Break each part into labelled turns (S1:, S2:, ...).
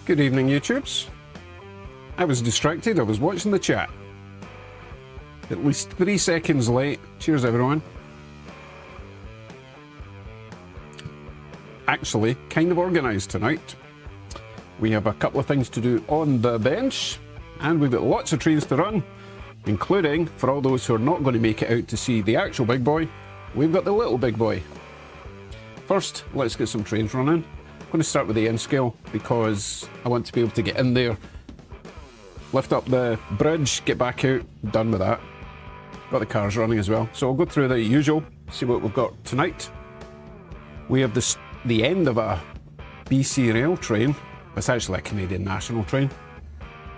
S1: Good evening, YouTubes. I was distracted, I was watching the chat. At least 3 seconds late. Cheers, everyone. Actually, kind of organised tonight. We have a couple of things to do on the bench, and we've got lots of trains to run, including, for all those who are not going to make it out to see the actual big boy, we've got the little big boy. First, let's get some trains running. I'm going to start with the N scale because I want to be able to get in there, lift up the bridge, get back out, done with that. Got the cars running as well. So I'll go through the usual, see what we've got tonight. We have the end of a BC rail train. It's actually a Canadian National train.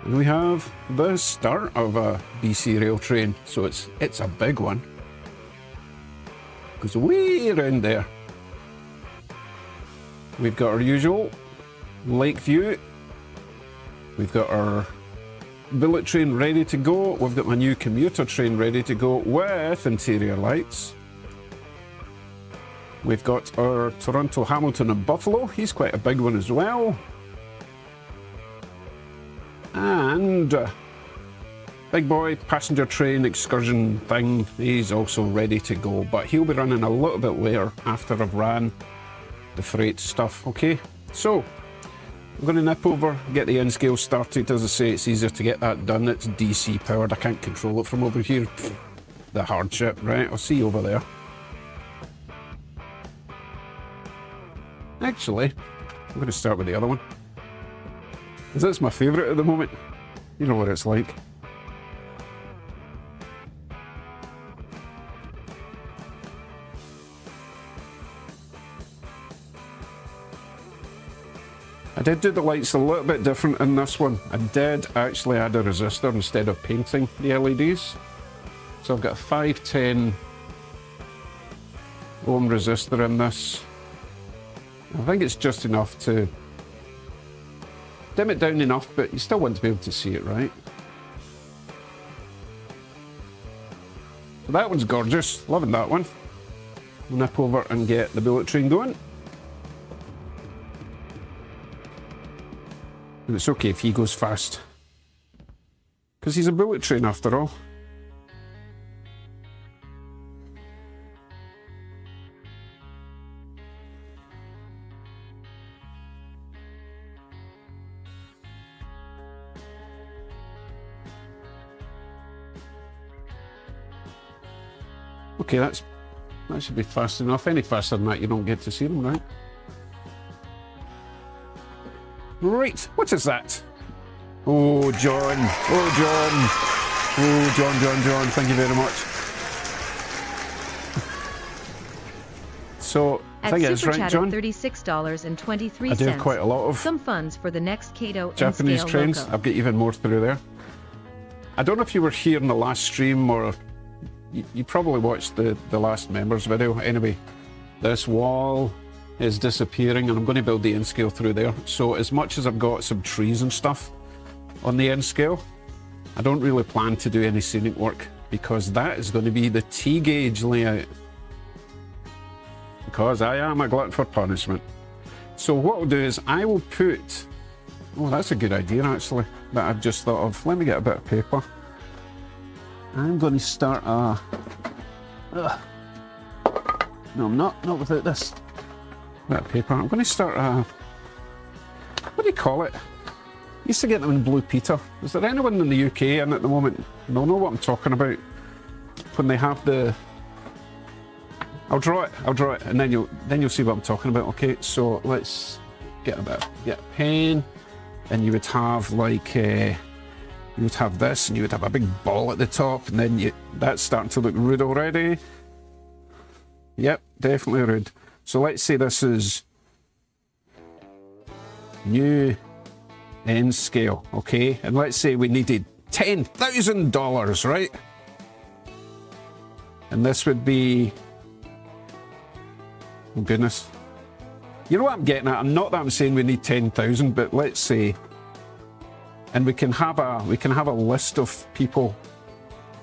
S1: And we have the start of a BC rail train. So it's a big one. Goes way around there. We've got our usual Lakeview. We've got our bullet train ready to go. We've got my new commuter train ready to go with interior lights. We've got our Toronto, Hamilton and Buffalo. He's quite a big one as well. And big boy passenger train excursion thing, he's also ready to go, but he'll be running a little bit later after I've ran the freight stuff. Okay, so I'm going to nip over, get the N-scale started. As I say, it's easier to get that done. It's DC powered. I can't control it from over here. The hardship, right? I'll see you over there. Actually, I'm going to start with the other one, because that's my favourite at the moment. You know what it's like. I did do the lights a little bit different in this one. I did actually add a resistor instead of painting the LEDs. So I've got a 510 ohm resistor in this. I think it's just enough to dim it down enough, but you still want to be able to see it, right? So that one's gorgeous, loving that one. We'll nip over and get the bullet train going. And it's okay if he goes fast, because he's a bullet train after all. Okay, that should be fast enough. Any faster than that, you don't get to see them, right? Right, what is that? Oh, John. Oh, John. Oh, John. Thank you very much. So, I think it's right, John.
S2: $36.23.
S1: I do have quite a lot of
S2: some funds for the next Kato
S1: Japanese trains.
S2: loco.
S1: I've got even more through there. I don't know if you were here in the last stream, or you probably watched the last members video. Anyway, this wall is disappearing and I'm going to build the N-scale through there. So as much as I've got some trees and stuff on the N-scale, I don't really plan to do any scenic work, because that is going to be the T-gauge layout. Because I am a glutton for punishment. So what I'll do is I will put... Oh, that's a good idea actually, that I've just thought of. Let me get a bit of paper. I'm going to start a... No, I'm not without this bit of paper. I'm going to start a... What do you call it? I used to get them in Blue Peter. Is there anyone in the UK in at the moment? They'll know what I'm talking about. When they have the... I'll draw it, and then you'll see what I'm talking about. Okay, so let's get a pen, and you would have like you would have this, and you would have a big ball at the top, and then that's starting to look rude already. Yep, definitely rude. So let's say this is new N-scale, okay? And let's say we needed $10,000, right? And this would be... Oh goodness. You know what I'm getting at? I'm not that I'm saying we need 10,000, but let's say, and we can have a list of people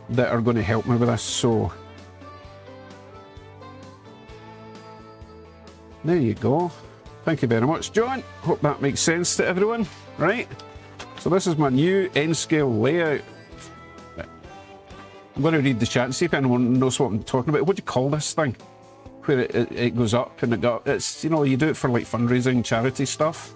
S1: that are going to help me with this. So there you go. Thank you very much, John. Hope that makes sense to everyone, right? So this is my new N-scale layout. I'm going to read the chat and see if anyone knows what I'm talking about. What do you call this thing? Where it goes up and it's, you know, you do it for like fundraising, charity stuff.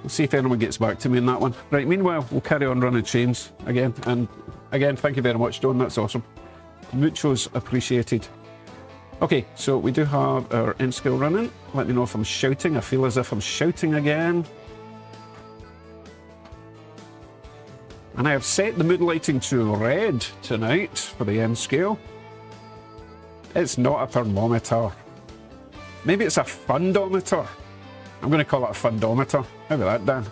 S1: We'll see if anyone gets back to me on that one. Right, meanwhile, we'll carry on running chains again. And again, thank you very much, John. That's awesome. Muchos appreciated. Okay, so we do have our N-scale running. Let me know if I'm shouting. I feel as if I'm shouting again. And I have set the mood lighting to red tonight for the N-scale. It's not a thermometer. Maybe it's a fundometer. I'm going to call it a fundometer. How about that, Dan?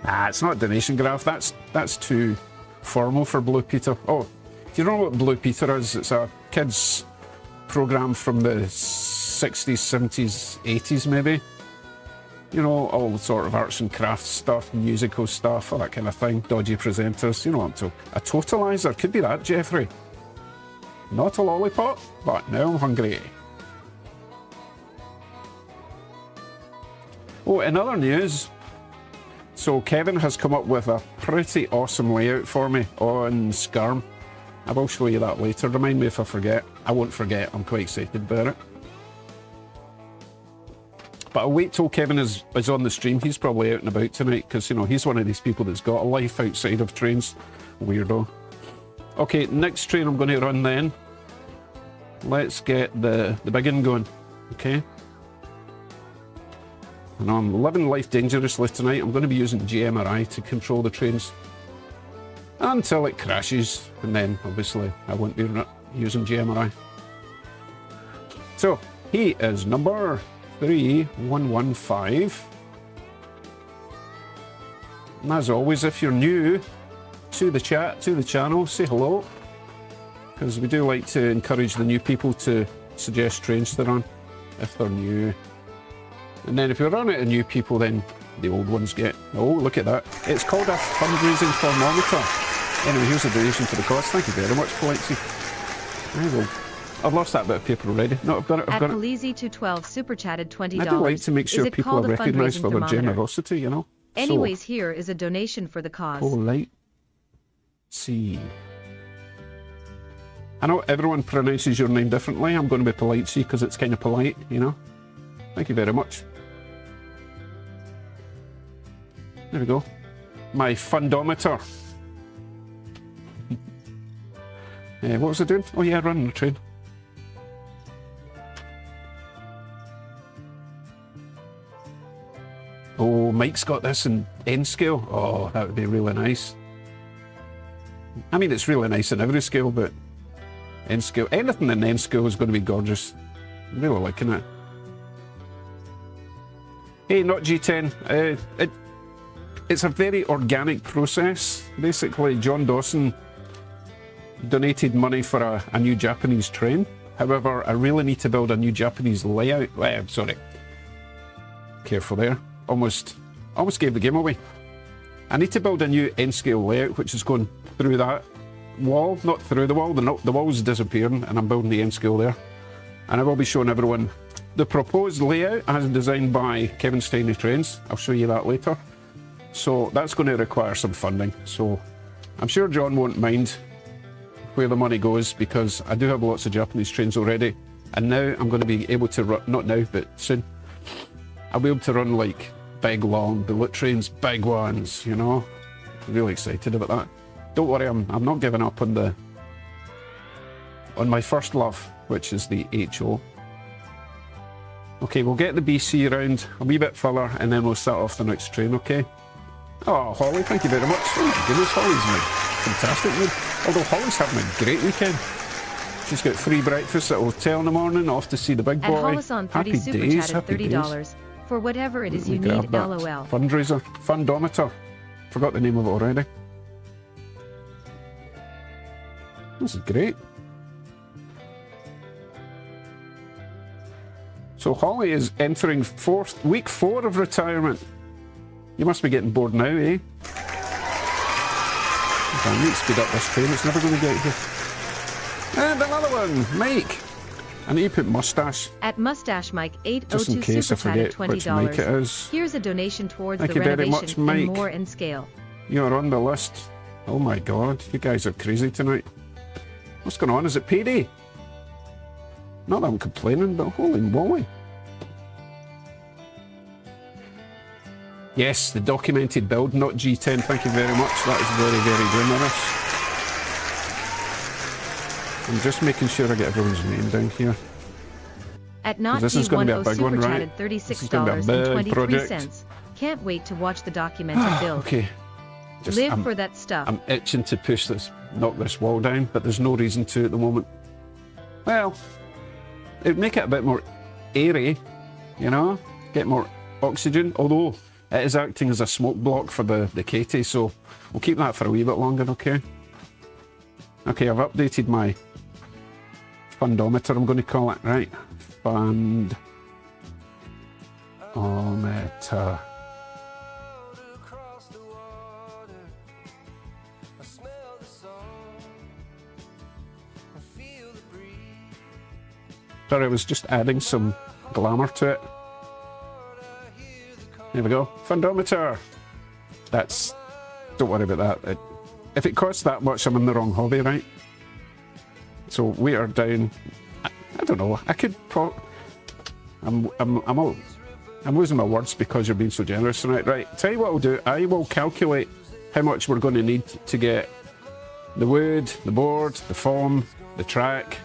S1: Nah, it's not a donation graph. That's too formal for Blue Peter. Oh, do you know what Blue Peter is? It's a kids program from the 60s, 70s, 80s maybe. You know, all sort of arts and crafts stuff, musical stuff, all that kind of thing. Dodgy presenters, you know what I'm talking. A totalizer, could be that, Jeffrey. Not a lollipop, but now I'm hungry. Oh, in other news, so Kevin has come up with a pretty awesome layout for me on Skirm. I will show you that later. Remind me if I forget. I won't forget. I'm quite excited about it. But I'll wait till Kevin is on the stream. He's probably out and about tonight because, you know, he's one of these people that's got a life outside of trains. Weirdo. Okay, next train I'm going to run then. Let's get the big one going. Okay. And I'm living life dangerously tonight. I'm going to be using GMRI to control the trains until it crashes, and then obviously I won't be using GMRI. So he is number 3115. And as always, if you're new to the chat, to the channel, say hello, because we do like to encourage the new people to suggest trains to run if they're new. And then if we run out of new people, then the old ones get... Oh, look at that. It's called a fundraising thermometer. Anyway, here's a donation for the cause. Thank you very much, Polexi. There you go. I've lost that bit of paper already. No, I've got it. I've got it.
S2: Polizzi212 super chatted $20.
S1: I do like to make sure people are recognised for their generosity, you know.
S2: Anyways, here is a donation for the cause.
S1: Polite. See. I know everyone pronounces your name differently. I'm going to be polite, see, because it's kind of polite, you know. Thank you very much. There we go. My fundometer. What was I doing? Oh yeah, running the train. Oh, Mike's got this in N scale. Oh, that would be really nice. I mean, it's really nice in every scale, but N scale, anything in N scale is going to be gorgeous. I'm really liking it. Hey, not G10. It's a very organic process. Basically, John Dawson donated money for a new Japanese train. However, I really need to build a new Japanese layout. Sorry. Careful there. Almost gave the game away. I need to build a new N-scale layout, which is going through that wall, not through the wall. The wall's disappearing, and I'm building the N-scale there. And I will be showing everyone the proposed layout as designed by Kevin Steiny Trains. I'll show you that later. So that's going to require some funding. So I'm sure John won't mind where the money goes, because I do have lots of Japanese trains already. And now I'm going to be able to run, not now, but soon, I'll be able to run like big, long bullet trains, big ones, you know. I'm really excited about that. Don't worry, I'm not giving up on my first love, which is the HO. Okay, we'll get the BC round a wee bit further, and then we'll start off the next train, okay? Oh, Holly, thank you very much. Oh my goodness, Holly's in a fantastic mood. Although Holly's having a great weekend. She's got free breakfast at a hotel in the morning, off to see the big boy.
S2: And Hollis-on 30 super chatted $30 for whatever it is you need, LOL.
S1: Fundraiser, fundometer. Forgot the name of it already. This is great. So Holly is entering week 4 of retirement. You must be getting bored now, eh? I need to speed up this train, it's never going to get here. And another one, Mike. I need to put mustache.
S2: At Mustache Mike 802
S1: just in case
S2: super
S1: I forget which Mike it is.
S2: Here's a donation towards
S1: Thank
S2: the
S1: you very
S2: renovation
S1: much, Mike.
S2: and more in scale.
S1: You're on the list. Oh my god, you guys are crazy tonight. What's going on? Is it payday? Not that I'm complaining, but holy moly. Yes, the documented build, not G10. Thank you very much. That is very, very generous. I'm just making sure I get everyone's name down here.
S2: At Not
S1: this is going to be a
S2: G10
S1: big one,
S2: super
S1: right?
S2: chatted
S1: This is going to be a big project.
S2: $36.23. Can't wait to watch the documented build.
S1: Okay.
S2: Live for that stuff.
S1: I'm itching to knock this wall down, but there's no reason to at the moment. Well, It'd make it a bit more airy, you know, get more oxygen, although it is acting as a smoke block for the Katie, so we'll keep that for a wee bit longer, okay? Okay, I've updated my fundometer, I'm going to call it, right? Fundometer. Sorry, I was just adding some glamour to it. There we go. Fundometer. That's... Don't worry about that. If it costs that much, I'm in the wrong hobby, right? So we are down... I don't know. I could I'm losing my words because you're being so generous tonight. Right, tell you what I'll do. I will calculate how much we're going to need to get the wood, the board, the foam, the track.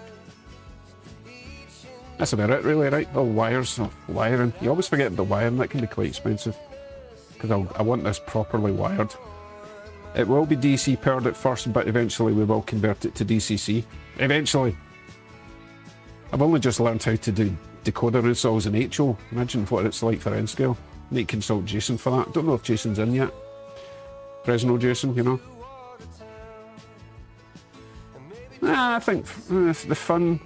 S1: That's about it, really, right? Oh, wires, wiring. You always forget the wiring. That can be quite expensive because I want this properly wired. It will be DC powered at first, but eventually we will convert it to DCC. Eventually. I've only just learned how to do decoder installs in HO. Imagine what it's like for N-Scale. Need to consult Jason for that. Don't know if Jason's in yet. Fresno Jason, you know. I think the fun...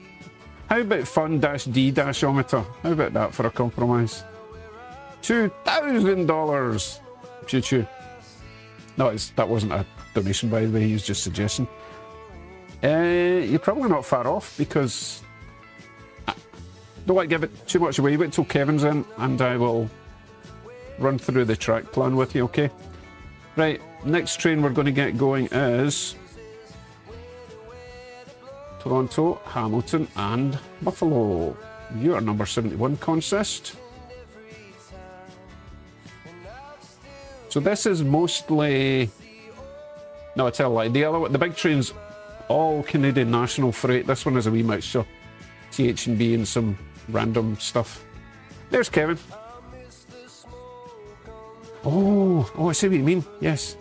S1: How about fun-d-ometer? How about that for a compromise? $2,000! Choo-choo. No, that wasn't a donation, by the way. He was just suggesting. You're probably not far off because... Don't like to give it too much away. Wait till Kevin's in and I will run through the track plan with you, okay? Right, next train we're going to get going is Toronto, Hamilton and Buffalo. You are number 71, Consist. So this is mostly... No, I tell a lie. The big train's all Canadian National Freight. This one is a wee mixture. TH&B and some random stuff. There's Kevin. Oh, I see what you mean. Yes,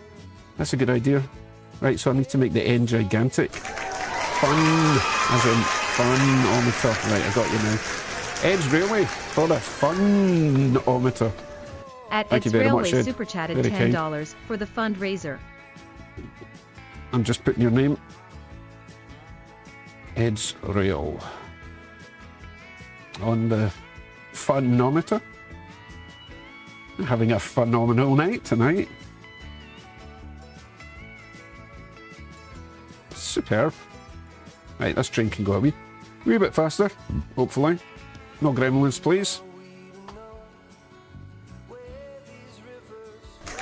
S1: that's a good idea. Right, so I need to make the N gigantic. Fun, as in funometer. Right, I got you now. Edge Railway for the funometer.
S2: At
S1: Thank
S2: Edge
S1: you very
S2: Railway
S1: much,
S2: super chatted
S1: Very
S2: $10
S1: kind.
S2: for the fundraiser.
S1: I'm just putting your name. Edge Rail. On the funometer. Having a phenomenal night tonight. Superb. Right, this train can go a wee bit faster, hopefully. No gremlins, please. Oh,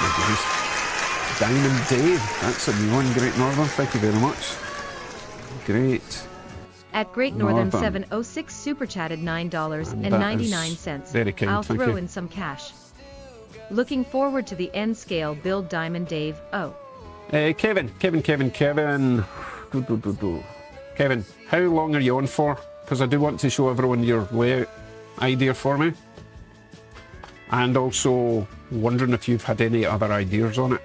S1: my goodness. Diamond Dave, that's a new one, Great Northern, thank you very much. Great.
S2: At Great Northern
S1: Northern.
S2: 706 super chatted $9.99.
S1: Very kind,
S2: I'll
S1: thank
S2: throw
S1: you.
S2: in some cash. Looking forward to the N-Scale build Diamond Dave. Oh.
S1: Kevin. Kevin, how long are you on for? Because I do want to show everyone your layout idea for me. And also wondering if you've had any other ideas on it.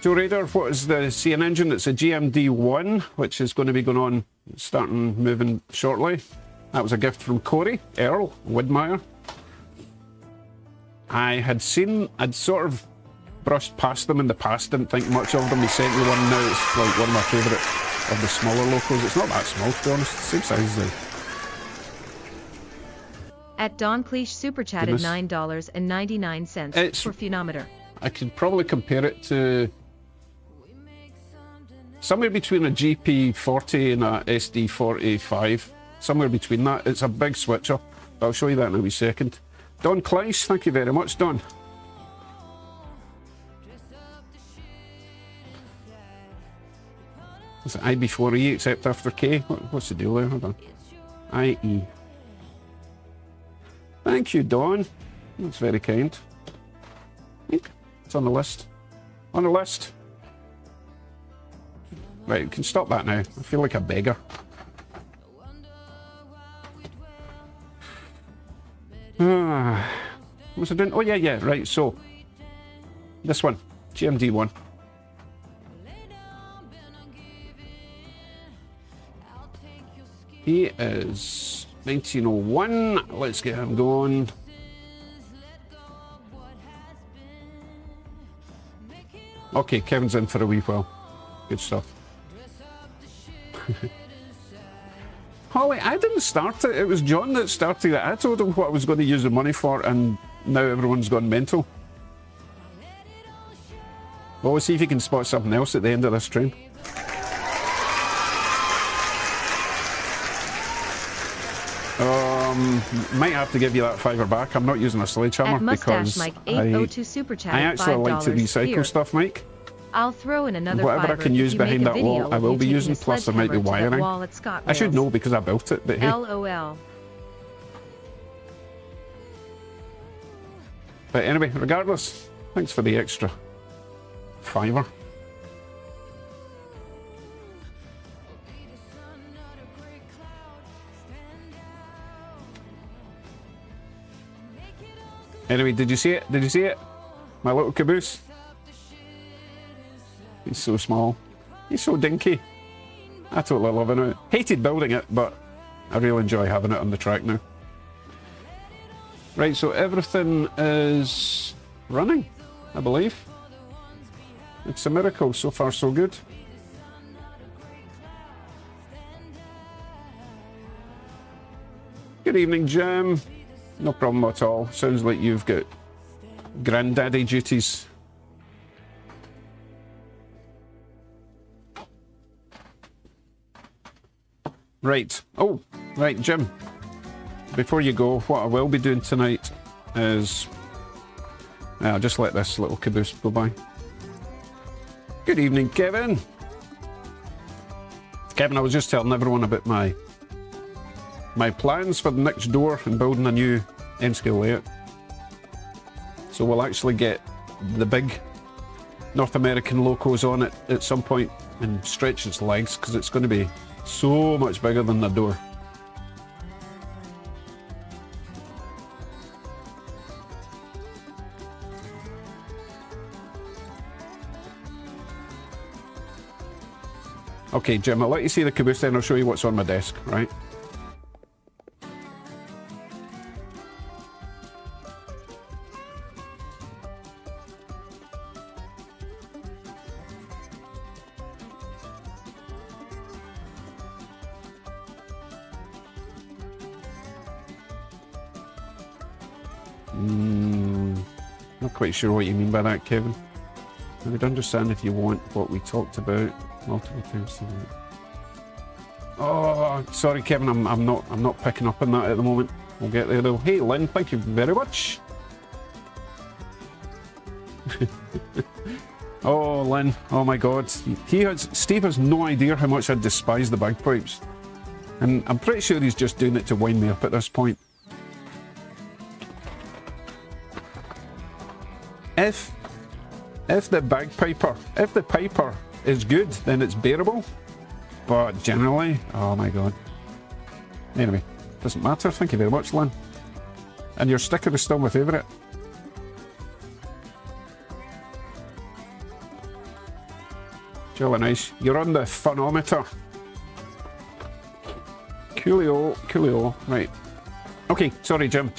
S1: Joe Raider, what is the CN engine? It's a GMD1, which is going to be going on, moving shortly. That was a gift from Corey, Earl, Widmeyer. I'd sort of brushed past them in the past, didn't think much of them. He sent me one now, it's like one of my favourite of the smaller locals. It's not that small, to be honest, same size as the...
S2: At Don Cleese super chatted $9.99 for Funometer.
S1: I could probably compare it to somewhere between a GP40 and a SD45. Somewhere between that. It's a big switcher. I'll show you that in a wee second. Don Cleese, thank you very much, Don. Is it IB4E except after K? What's the deal there? Hold on. IE. Thank you, Don. That's very kind. It's on the list. On the list. Right, we can stop that now. I feel like a beggar. What was I doing? Oh, yeah, right, so. This one. GMD1. He is 1901. Let's get him going. Okay, Kevin's in for a wee while. Good stuff. Holly, I didn't start it. It was John that started it. I told him what I was going to use the money for, and now everyone's gone mental. Well, we'll see if you can spot something else at the end of this stream. Might have to give you that $5 back. I'm not using a sledgehammer because
S2: Mike 802 super chat
S1: I actually like to recycle
S2: here.
S1: stuff, Mike.
S2: I'll throw in another
S1: whatever I can use behind that wall, I will be using. Plus, there might be wiring. I should know because I built it, but hey.
S2: LOL.
S1: But anyway, regardless, thanks for the extra $5. Anyway, did you see it? Did you see it? My little caboose? He's so small. He's so dinky. I totally love it. Hated building it, but I really enjoy having it on the track now. Right, so everything is running, I believe. It's a miracle. So far, so good. Good evening, Jim. No problem at all. Sounds like you've got granddaddy duties. Right. Oh, right, Jim. Before you go, what I will be doing tonight is... I'll just let this little caboose go by. Good evening, Kevin. Kevin, I was just telling everyone about my plans for the next door and building a new N-scale layout. So we'll actually get the big North American locos on it at some point and stretch its legs because it's going to be so much bigger than the door. Okay, Jim, I'll let you see the caboose then. I'll show you what's on my desk, right? Not quite sure what you mean by that, Kevin. I would understand if you want what we talked about multiple times tonight. Oh, sorry, Kevin. I'm not picking up on that at the moment. We'll get there though. Hey, Lynn, thank you very much. Oh, Lynn. Oh my God. Steve has no idea how much I despise the bagpipes, and I'm pretty sure he's just doing it to wind me up at this point. If the piper is good, then it's bearable. But generally, oh my God. Anyway, doesn't matter. Thank you very much, Lynn. And your sticker is still my favourite. Jolly nice. You're on the funometer. Coolio. Right. Okay, sorry, Jimbo.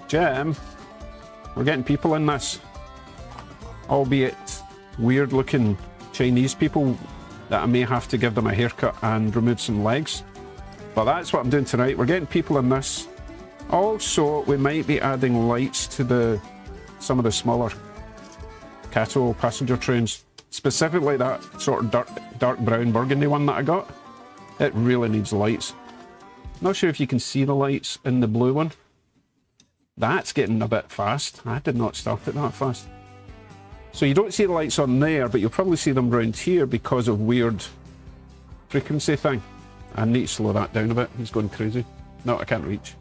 S1: Jim, we're getting people in this, albeit weird looking Chinese people that I may have to give them a haircut and remove some legs, but that's what I'm doing tonight. We're getting people in this. Also, we might be adding lights to some of the smaller cattle passenger trains, specifically that sort of dark brown burgundy one that I got. It really needs lights. Not sure if you can see the lights in the blue one. That's getting a bit fast. I did not start it that fast. So you don't see the lights on there, but you'll probably see them around here because of weird frequency thing. I need to slow that down a bit. He's going crazy. No, I can't reach.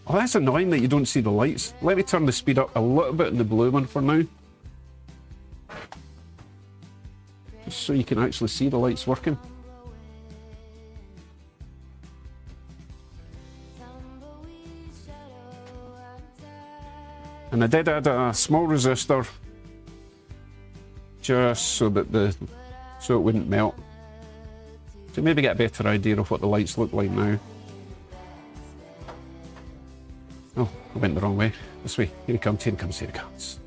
S1: Oh, that's annoying that you don't see the lights. Let me turn the speed up a little bit in the blue one for now. Just so you can actually see the lights working. And I did add a small resistor just so that it wouldn't melt. So maybe get a better idea of what the lights look like now. Oh, I went the wrong way. This way. Here he comes, here he comes, here he comes.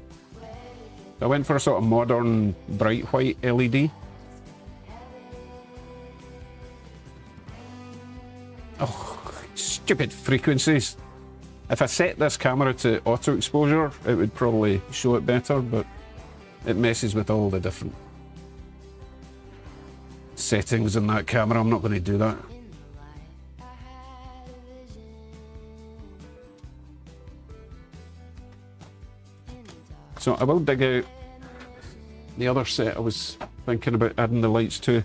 S1: I went for a sort of modern bright white LED. Oh, stupid frequencies. If I set this camera to auto exposure, it would probably show it better, but it messes with all the different settings in that camera. I'm not going to do that. So I will dig out the other set I was thinking about adding the lights to,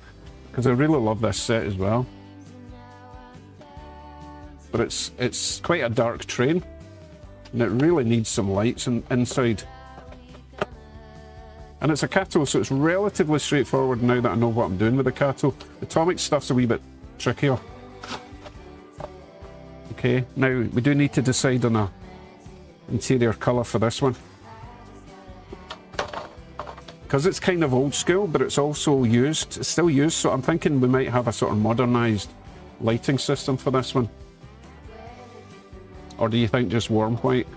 S1: because I really love this set as well. But it's quite a dark train, and it really needs some lights inside. And it's a Kato, so it's relatively straightforward now that I know what I'm doing with the Kato. Atomic stuff's a wee bit trickier. Okay, now we do need to decide on a interior colour for this one. Because it's kind of old school, but it's also used, it's still used, so I'm thinking we might have a sort of modernised lighting system for this one. Or do you think just warm white?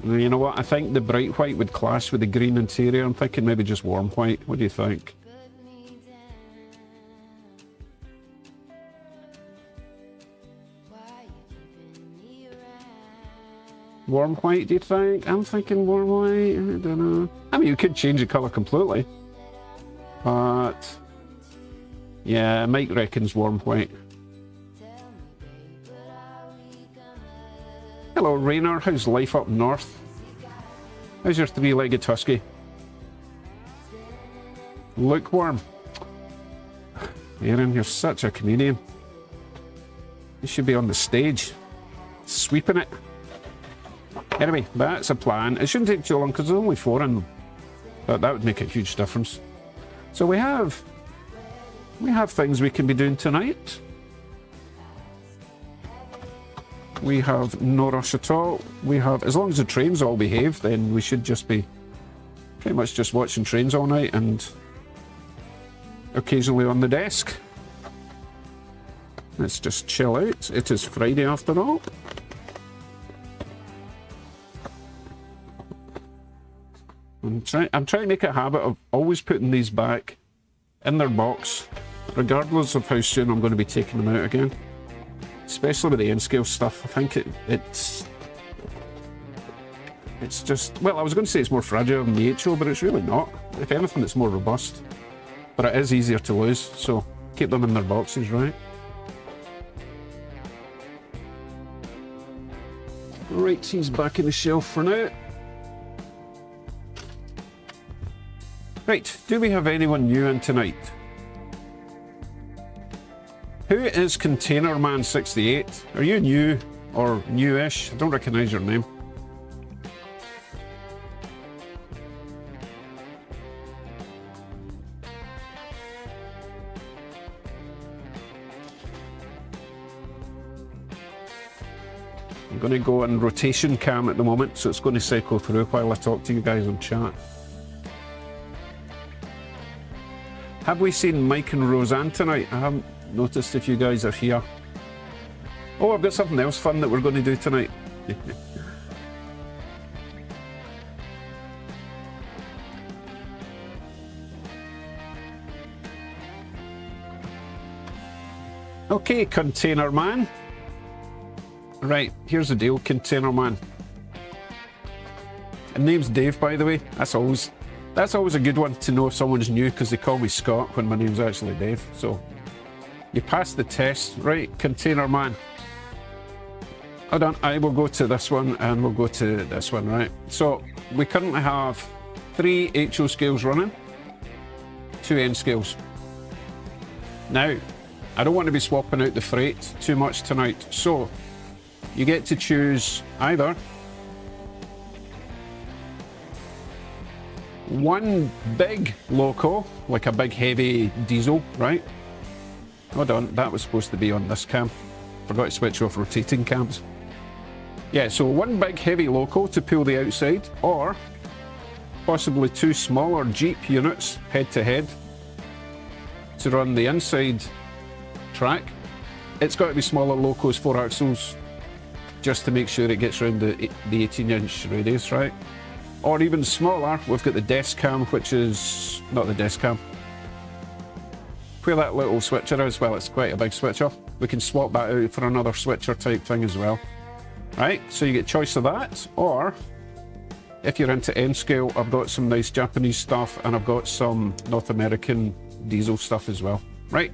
S1: You know what, I think the bright white would clash with the green interior. I'm thinking maybe just warm white. What do you think? Warm white, do you think? I'm thinking warm white. I don't know. I mean, you could change the colour completely. But yeah, Mike reckons warm white. Hello, Rainer. How's life up north? How's your three-legged husky? Lukewarm. Aaron, you're such a comedian. You should be on the stage, sweeping it. Anyway, that's a plan. It shouldn't take too long because there's only 4 in them, but that would make a huge difference. So we have things we can be doing tonight. We have no rush at all. We have, as long as the trains all behave, then we should just be pretty much just watching trains all night and occasionally on the desk. Let's just chill out. It is Friday after all. I'm trying to make it a habit of always putting these back in their box, regardless of how soon I'm going to be taking them out again. Especially with the N-scale stuff. I think it's just, well, I was going to say it's more fragile than the HO, but it's really not. If anything, it's more robust. But it is easier to lose, so keep them in their boxes, right? Right, he's back in the shelf for now. Right, do we have anyone new in tonight? Who is Container Man 68? Are you new or newish? I don't recognise your name. I'm going to go in rotation cam at the moment, so it's going to cycle through while I talk to you guys on chat. Have we seen Mike and Roseanne tonight? I haven't noticed if you guys are here. Oh, I've got something else fun that we're going to do tonight. Okay, Container Man. Right, here's the deal, Container Man. And name's Dave, by the way. That's always a good one to know if someone's new, because they call me Scott when my name's actually Dave. So you passed the test, right, Container Man. Hold on, I will go to this one and we'll go to this one, right? So we currently have 3 HO scales running, 2 N scales. Now, I don't want to be swapping out the freight too much tonight, so you get to choose either one big loco, like a big heavy diesel, right? Hold on, that was supposed to be on this cam. Forgot to switch off rotating cams. Yeah, so one big heavy loco to pull the outside, or possibly 2 smaller Jeep units head-to-head to run the inside track. It's got to be smaller locos, 4 axles, just to make sure it gets around the 18-inch radius, right? Or even smaller, we've got the desk cam, which is not the desk cam. Where that little switcher is, well, it's quite a big switcher. We can swap that out for another switcher type thing as well. Right, so you get choice of that, or if you're into N scale, I've got some nice Japanese stuff and I've got some North American diesel stuff as well. Right.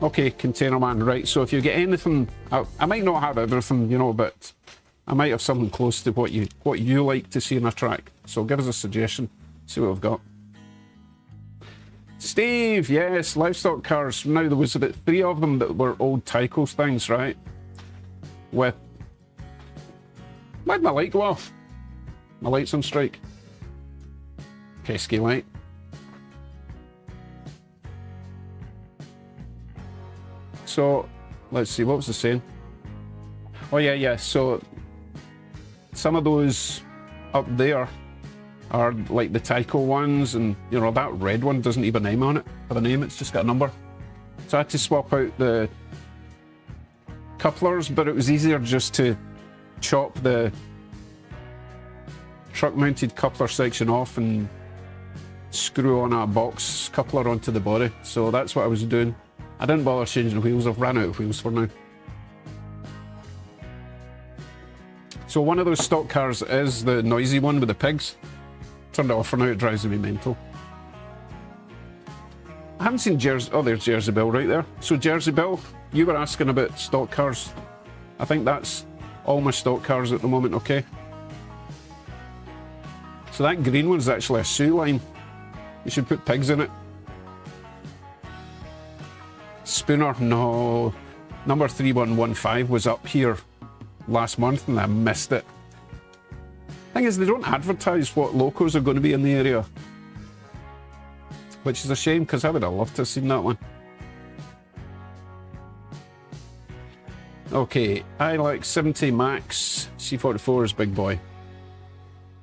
S1: Okay, Container Man, right, so if you get anything, I might not have everything, you know, but I might have something close to what you like to see in a track. So give us a suggestion, see what we've got. Steve, yes, livestock cars. Now there was about 3 of them that were old Tyco's things, right? Why'd my light go off? My light's on strike. Pesky light. So, let's see, what was I saying? Oh yeah, so some of those up there are like the Tyco ones, and you know, that red one doesn't even have a name on it. Have a name, it's just got a number. So I had to swap out the couplers, but it was easier just to chop the truck mounted coupler section off and screw on a box coupler onto the body. So that's what I was doing. I didn't bother changing the wheels, I've ran out of wheels for now. So one of those stock cars is the noisy one with the pigs. Turned it off for now, it drives me mental. I haven't seen Jersey, oh there's Jersey Bill right there. So Jersey Bill, you were asking about stock cars. I think that's all my stock cars at the moment, okay? So that green one's actually a Sioux line. You should put pigs in it. Spooner, no. Number 3115 was up here last month and I missed it. Thing is, they don't advertise what locos are going to be in the area, which is a shame because I would have loved to have seen that one. Okay, I like 70 Max C44 is big boy.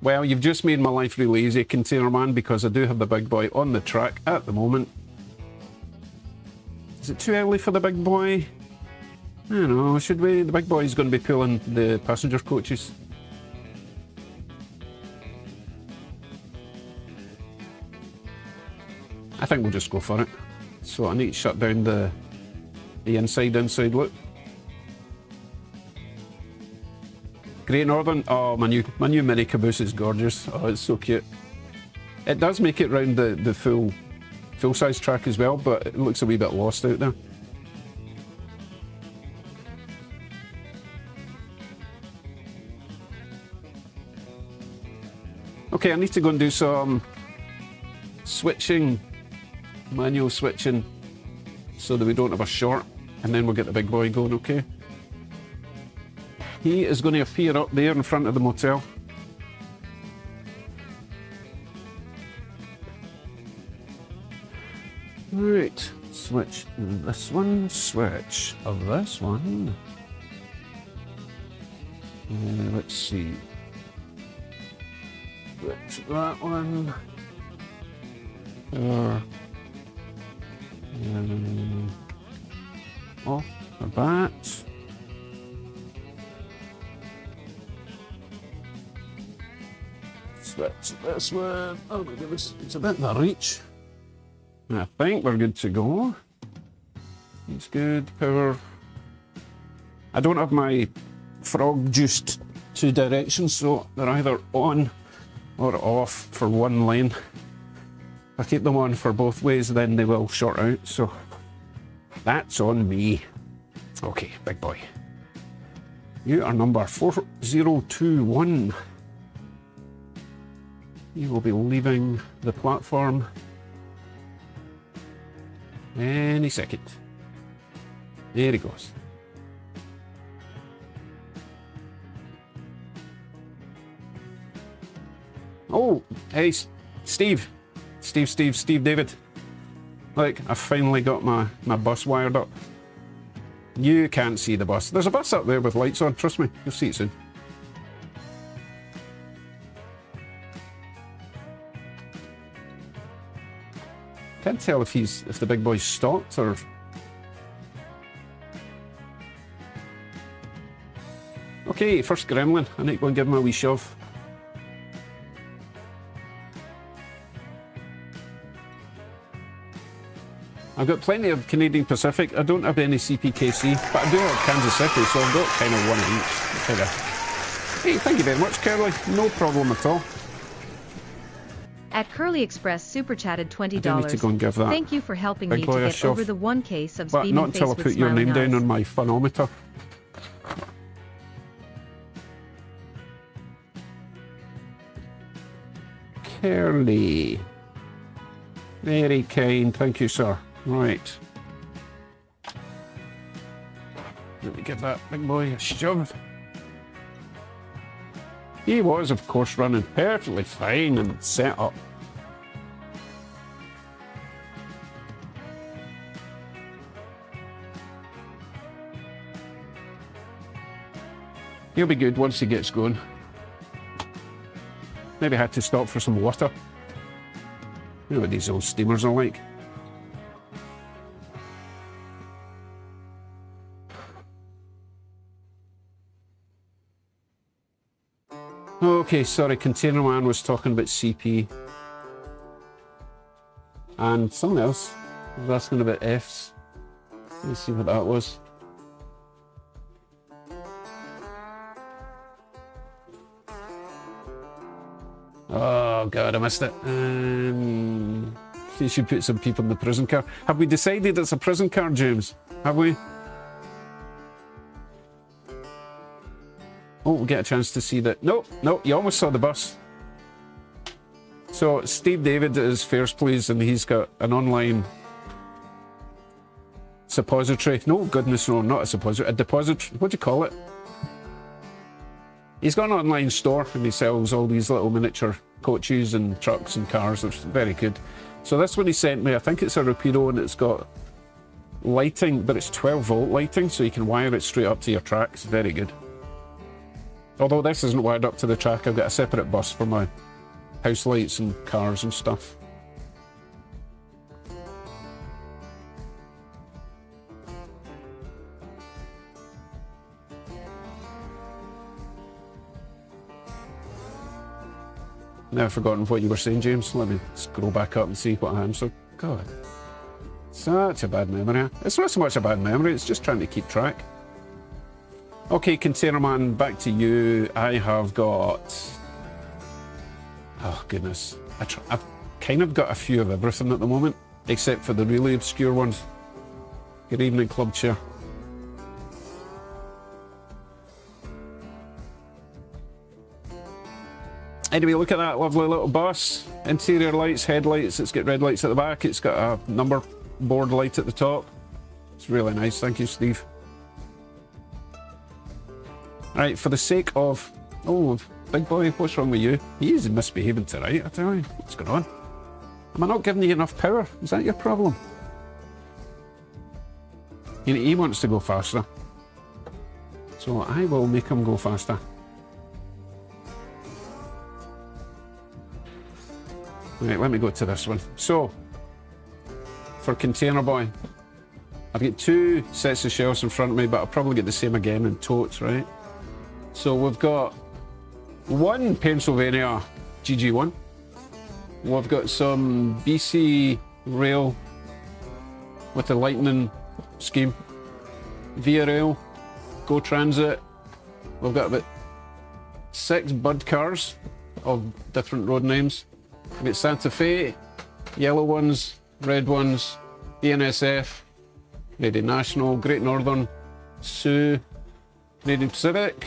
S1: Well, you've just made my life really easy, Container Man, because I do have the big boy on the track at the moment. Is it too early for the big boy? I don't know, should we? The big boy is going to be pulling the passenger coaches. I think we'll just go for it. So I need to shut down the inside loop. Great Northern, oh my new mini caboose is gorgeous. Oh, it's so cute. It does make it round the full size track as well, but it looks a wee bit lost out there. Okay, I need to go and do some switching, manual switching, so that we don't have a short, and then we'll get the big boy going, okay? He is going to appear up there in front of the motel. Right, switch this one, switch of this one. Let's see. Switch that one. Off the bat. Switch this one. Oh my goodness, it's a bit in the reach. I think we're good to go. It's good, power. I don't have my frog juiced 2 directions, so they're either on or off for one lane. If I keep them on for both ways, then they will short out, so that's on me. Okay, big boy. You are number 4021. You will be leaving the platform any second. There he goes. Oh, hey, Steve David. Look, I finally got my bus wired up. You can't see the bus. There's a bus up there with lights on, trust me, you'll see it soon. Can't tell if the big boy's stopped or... Okay, first gremlin. I need to go and give him a wee shove. I've got plenty of Canadian Pacific. I don't have any CPKC, but I do have Kansas City, so I've got kind of one of each. Kind of. Hey, thank you very much, Curly. No problem at all.
S2: At Curly Express super chatted $20.
S1: I need to go and give that
S2: Thank you for helping me
S1: big
S2: to
S1: boy a
S2: get
S1: shove.
S2: over the 1K subs
S1: But
S2: beaming
S1: not
S2: face
S1: until I
S2: with
S1: put your name
S2: smiling
S1: down
S2: eyes.
S1: on my phonometer. Curly. Very kind, thank you, sir. Right. Let me give that big boy a shove. He was, of course, running perfectly fine and set up. He'll be good once he gets going. Maybe I had to stop for some water. You know what these old steamers are like. Okay, sorry, Container Man was talking about CP. And something else. I was asking about Fs. Let's see what that was. Oh god, I missed it. You should put some people in the prison car. Have we decided it's a prison car, James? Have we? Oh, we'll get a chance to see that. No, you almost saw the bus. So Steve David is first, please, and he's got an online suppository. No, goodness, no, not a suppository. A depository. What do you call it? He's got an online store and he sells all these little miniature coaches and trucks and cars. It's very good. So this one he sent me, I think it's a Rapido and it's got lighting, but it's 12-volt lighting, so you can wire it straight up to your tracks. Very good. Although this isn't wired up to the track, I've got a separate bus for my house lights and cars and stuff. Now I've forgotten what you were saying, James. Let me scroll back up and see what I answered. God, such a bad memory. It's not so much a bad memory, it's just trying to keep track. Okay, Container Man, back to you. I have got... Oh, goodness. I've kind of got a few of everything at the moment, except for the really obscure ones. Good evening, Club Chair. Anyway, look at that lovely little bus. Interior lights, headlights, it's got red lights at the back, it's got a number board light at the top. It's really nice, thank you, Steve. Right, for the sake of... Oh, big boy, what's wrong with you? He's misbehaving tonight, I tell you. What's going on? Am I not giving you enough power? Is that your problem? He wants to go faster. So I will make him go faster. Right, let me go to this one. So, for Container Boy, I've got two sets of shells in front of me, but I'll probably get the same again in totes, right? So we've got one Pennsylvania GG1. We've got some BC Rail with the Lightning scheme. Via Rail, Go Transit. We've got about 6 Bud cars of different road names. We've got Santa Fe, yellow ones, red ones, BNSF, Canadian National, Great Northern, Sioux, Canadian Pacific.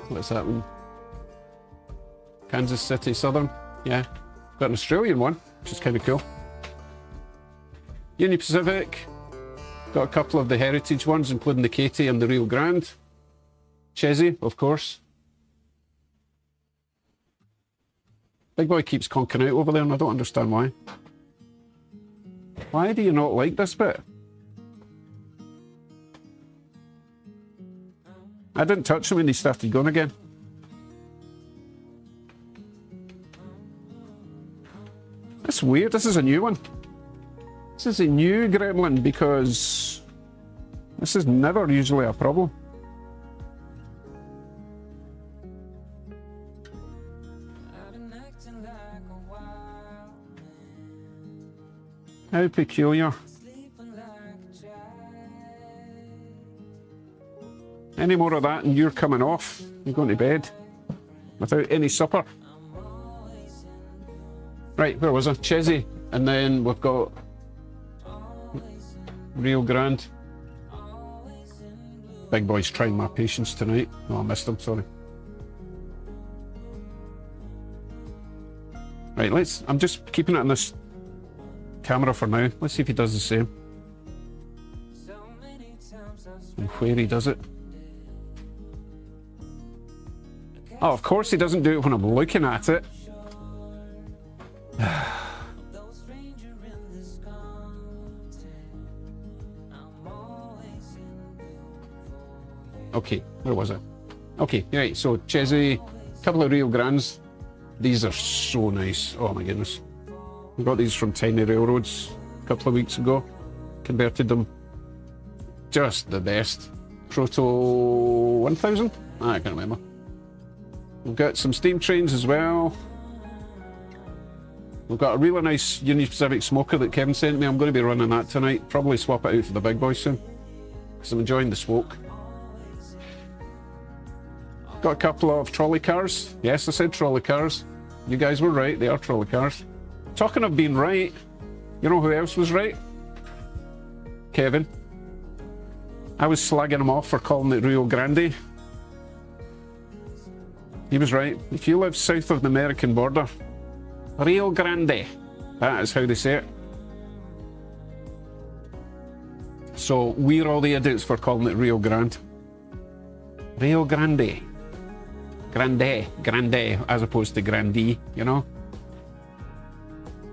S1: What's that one? Kansas City Southern, yeah. Got an Australian one, which is kind of cool. Union Pacific, got a couple of the heritage ones, including the Katy and the Rio Grande. Chessie, of course. Big boy keeps conking out over there and I don't understand why. Why do you not like this bit? I didn't touch him when he started going again. That's weird. This is a new one. This is a new gremlin because this is never usually a problem. How peculiar. Any more of that and you're coming off. You're going to bed without any supper. Right, where was I? Chesney. And then we've got Rio Grande. Big boy's trying my patience tonight. Oh, I missed him, sorry. Right, I'm just keeping it on this camera for now. Let's see if he does the same. And where he does it. Oh, of course he doesn't do it when I'm looking at it. Okay, where was it? Okay, right, so Chesney, couple of Rio Grandes. These are so nice. Oh my goodness. We got these from Tiny Railroads a couple of weeks ago. Converted them. Just the best. Proto 1000? I can't remember. We've got some steam trains as well. We've got a really nice Union Pacific smoker that Kevin sent me. I'm going to be running that tonight. Probably swap it out for the big boy soon, because I'm enjoying the smoke. Got a couple of trolley cars. Yes, I said trolley cars. You guys were right, they are trolley cars. Talking of being right, you know who else was right? Kevin. I was slagging him off for calling it Rio Grande. He was right. If you live south of the American border, Rio Grande, that is how they say it. So we're all the idiots for calling it Rio Grande. Rio Grande. Grande, as opposed to Grandee, you know?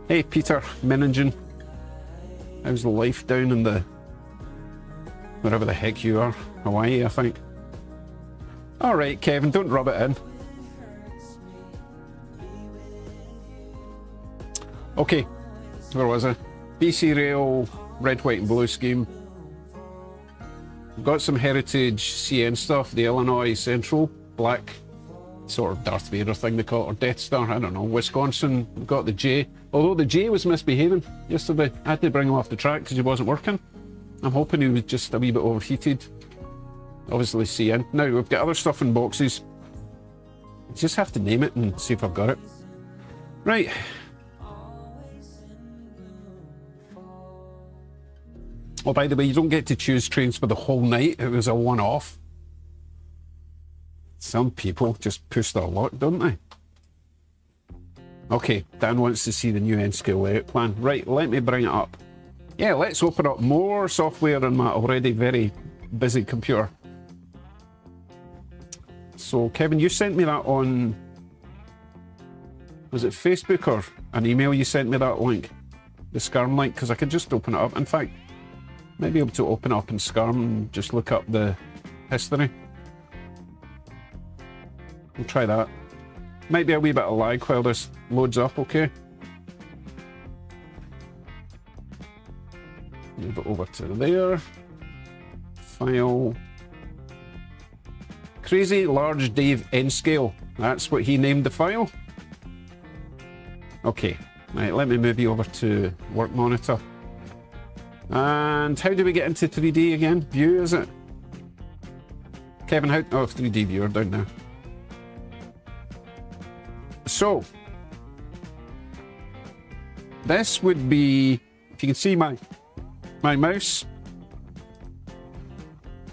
S1: Hey, Peter Meningen. How's life down in the... wherever the heck you are? Hawaii, I think. Alright, Kevin, don't rub it in. Okay, where was I? BC Rail, red, white and blue scheme. We've got some heritage CN stuff, the Illinois Central, black, sort of Darth Vader thing they call it, or Death Star, I don't know. Wisconsin, we've got the J. Although the J was misbehaving yesterday. I had to bring him off the track because he wasn't working. I'm hoping he was just a wee bit overheated. Obviously CN. Now, we've got other stuff in boxes. I just have to name it and see if I've got it. Right. Oh, by the way, you don't get to choose trains for the whole night. It was a one-off. Some people just push their luck, don't they? Okay, Dan wants to see the new N-scale layout plan. Right, let me bring it up. Yeah, let's open up more software on my already very busy computer. So, Kevin, you sent me that on... was it Facebook or an email you sent me that link? The SCARM link, because I could just open it up. In fact, maybe able to open up in SCARM and just look up the history. We'll try that. Might be a wee bit of lag while this loads up, okay? Move it over to there. File. Crazy Large Dave N-scale. That's what he named the file. Okay, right, let me move you over to work monitor. And how do we get into 3D again? View, is it? Kevin, how... oh, 3D viewer down there. So, this would be... if you can see my mouse.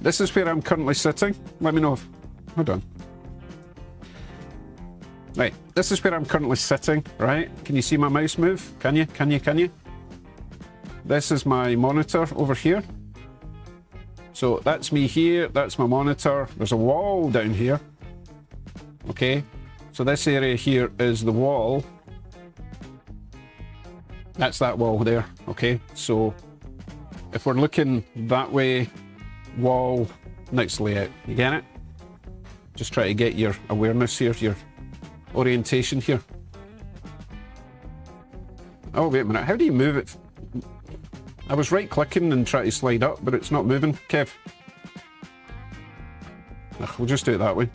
S1: This is where I'm currently sitting. Let me know if... hold on. Right, this is where I'm currently sitting, right? Can you see my mouse move? Can you? Can you? Can you? This is my monitor over here. So that's me here, that's my monitor. There's a wall down here. Okay, so this area here is the wall. That's that wall there, okay? So if we're looking that way, wall, next layout, you get it? Just try to get your awareness here, your orientation here. Oh, wait a minute. How do you move it? I was right-clicking and trying to slide up, but it's not moving. Kev. Ugh, we'll just do it that way.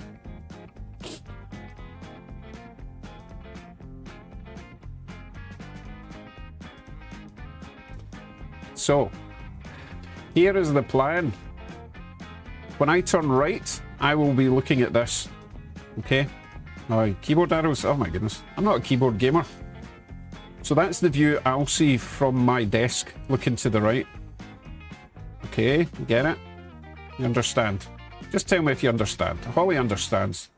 S1: So, here is the plan. When I turn right, I will be looking at this. Okay? Keyboard arrows. Oh my goodness. I'm not a keyboard gamer. So that's the view I'll see from my desk, looking to the right. Okay, get it? You understand? Just tell me if you understand. Holly understands.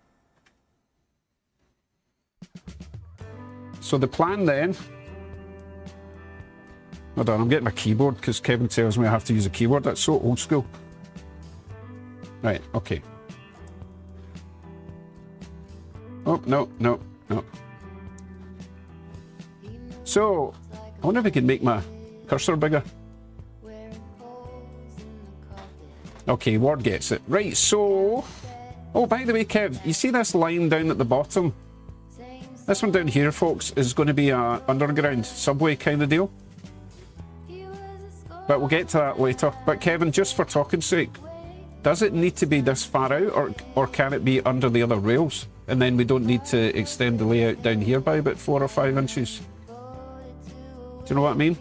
S1: So the plan then... Hold on, I'm getting my keyboard because Kevin tells me I have to use a keyboard. That's so old school. Right, okay. Oh, no. So, I wonder if I can make my cursor bigger. Okay, Word gets it. Right, so... Oh, by the way, Kev, you see this line down at the bottom? This one down here, folks, is going to be a underground subway kind of deal. But we'll get to that later. But Kevin, just for talking's sake, does it need to be this far out, or can it be under the other rails? And then we don't need to extend the layout down here by about 4 or 5 inches. Do you know what I mean?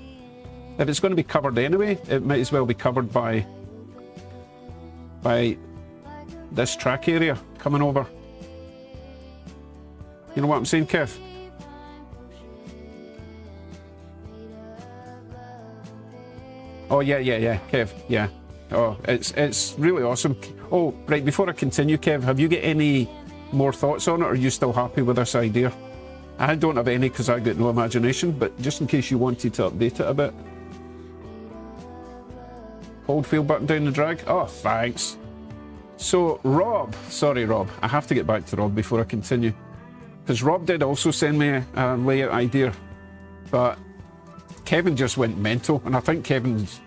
S1: If it's going to be covered anyway, it might as well be covered by this track area coming over. You know what I'm saying, Kev? Oh, yeah, Kev, yeah. Oh, it's really awesome. Oh, right, before I continue, Kev, have you got any more thoughts on it, or are you still happy with this idea? I don't have any because I got no imagination, but just in case you wanted to update it a bit. Hold field button down the drag. Oh, thanks. So, Rob, sorry, Rob, I have to get back to Rob before I continue. Because Rob did also send me a layout idea, but Kevin just went mental, and I think he's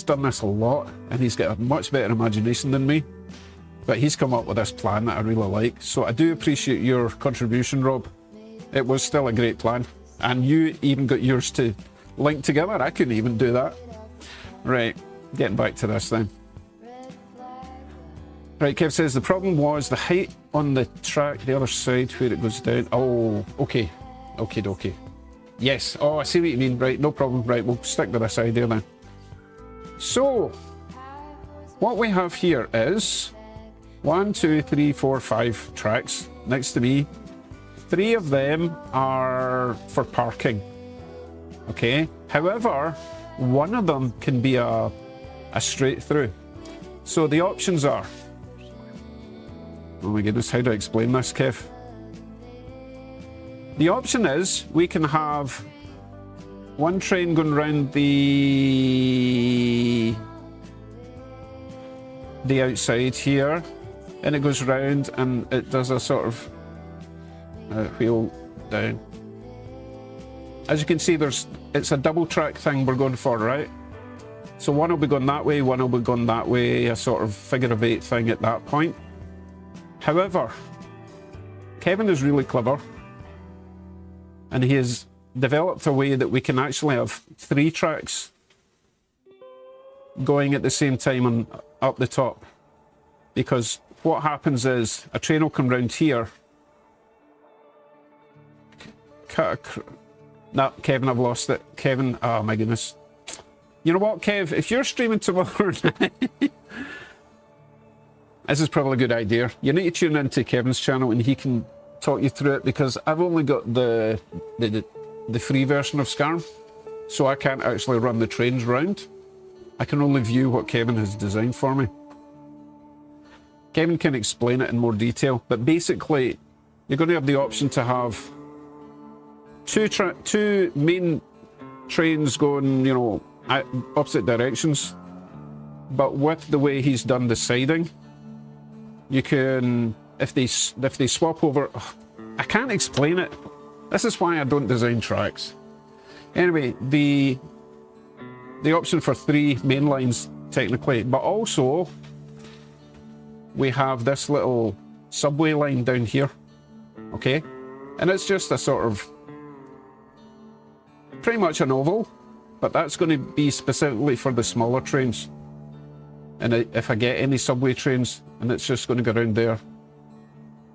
S1: done this a lot, and he's got a much better imagination than me. But he's come up with this plan that I really like. So I do appreciate your contribution, Rob. It was still a great plan. And you even got yours to link together. I couldn't even do that. Right, getting back to this then. Right, Kev says the problem was the height on the track, the other side where it goes down. Oh, okay. Okie dokie. Yes, oh, I see what you mean. Right, no problem. Right, we'll stick with this idea then. So, what we have here is 1, 2, 3, 4, 5 tracks next to me. 3 of them are for parking. Okay. However, one of them can be a straight through. So the options are... Oh my goodness, how do I explain this, Kev? The option is we can have one train going round the outside here, and it goes round and it does a sort of wheel down. As you can see, it's a double track thing we're going for, right? So one will be going that way, one will be going that way, a sort of figure of 8 thing at that point. However, Kevin is really clever, and he has developed a way that we can actually have 3 tracks going at the same time and up the top. Because what happens is a train will come round here. No, Kevin, I've lost it. Kevin, oh my goodness. You know what, Kev? If you're streaming tomorrow night, this is probably a good idea. You need to tune into Kevin's channel and he can talk you through it, because I've only got the free version of Scarm, so I can't actually run the trains round. I can only view what Kevin has designed for me. Kevin can explain it in more detail, but basically you're going to have the option to have two main trains going, you know, opposite directions, but with the way he's done the siding, you can, if they swap over, I can't explain it. This is why I don't design tracks. Anyway, the option for 3 main lines technically, but also we have this little subway line down here, okay? And it's just a sort of pretty much an oval, but that's going to be specifically for the smaller trains. And if I get any subway trains, and it's just going to go around there.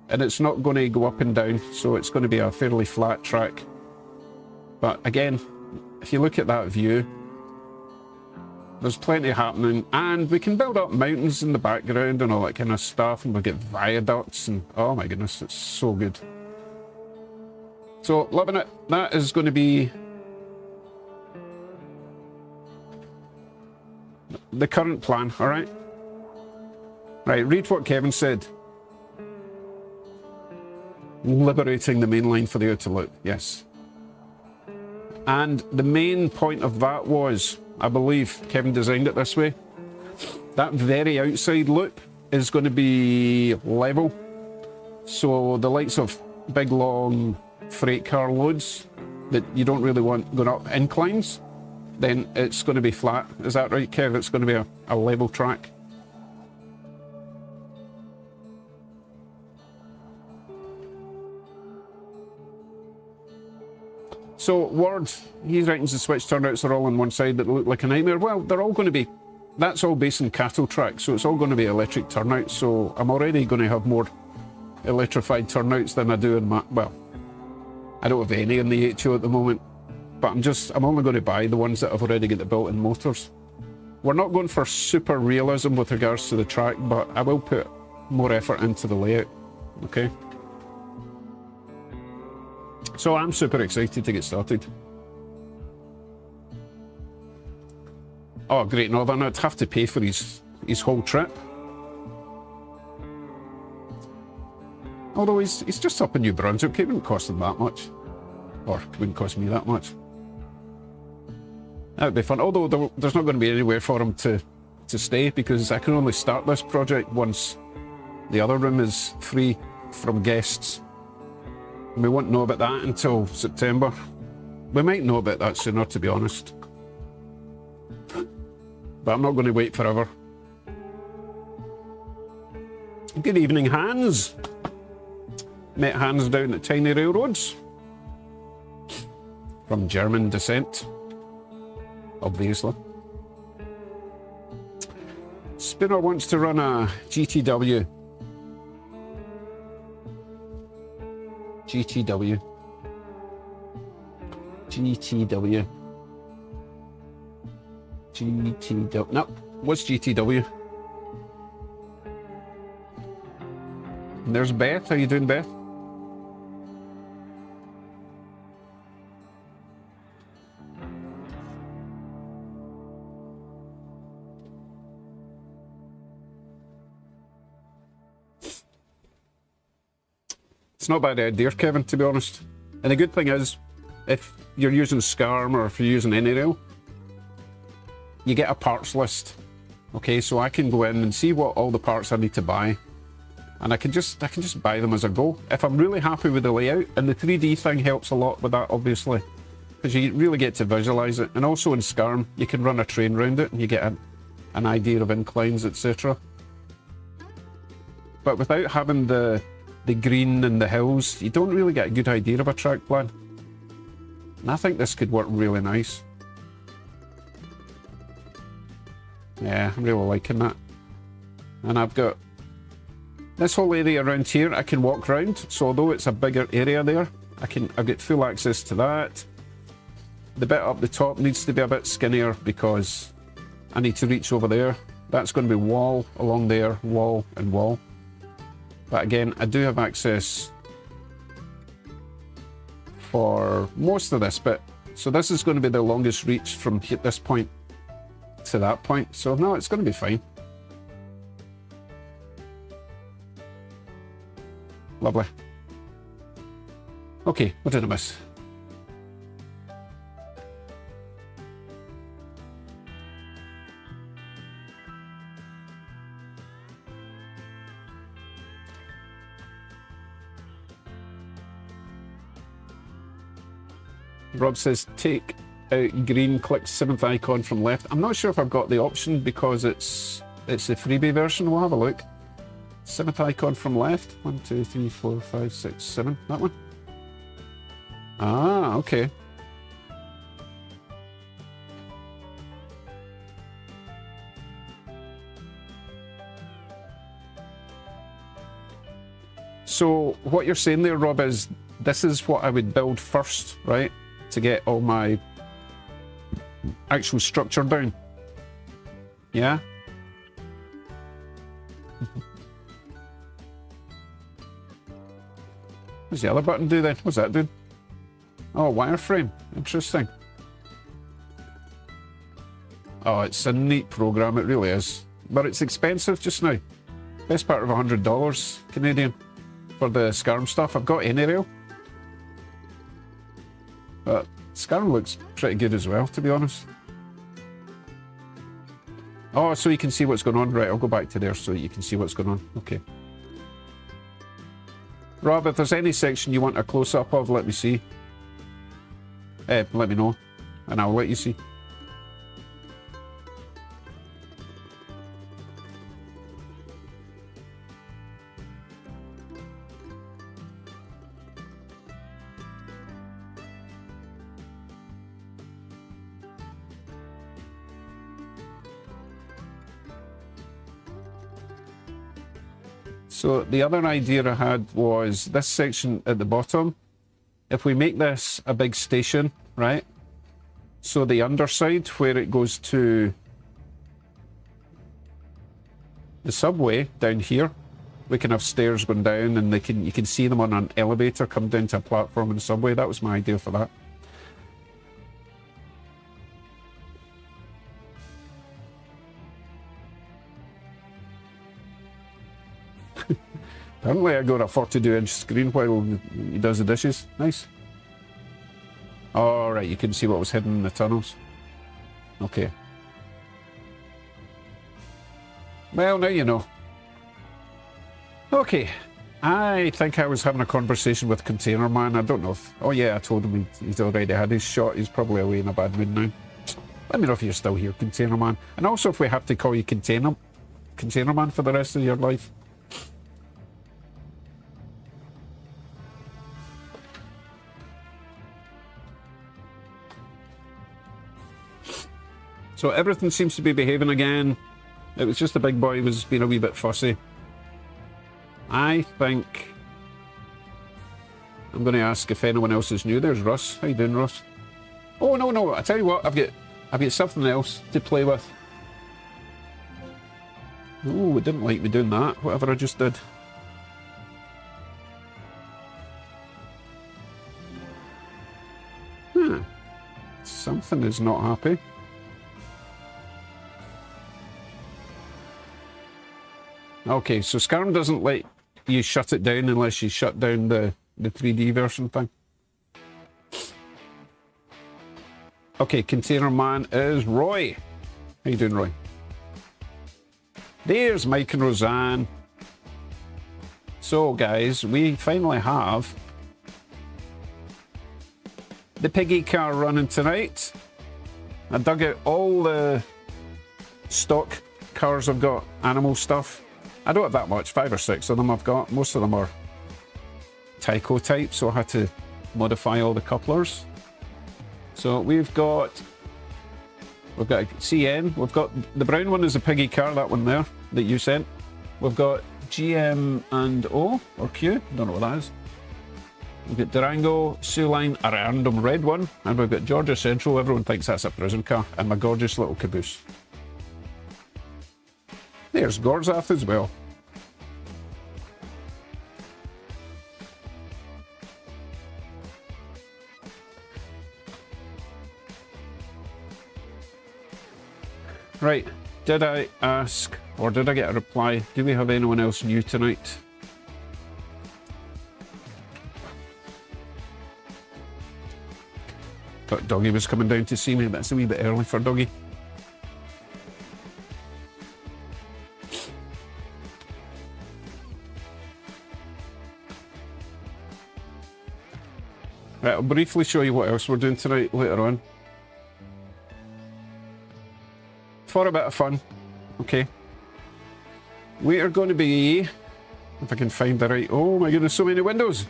S1: And it's not going to go up and down, so it's going to be a fairly flat track. But again, if you look at that view, there's plenty happening, and we can build up mountains in the background and all that kind of stuff, and we'll get viaducts, and oh my goodness, it's so good. So, loving it. That is going to be the current plan, alright? Right, read what Kevin said. Liberating the main line for the outer loop, yes. And the main point of that was, I believe Kevin designed it this way, that very outside loop is going to be level. So the likes of big long freight car loads that you don't really want going up inclines, then it's going to be flat. Is that right, Kev? It's going to be a level track. So Ward, he reckons the switch turnouts are all on one side that look like a nightmare. Well, they're all going to be, that's all based in cattle tracks, so it's all going to be electric turnouts. So I'm already going to have more electrified turnouts than I do in my, well, I don't have any in the HO at the moment, but I'm only going to buy the ones that have already got the built-in motors. We're not going for super realism with regards to the track, but I will put more effort into the layout, okay? So I'm super excited to get started. Oh, Great Northern, I'd have to pay for his whole trip. Although he's just up in New Brunswick, it wouldn't cost him that much. Or it wouldn't cost me that much. That would be fun. Although there's not going to be anywhere for him to stay, because I can only start this project once the other room is free from guests. And we won't know about that until September. We might know about that sooner, to be honest. But I'm not going to wait forever. Good evening, Hans. Met Hans down at Tiny Railroads. From German descent, obviously. Spinner wants to run a GTW. GTW. GTW. GTW. No, what's GTW? And there's Beth. How you doing, Beth? It's not a bad idea, Kevin, to be honest. And the good thing is, if you're using SCARM or if you're using AnyRail, you get a parts list. Okay, so I can go in and see what all the parts I need to buy, and I can just buy them as I go. If I'm really happy with the layout, and the 3D thing helps a lot with that, obviously, because you really get to visualize it. And also in SCARM, you can run a train around it, and you get an idea of inclines, etc. But without having the green and the hills, you don't really get a good idea of a track plan. And I think this could work really nice. Yeah, I'm really liking that. And I've got this whole area around here I can walk around, so although it's a bigger area there, I've got full access to that. The bit up the top needs to be a bit skinnier because I need to reach over there. That's going to be wall along there, wall and wall. But again, I do have access for most of this bit. So this is going to be the longest reach from this point to that point. So no, it's going to be fine. Lovely. Okay, what did I miss? Rob says, take out green, click 7th icon from left. I'm not sure if I've got the option because it's the freebie version. We'll have a look. 7th icon from left. 1, 2, 3, 4, 5, 6, 7. That one? Ah, okay. So what you're saying there, Rob, is this is what I would build first, right? To get all my actual structure down. Yeah? What's the other button do then? What's that do? Oh, wireframe. Interesting. Oh, it's a neat program, it really is. But it's expensive just now. Best part of $100 Canadian for the Scarm stuff. I've got Anyrail. But Scarm looks pretty good as well, to be honest. Oh, so you can see what's going on. Right, I'll go back to there so you can see what's going on. Okay. Rob, if there's any section you want a close-up of, let me see. Let me know, and I'll let you see. So the other idea I had was this section at the bottom. If we make this a big station, right? So the underside where it goes to the subway down here, we can have stairs going down and you can see them on an elevator come down to a platform in the subway. That was my idea for that. Apparently I got a 42-inch screen while he does the dishes. Nice. Alright, you can see what was hidden in the tunnels. Okay. Well, now you know. Okay. I think I was having a conversation with Container Man. I don't know if... Oh yeah, I told him he's already had his shot. He's probably away in a bad mood now. Let me know if you're still here, Container Man. And also if we have to call you Container Man for the rest of your life. So everything seems to be behaving again. It was just the big boy was being a wee bit fussy. I think I'm going to ask if anyone else is new. There's Russ. How you doing, Russ? Oh no! I tell you what, I've got something else to play with. Oh, it didn't like me doing that. Whatever I just did. Something is not happy. Okay, so Scarm doesn't let you shut it down unless you shut down the 3D version thing. Okay, Container Man is Roy. How you doing, Roy? There's Mike and Roseanne. So, guys, we finally have the piggy car running tonight. I dug out all the stock cars I've got, animal stuff. I don't have that much, 5 or 6 of them I've got. Most of them are Tyco type, so I had to modify all the couplers. So we've got a CN, we've got the brown one is a piggy car, that one there that you sent. We've got GM and O or Q, don't know what that is. We've got Durango, Sioux Line, a random red one, and we've got Georgia Central. Everyone thinks that's a prison car, and my gorgeous little caboose. There's Gorzath as well. Right, did I ask, or did I get a reply, do we have anyone else new tonight? Thought Doggy was coming down to see me, but it's a wee bit early for Doggy. Right, I'll briefly show you what else we're doing tonight later on. For a bit of fun, okay. We are going to be, if I can find the right, oh my goodness, so many windows.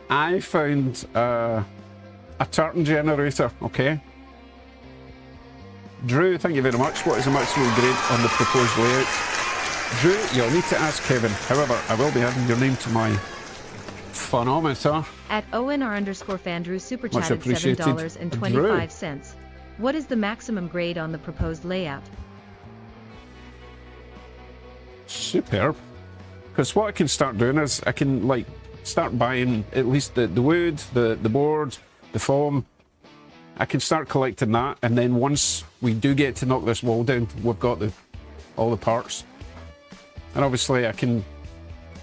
S1: I found a tartan generator, okay. Drew, thank you very much. What is the maximum grade on the proposed layout? Drew, you'll need to ask Kevin. However, I will be adding your name to my phonometer.
S2: At ONR_fan Drew super
S1: Much
S2: chatted
S1: appreciated.
S2: $7.25. What is the maximum grade on the proposed layout?
S1: Superb. Because what I can start doing is I can like start buying at least the wood, the board, the foam. I can start collecting that, and then once we do get to knock this wall down, we've got all the parts. And obviously I can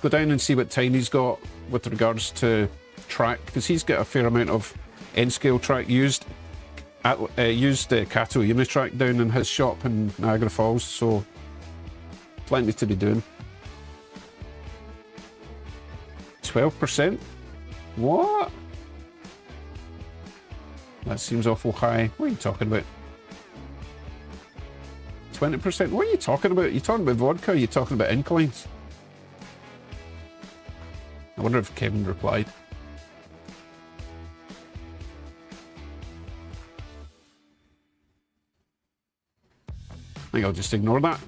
S1: go down and see what Tiny's got with regards to track, because he's got a fair amount of N-scale track used Kato Unitrack down in his shop in Niagara Falls, so plenty to be doing. 12%? What? That seems awful high. What are you talking about? 20%? What are you talking about? Are you talking about vodka? Are you talking about inclines? I wonder if Kevin replied. I think I'll just ignore that.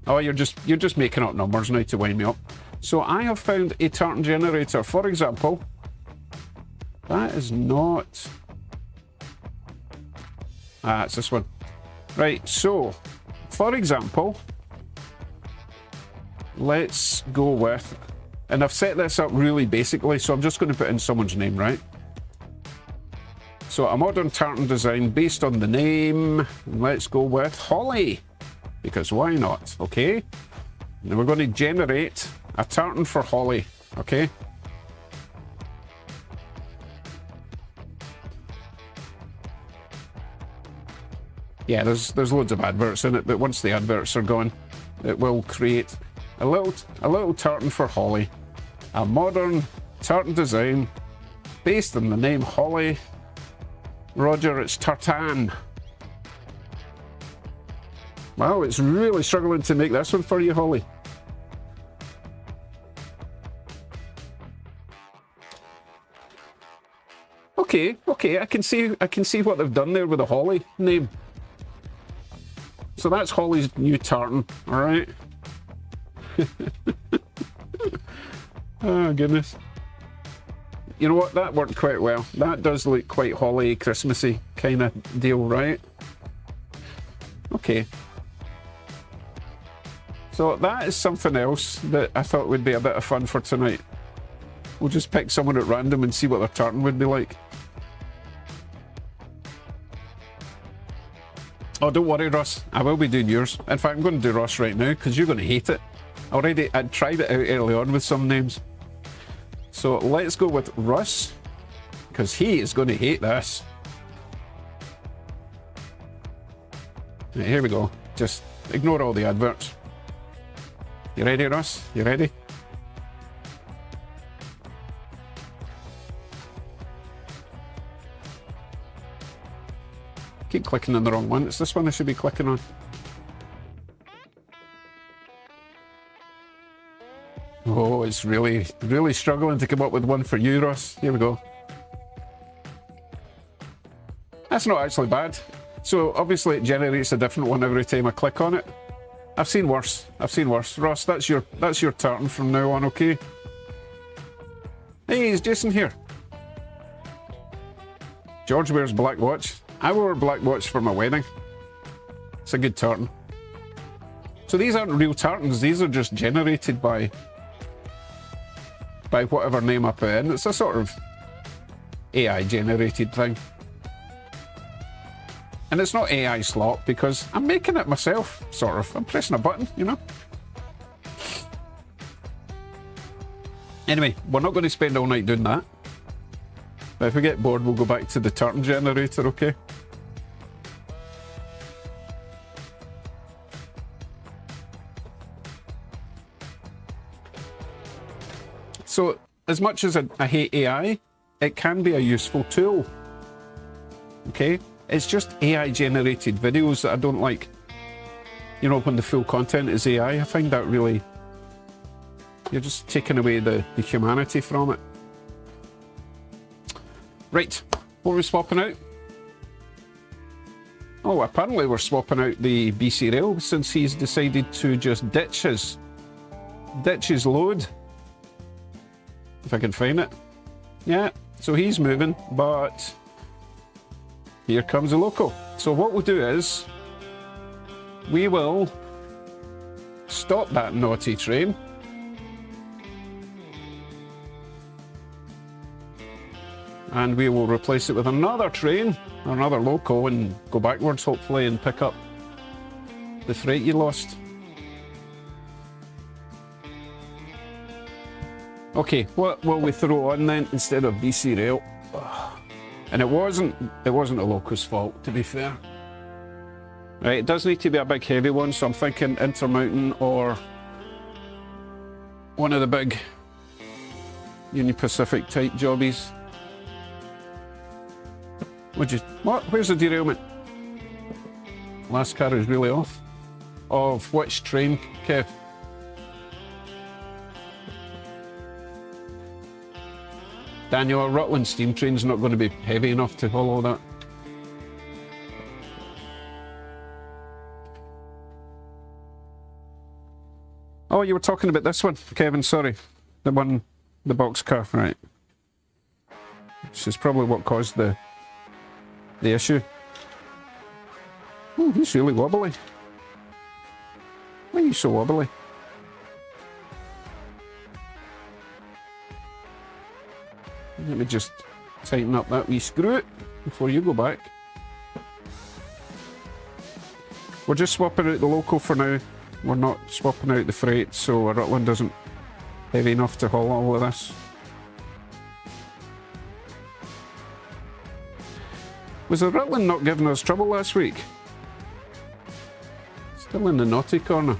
S1: Oh, you're just making up numbers now to wind me up. So I have found a tartan generator, for example. That is not... Ah, it's this one. Right, so, for example, let's go with... And I've set this up really basically, so I'm just going to put in someone's name, right? So a modern tartan design based on the name. Let's go with Holly, because why not, okay? And we're going to generate a tartan for Holly, okay? Yeah, there's loads of adverts in it, but once the adverts are gone, it will create a little tartan for Holly. A modern tartan design based on the name Holly. Roger, it's tartan. Wow, it's really struggling to make this one for you, Holly. Okay, I can see what they've done there with the Holly name. So that's Holly's new tartan, all right? Oh, goodness. You know what? That worked quite well. That does look quite Holly, Christmassy kind of deal, right? Okay. So that is something else that I thought would be a bit of fun for tonight. We'll just pick someone at random and see what their tartan would be like. Oh, don't worry, Russ. I will be doing yours. In fact, I'm going to do Russ right now because you're going to hate it. I'd tried it out early on with some names. So let's go with Russ because he is going to hate this. Right, here we go. Just ignore all the adverts. You ready, Russ? You ready? Keep clicking on the wrong one. It's this one I should be clicking on. Oh, it's really, really struggling to come up with one for you, Russ. Here we go. That's not actually bad. So obviously it generates a different one every time I click on it. I've seen worse. I've seen worse. Ross, that's your tartan from now on, okay? Hey, is Jason here? George wears black watch. I wore a black watch for my wedding. It's a good tartan. So these aren't real tartans. These are just generated by whatever name I put in. It's a sort of AI generated thing. And it's not AI slop because I'm making it myself, sort of. I'm pressing a button, you know? Anyway, we're not going to spend all night doing that. But if we get bored, we'll go back to the tartan generator, okay? So, as much as I hate AI, it can be a useful tool. Okay? It's just AI-generated videos that I don't like. You know, when the full content is AI, I find that really... You're just taking away the humanity from it. Right, what are we swapping out? Oh, apparently we're swapping out the BC Rail since he's decided to just ditch his load. If I can find it. Yeah, so he's moving, but here comes the loco. So what we'll do is we will stop that naughty train. And we will replace it with another train, another loco, and go backwards hopefully and pick up the freight you lost. Okay, what will we throw on then instead of BC Rail? And it wasn't a loco's fault, to be fair. Right, it does need to be a big heavy one, so I'm thinking Intermountain or one of the big Union Pacific type jobbies. What? Where's the derailment? Last car is really off. Of which train, Kev? Daniel, a Rutland steam train's not going to be heavy enough to haul all that. Oh, you were talking about this one, Kevin, sorry. The one, the box car, right. Which is probably what caused the issue. Oh, he's really wobbly. Why are you so wobbly? Let me just tighten up that wee screw before you go back. We're just swapping out the loco for now. We're not swapping out the freight, so our Rutland isn't heavy enough to haul all of this. Was the Rutland not giving us trouble last week? Still in the naughty corner.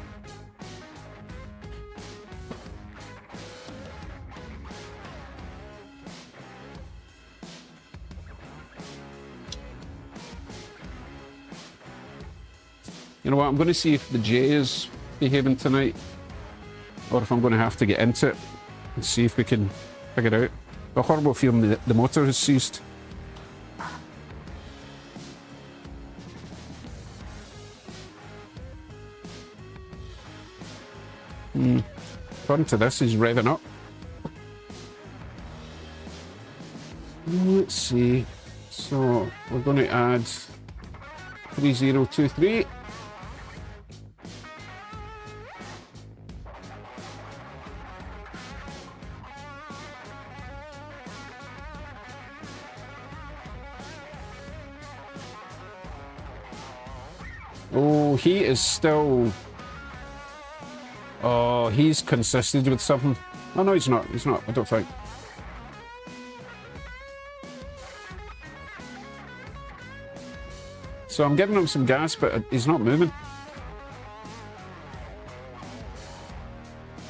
S1: You know what, I'm going to see if the J is behaving tonight, or if I'm going to have to get into it and see if we can figure it out. A horrible feeling that the motor has ceased. According to this, he's revving up. Let's see. So we're going to add 3023. Oh, he is still... Oh, he's consisted with something. Oh, no, he's not. He's not, I don't think. So I'm giving him some gas, but he's not moving.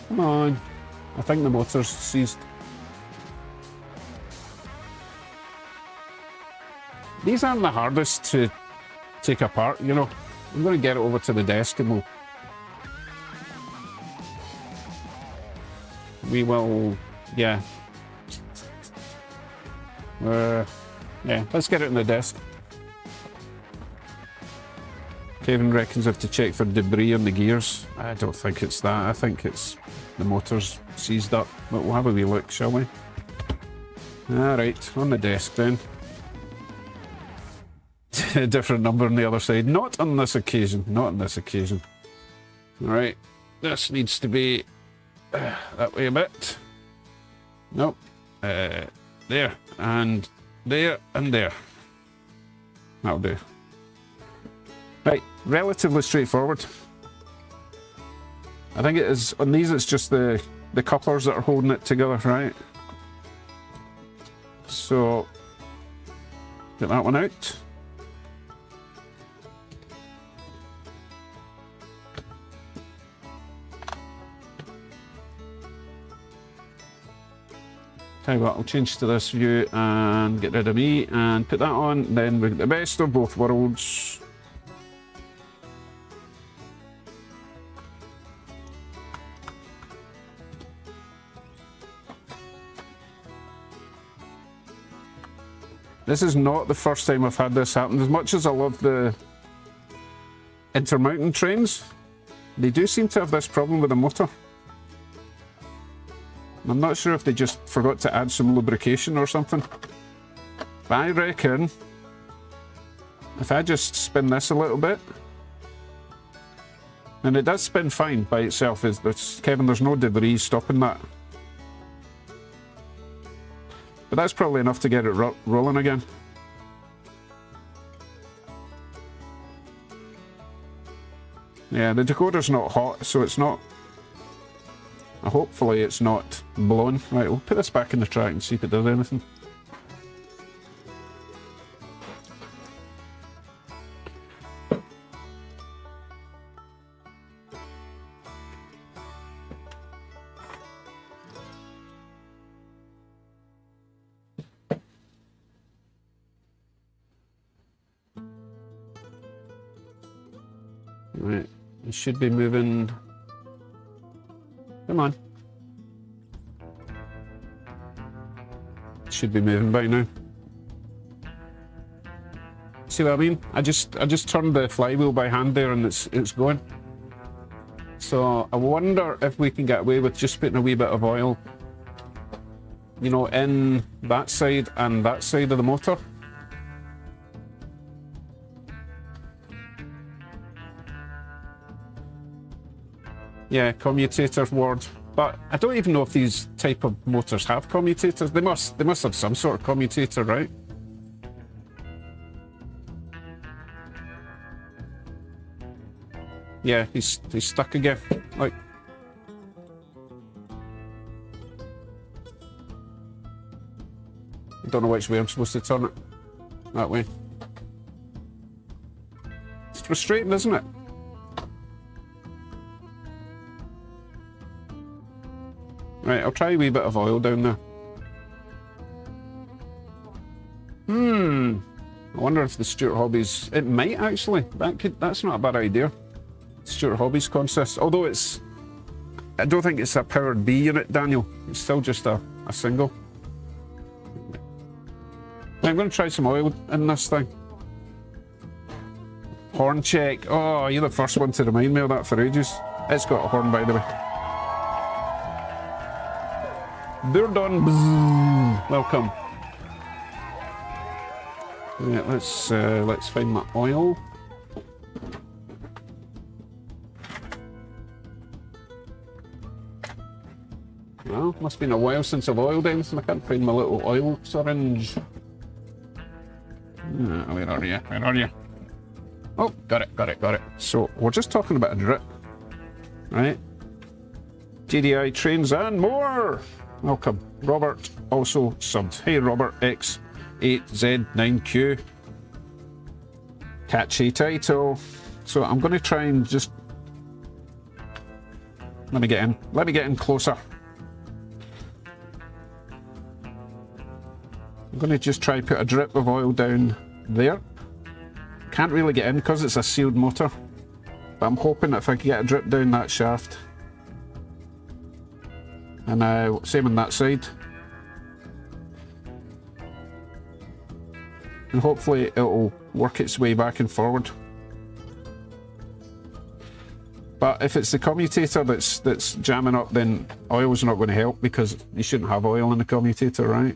S1: Come on. I think the motor's seized. These aren't the hardest to take apart, you know. I'm going to get it over to the desk and we will, yeah. Yeah, let's get it in the desk. Kevin reckons I have to check for debris on the gears. I don't think it's that. I think it's the motor's seized up. But we'll have a wee look, shall we? Alright, on the desk then. A different number on the other side. Not on this occasion. Not on this occasion. Alright, this needs to be that way a bit. Nope. There, and there, and there. That'll do. Right, relatively straightforward. I think it is, on these it's just the couplers that are holding it together, right? So, get that one out. Tell you what, I'll change to this view and get rid of me and put that on, then we get the best of both worlds. This is not the first time I've had this happen. As much as I love the intermountain trains, they do seem to have this problem with the motor. I'm not sure if they just forgot to add some lubrication or something. But I reckon if I just spin this a little bit, and it does spin fine by itself, Kevin, there's no debris stopping that. But that's probably enough to get it rolling again. Yeah, the decoder's not hot, so it's not... Hopefully it's not blown. Right, we'll put this back in the track and see if it does anything. Right, it should be moving. Come on. It should be moving by now. See what I mean? I just turned the flywheel by hand there and it's going. So I wonder if we can get away with just putting a wee bit of oil, you know, in that side and that side of the motor. Yeah, commutator ward. But I don't even know if these type of motors have commutators. They must have some sort of commutator, right? Yeah, he's stuck again. Like, I don't know which way I'm supposed to turn it. That way. It's frustrating, isn't it? Right, I'll try a wee bit of oil down there. I wonder if the Stuart Hobbies... It might actually. That's not a bad idea. Stuart Hobbies consist. Although it's... I don't think it's a powered B unit, Daniel. It's still just a single. I'm going to try some oil in this thing. Horn check. Oh, you're the first one to remind me of that for ages. It's got a horn, by the way. They're done. Bzzz. Welcome. Yeah, let's find my oil. Well, must have been a while since I've oiled anything. I can't find my little oil syringe. Where are you? Where are you? Oh, got it. So we're just talking about a drip, right? GDI trains and more. Welcome. Robert also subbed. Hey Robert, X8Z9Q. Catchy title. So I'm going to try and just... Let me get in closer. I'm going to just try put a drip of oil down there. Can't really get in because it's a sealed motor. But I'm hoping that if I can get a drip down that shaft. And same on that side. And hopefully it'll work its way back and forward. But if it's the commutator that's jamming up, then oil's not going to help because you shouldn't have oil in the commutator, right?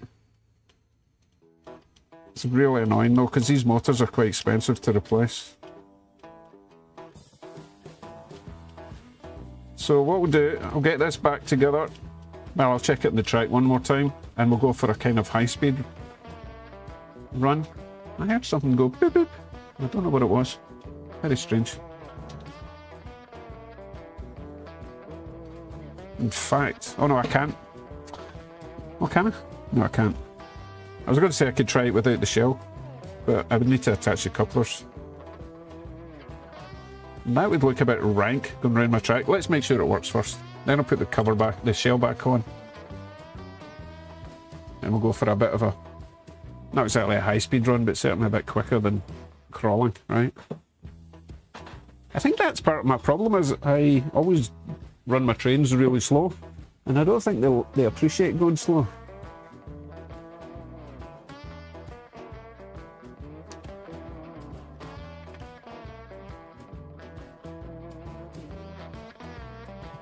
S1: It's really annoying though because these motors are quite expensive to replace. So what we'll do, I'll get this back together. Well, I'll check it in the track one more time and we'll go for a kind of high-speed run. I heard something go boop boop. I don't know what it was. Very strange. In fact, oh no, I can't. Oh, can I? No, I can't. I was going to say I could try it without the shell, but I would need to attach the couplers. And that would look a bit rank going around my track. Let's make sure it works first. Then I'll put the cover back, the shell back on. And we'll go for a bit of a, not exactly a high-speed run, but certainly a bit quicker than crawling, right? I think that's part of my problem is I always run my trains really slow, and I don't think they appreciate going slow.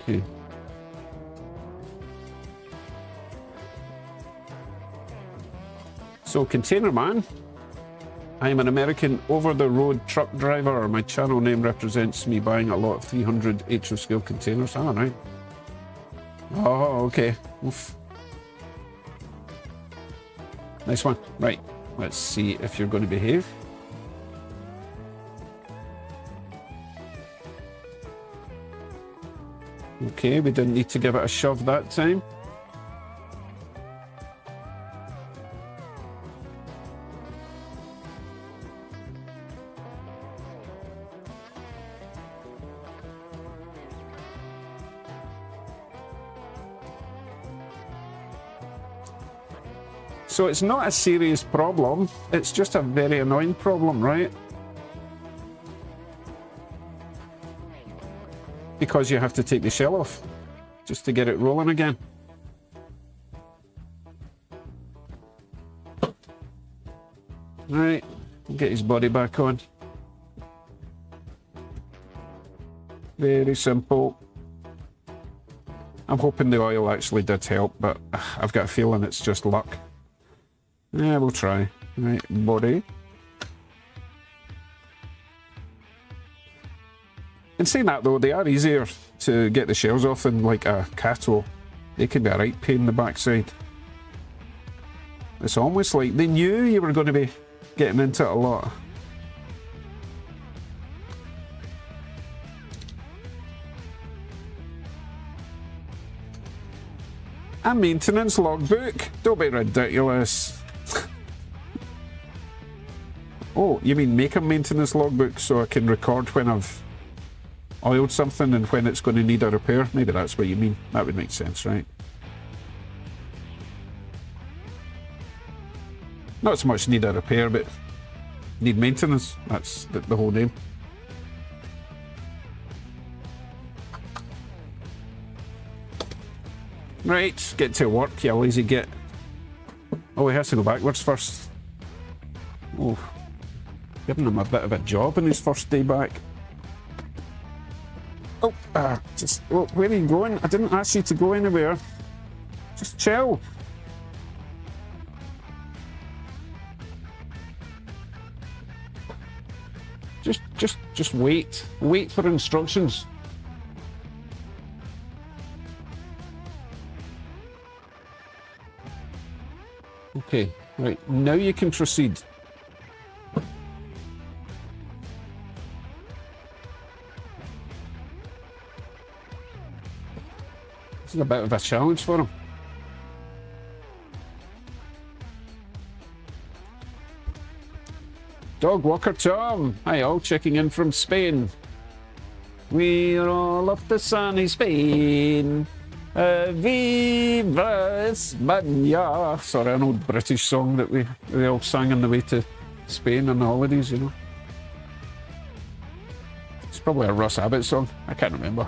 S1: Okay. So, Container Man. I am an American over-the-road truck driver. My channel name represents me buying a lot of 300 HO scale containers. All right. Oh, okay. Oof. Nice one. Right. Let's see if you're going to behave. Okay, we didn't need to give it a shove that time. So it's not a serious problem, it's just a very annoying problem, right? Because you have to take the shell off just to get it rolling again. Right, get his body back on. Very simple. I'm hoping the oil actually did help, but I've got a feeling it's just luck. Yeah, we'll try. Right, body. And saying that though, they are easier to get the shells off than like a Cato. They can be a right pain in the backside. It's almost like they knew you were going to be getting into it a lot. A maintenance logbook? Don't be ridiculous. Oh, you mean make a maintenance logbook so I can record when I've oiled something and when it's going to need a repair? Maybe that's what you mean. That would make sense, right? Not so much need a repair, but need maintenance. That's the whole name. Right, get to work, you lazy git. Oh, he has to go backwards first. Oh, giving him a bit of a job on his first day back. Oh, where are you going? I didn't ask you to go anywhere. Just chill. Just wait. Wait for instructions. Okay, right, now you can proceed. This is a bit of a challenge for him. Dog Walker Tom, hi all, checking in from Spain. We're all off to sunny Spain. Viva España. Sorry, an old British song that we all sang on the way to Spain on the holidays, you know. It's probably a Russ Abbott song. I can't remember.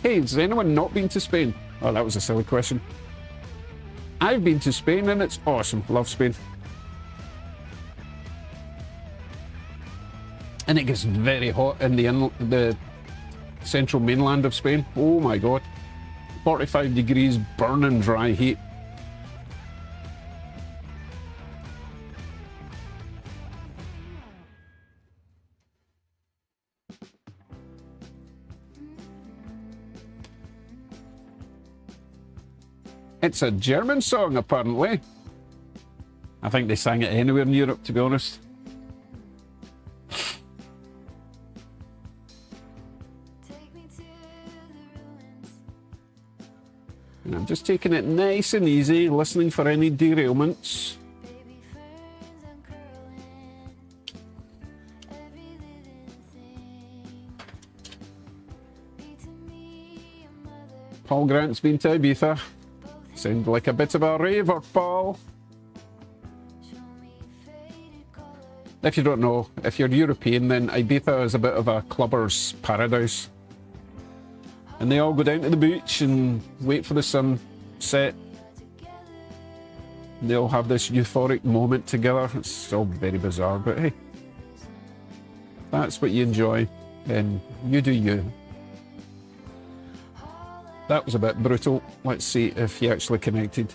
S1: Hey, has anyone not been to Spain? Oh, that was a silly question. I've been to Spain and it's awesome. Love Spain. And it gets very hot in the central mainland of Spain. Oh my god. 45 degrees, burning dry heat. It's a German song, apparently. I think they sang it anywhere in Europe, to be honest. And I'm just taking it nice and easy, listening for any derailments. Paul Grant's been to Ibiza. Sound like a bit of a raver, Paul. If you don't know, if you're European, then Ibiza is a bit of a clubber's paradise. And they all go down to the beach and wait for the sun set. They all have this euphoric moment together. It's all very bizarre, but hey, that's what you enjoy. then you do you. That was a bit brutal. Let's see if he actually connected.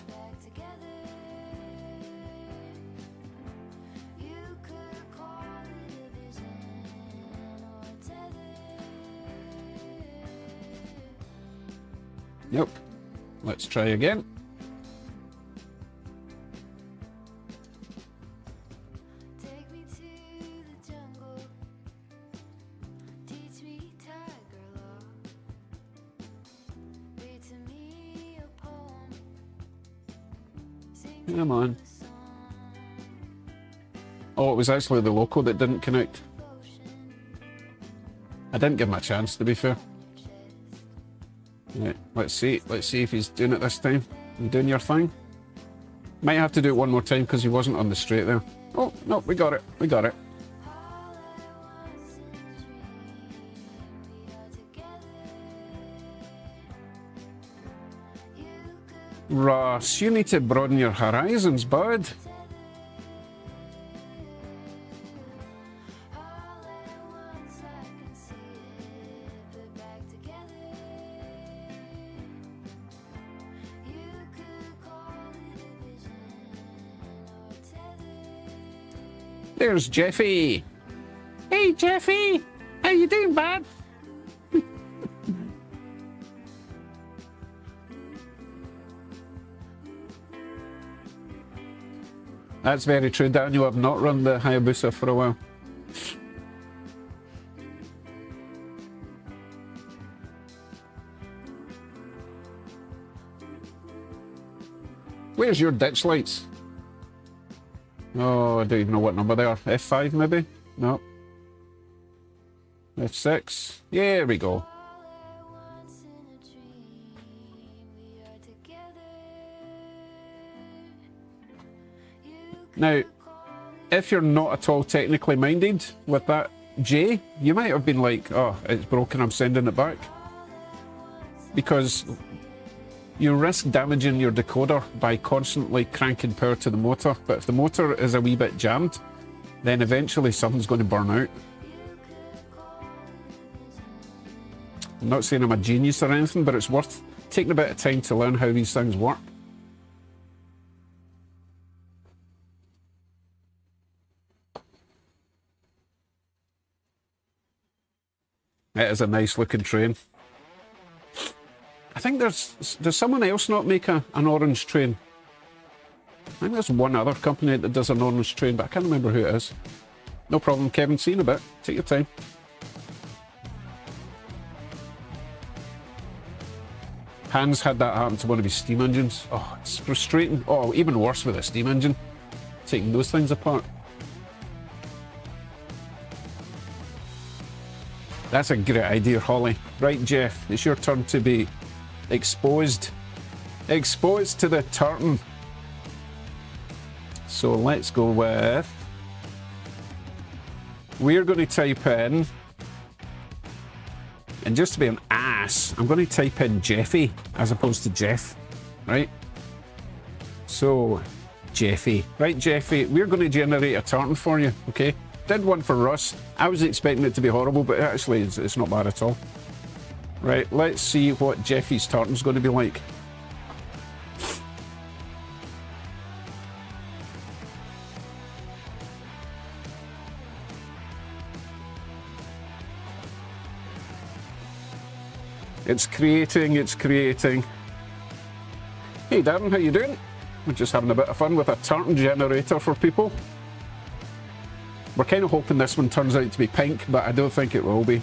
S1: Yep. Let's try again. Come on. Oh, it was actually the loco that didn't connect. I didn't give him a chance, to be fair. Right, let's see if he's doing it this time. You doing your thing? Might have to do it one more time because he wasn't on the straight there. Oh, no, we got it. We got it. Ross, you need to broaden your horizons, bud. There's Jeffy. Hey, Jeffy. How you doing, bud? That's very true, Daniel. I've not run the Hayabusa for a while. Where's your ditch lights? Oh, I don't even know what number they are. F5 maybe? No. F6. There we go. Now, if you're not at all technically minded with that J, you might have been like, oh, it's broken, I'm sending it back. Because you risk damaging your decoder by constantly cranking power to the motor. But if the motor is a wee bit jammed, then eventually something's going to burn out. I'm not saying I'm a genius or anything, but it's worth taking a bit of time to learn how these things work. It is a nice looking train. I think does someone else not make an orange train? I think there's one other company that does an orange train, but I can't remember who it is. No problem, Kevin. See you in a bit. Take your time. Hans had that happen to one of his steam engines. Oh, it's frustrating. Oh, even worse with a steam engine. Taking those things apart. That's a great idea, Holly. Right, Jeff, it's your turn to be exposed. Exposed to the tartan. So let's go with... We're going to type in... And just to be an ass, I'm going to type in Jeffy as opposed to Jeff. Right? So, Jeffy. Right, Jeffy, we're going to generate a tartan for you, okay? Did one for Russ. I was expecting it to be horrible, but actually it's not bad at all. Right, let's see what Jeffy's tartan's going to be like. It's creating, it's creating. Hey Darren, how you doing? We're just having a bit of fun with a tartan generator for people. We're kind of hoping this one turns out to be pink, but I don't think it will be.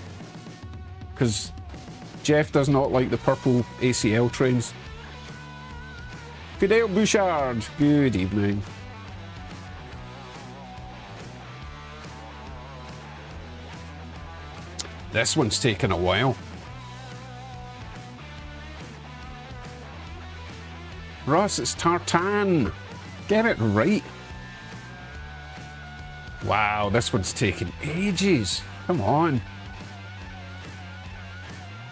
S1: Because Jeff does not like the purple ACL trains. Fidel Bouchard, good evening. This one's taken a while. Ross, it's tartan. Get it right. Wow, this one's taken ages. Come on.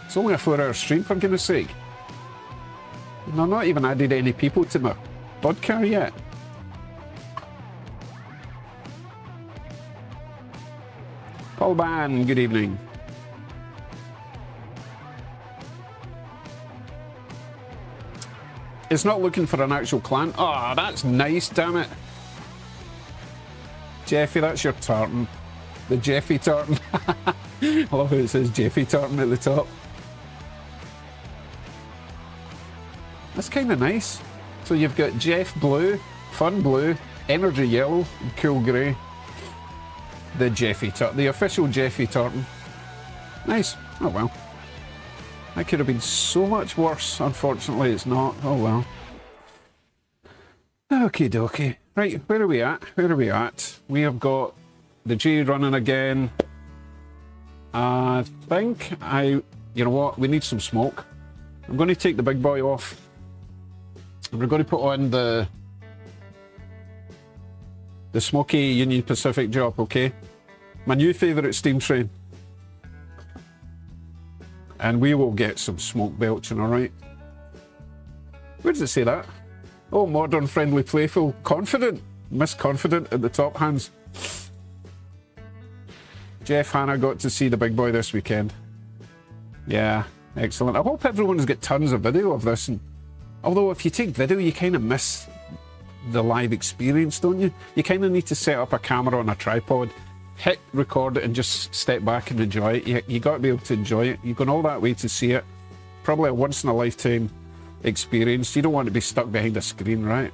S1: It's only a 4-hour stream, for goodness sake. And I've not even added any people to my podcast yet. Paul Ban, good evening. It's not looking for an actual clan. Oh, that's nice, damn it. Jeffy, that's your tartan. The Jeffy tartan. I love how it says Jeffy tartan at the top. That's kind of nice. So you've got Jeff Blue, Fun Blue, Energy Yellow, and Cool Grey. The Jeffy tartan, the official Jeffy tartan. Nice. Oh well. That could have been so much worse. Unfortunately, it's not. Oh well. Okie dokie. Right, where are we at? Where are we at? We have got the G running again. I think you know what? We need some smoke. I'm going to take the big boy off. We're going to put on the Smoky Union Pacific job, okay? My new favourite steam train. And we will get some smoke belching, alright? Where does it say that? Oh, modern, friendly, playful, confident. Miss Confident at the top hands. Jeff Hanna got to see the big boy this weekend. Yeah, excellent. I hope everyone's got tons of video of this. And although if you take video, you kind of miss the live experience, don't you? You kind of need to set up a camera on a tripod, hit record it and just step back and enjoy it. You got to be able to enjoy it. You've gone all that way to see it. Probably a once in a lifetime experience. You don't want to be stuck behind a screen, right?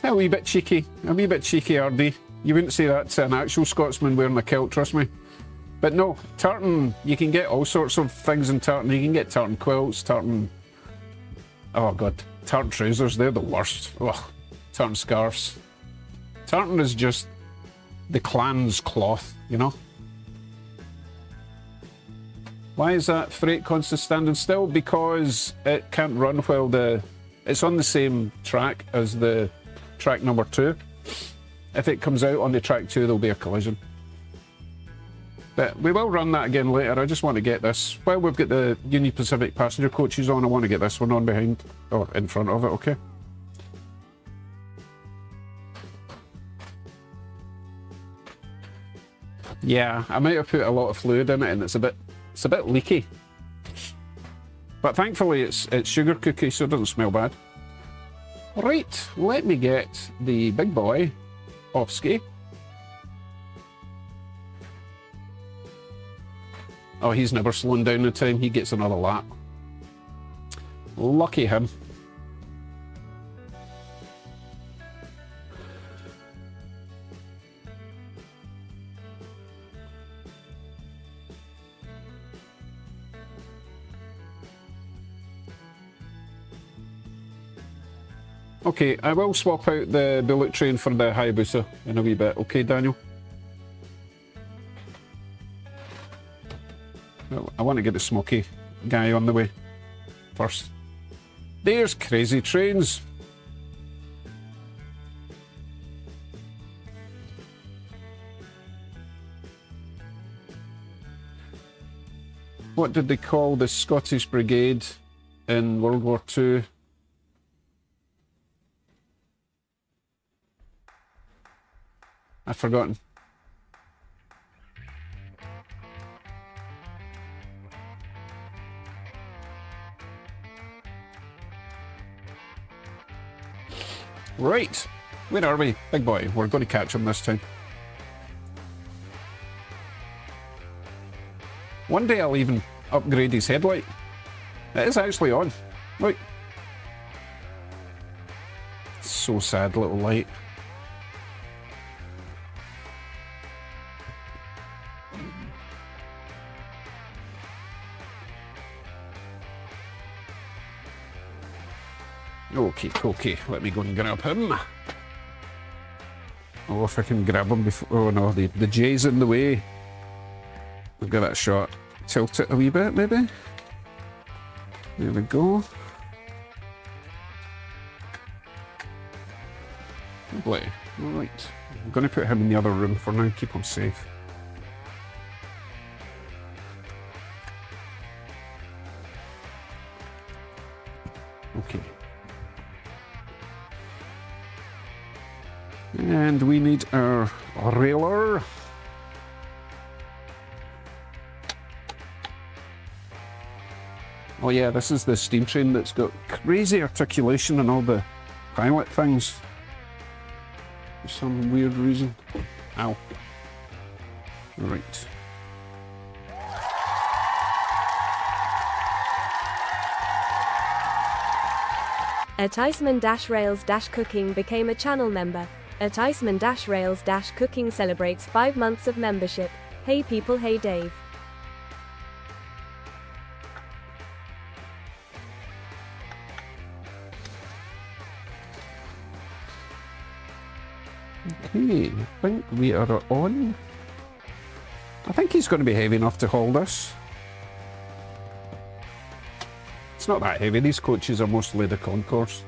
S1: A wee bit cheeky, RD. You wouldn't say that to an actual Scotsman wearing a kilt, trust me. But no, tartan, you can get all sorts of things in tartan. You can get tartan quilts, tartan... Oh god, tartan trousers, they're the worst. Ugh, tartan scarves. Tartan is just the clan's cloth, you know? Why is that freight constantly standing still? Because it can't run while it's on the same track as the track number 2. If it comes out on the track 2, there'll be a collision. But we will run that again later. I just want to get this. While we've got the Union Pacific passenger coaches on, I want to get this one on behind, or in front of it, okay? Yeah, I might have put a lot of fluid in it and it's a bit leaky. But thankfully it's sugar cookie, so it doesn't smell bad. Right, let me get the big boy off ski. Oh, he's never slowing down in time. He gets another lap. Lucky him. Okay, I will swap out the bullet train for the Hayabusa in a wee bit. Okay, Daniel? Well, I want to get the Smoky guy on the way first. There's Crazy Trains. What did they call the Scottish Brigade in World War II? I've forgotten. Right, where are we? Big boy, we're going to catch him this time. One day I'll even upgrade his headlight. It is actually on. Look. So sad, little light. Okay, let me go and grab him. Oh, if I can grab him before... Oh no, the J's in the way. I'll give that a shot. Tilt it a wee bit, maybe? There we go. Lovely. Alright. I'm going to put him in the other room for now, keep him safe. Okay. And we need our railer. Oh yeah, this is the steam train that's got crazy articulation and all the pilot things. For some weird reason. Ow. Right.
S3: At Iceman-Rails-Cooking became a channel member. At Iceman-Rails-Cooking celebrates 5 months of membership. Hey people, hey Dave.
S1: Okay, I think we are on. I think he's going to be heavy enough to hold us. It's not that heavy, these coaches are mostly the concourse.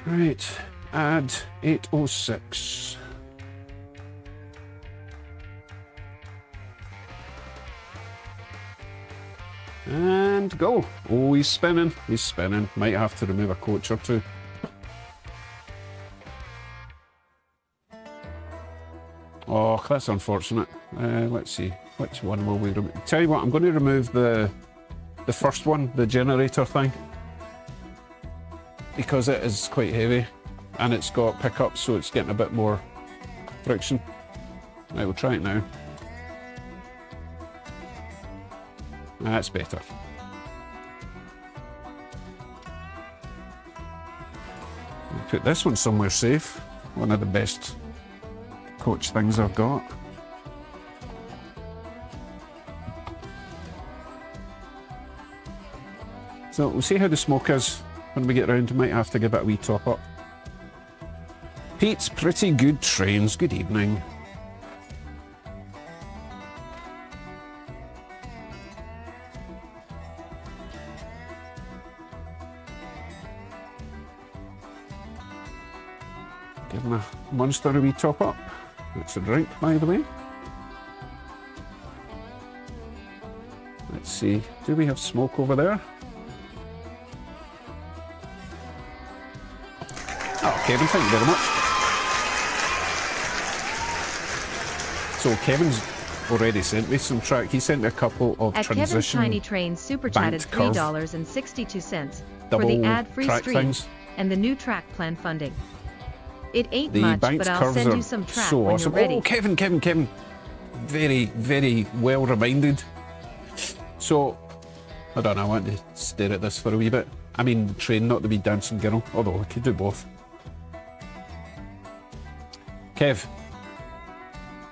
S1: Right, add 806. And go. Oh, he's spinning, he's spinning. Might have to remove a coach or two. Oh, that's unfortunate. Let's see, which one will we remove? Tell you what, I'm going to remove the first one, the generator thing, because it is quite heavy and it's got pickups, so it's getting a bit more friction. Right, we'll try it now. That's better. Put this one somewhere safe. One of the best coach things I've got. So we'll see how the smoke is when we get round. We might have to give it a wee top up. Pete's Pretty Good Trains, good evening. Giving a monster a wee top up. That's a drink, by the way. Let's see, do we have smoke over there? Oh, Kevin, thank you very much. So Kevin's already sent me some track. He sent me a couple of
S2: At Kevin's
S1: transition
S2: Tiny Train super chatted
S1: banked curve
S2: $3.62 for
S1: double
S2: the ad-free
S1: track
S2: stream
S1: things.
S2: and the new track plan funding. It ain't
S1: The
S2: much,
S1: banked
S2: but I'll
S1: curves
S2: send
S1: are
S2: you some track
S1: so
S2: when
S1: awesome.
S2: you're ready.
S1: Oh, Kevin. Very, very well reminded. So, I don't know, I want to stare at this for a wee bit. I mean, train, not the wee dancing girl, although I could do both. Kev.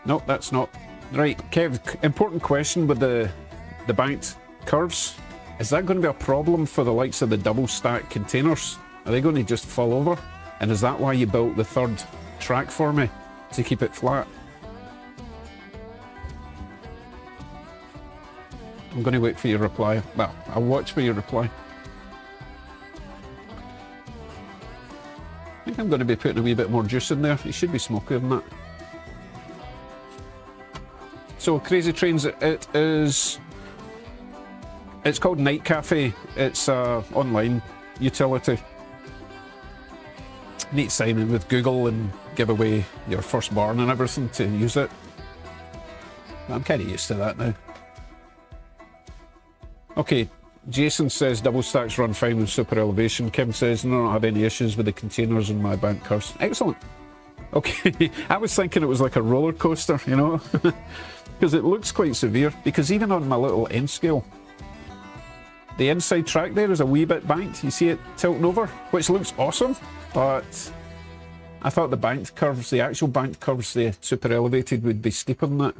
S1: No, that's not. Right, Kev, important question with the banked curves. Is that going to be a problem for the likes of the double stack containers? Are they going to just fall over? And is that why you built the third track for me? To keep it flat? I'm going to wait for your reply. Well, I'll watch for your reply. I think I'm going to be putting a wee bit more juice in there. It should be smokier than that. So, Crazy Trains, it's called Night Cafe. It's an online utility. You need to sign in with Google and give away your firstborn and everything to use it. I'm kind of used to that now. Okay, Jason says double stacks run fine with super elevation. Kim says no, I don't have any issues with the containers in my bank curves. Excellent. Okay, I was thinking it was like a roller coaster, you know, because it looks quite severe. Because even on my little N scale, the inside track there is a wee bit banked. You see it tilting over, which looks awesome. But I thought the banked curves, the actual banked curves, the super elevated, would be steeper than that.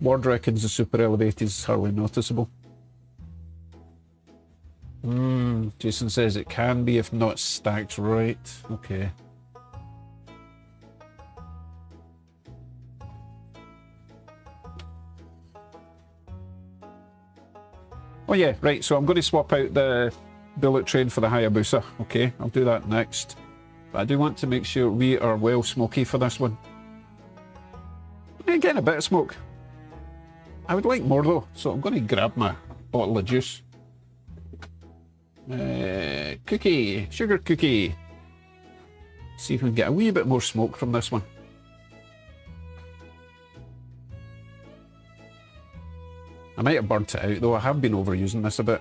S1: Ward reckons the super elevated is hardly noticeable. Jason says it can be if not stacked right. Okay. Oh yeah, right, so I'm going to swap out the bullet train for the Hayabusa. Okay, I'll do that next. But I do want to make sure we are well smoky for this one. I'm getting a bit of smoke. I would like more though, so I'm going to grab my bottle of juice. Cookie, sugar cookie. See if we can get a wee bit more smoke from this one. I might have burnt it out though, I have been overusing this a bit.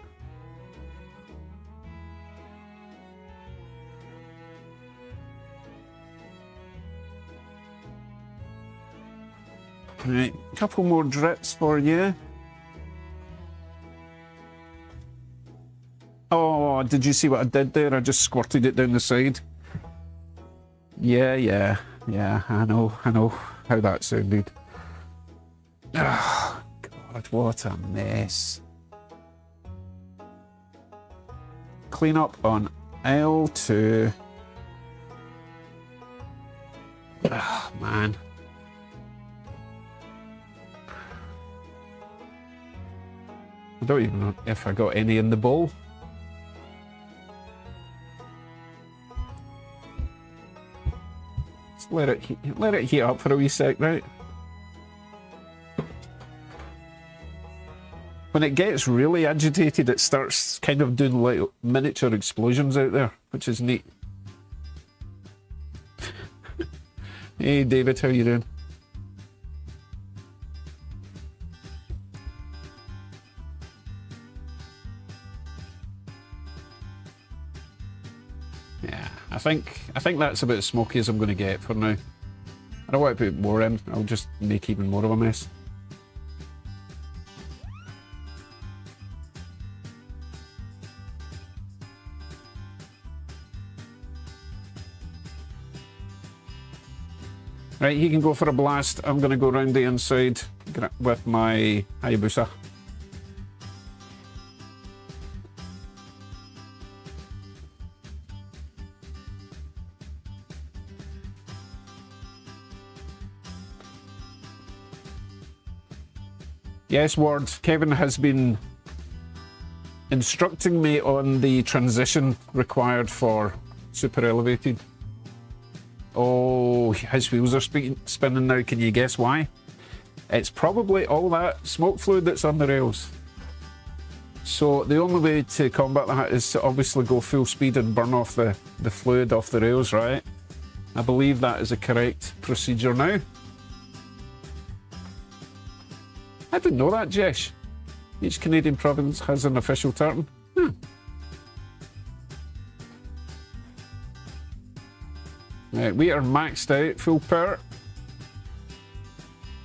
S1: Right, a couple more drips for you. Oh, did you see what I did there? I just squirted it down the side. Yeah, I know how that sounded. Oh, God, what a mess. Clean up on aisle 2. Oh, man. I don't even know if I got any in the bowl. Just let it heat up for a wee sec, right? When it gets really agitated, it starts kind of doing like miniature explosions out there, which is neat. Hey David, how you doing? Yeah, I think that's about as smoky as I'm going to get for now. I don't want to put more in, I'll just make even more of a mess. Right, he can go for a blast. I'm going to go round the inside with my Hayabusa. Yes, Ward, Kevin has been instructing me on the transition required for super elevated. Oh, his wheels are spinning now. Can you guess why? It's probably all that smoke fluid that's on the rails. So the only way to combat that is to obviously go full speed and burn off the fluid off the rails, right? I believe that is a correct procedure now. I didn't know that, Jesh. Each Canadian province has an official term. Right, we are maxed out, full power.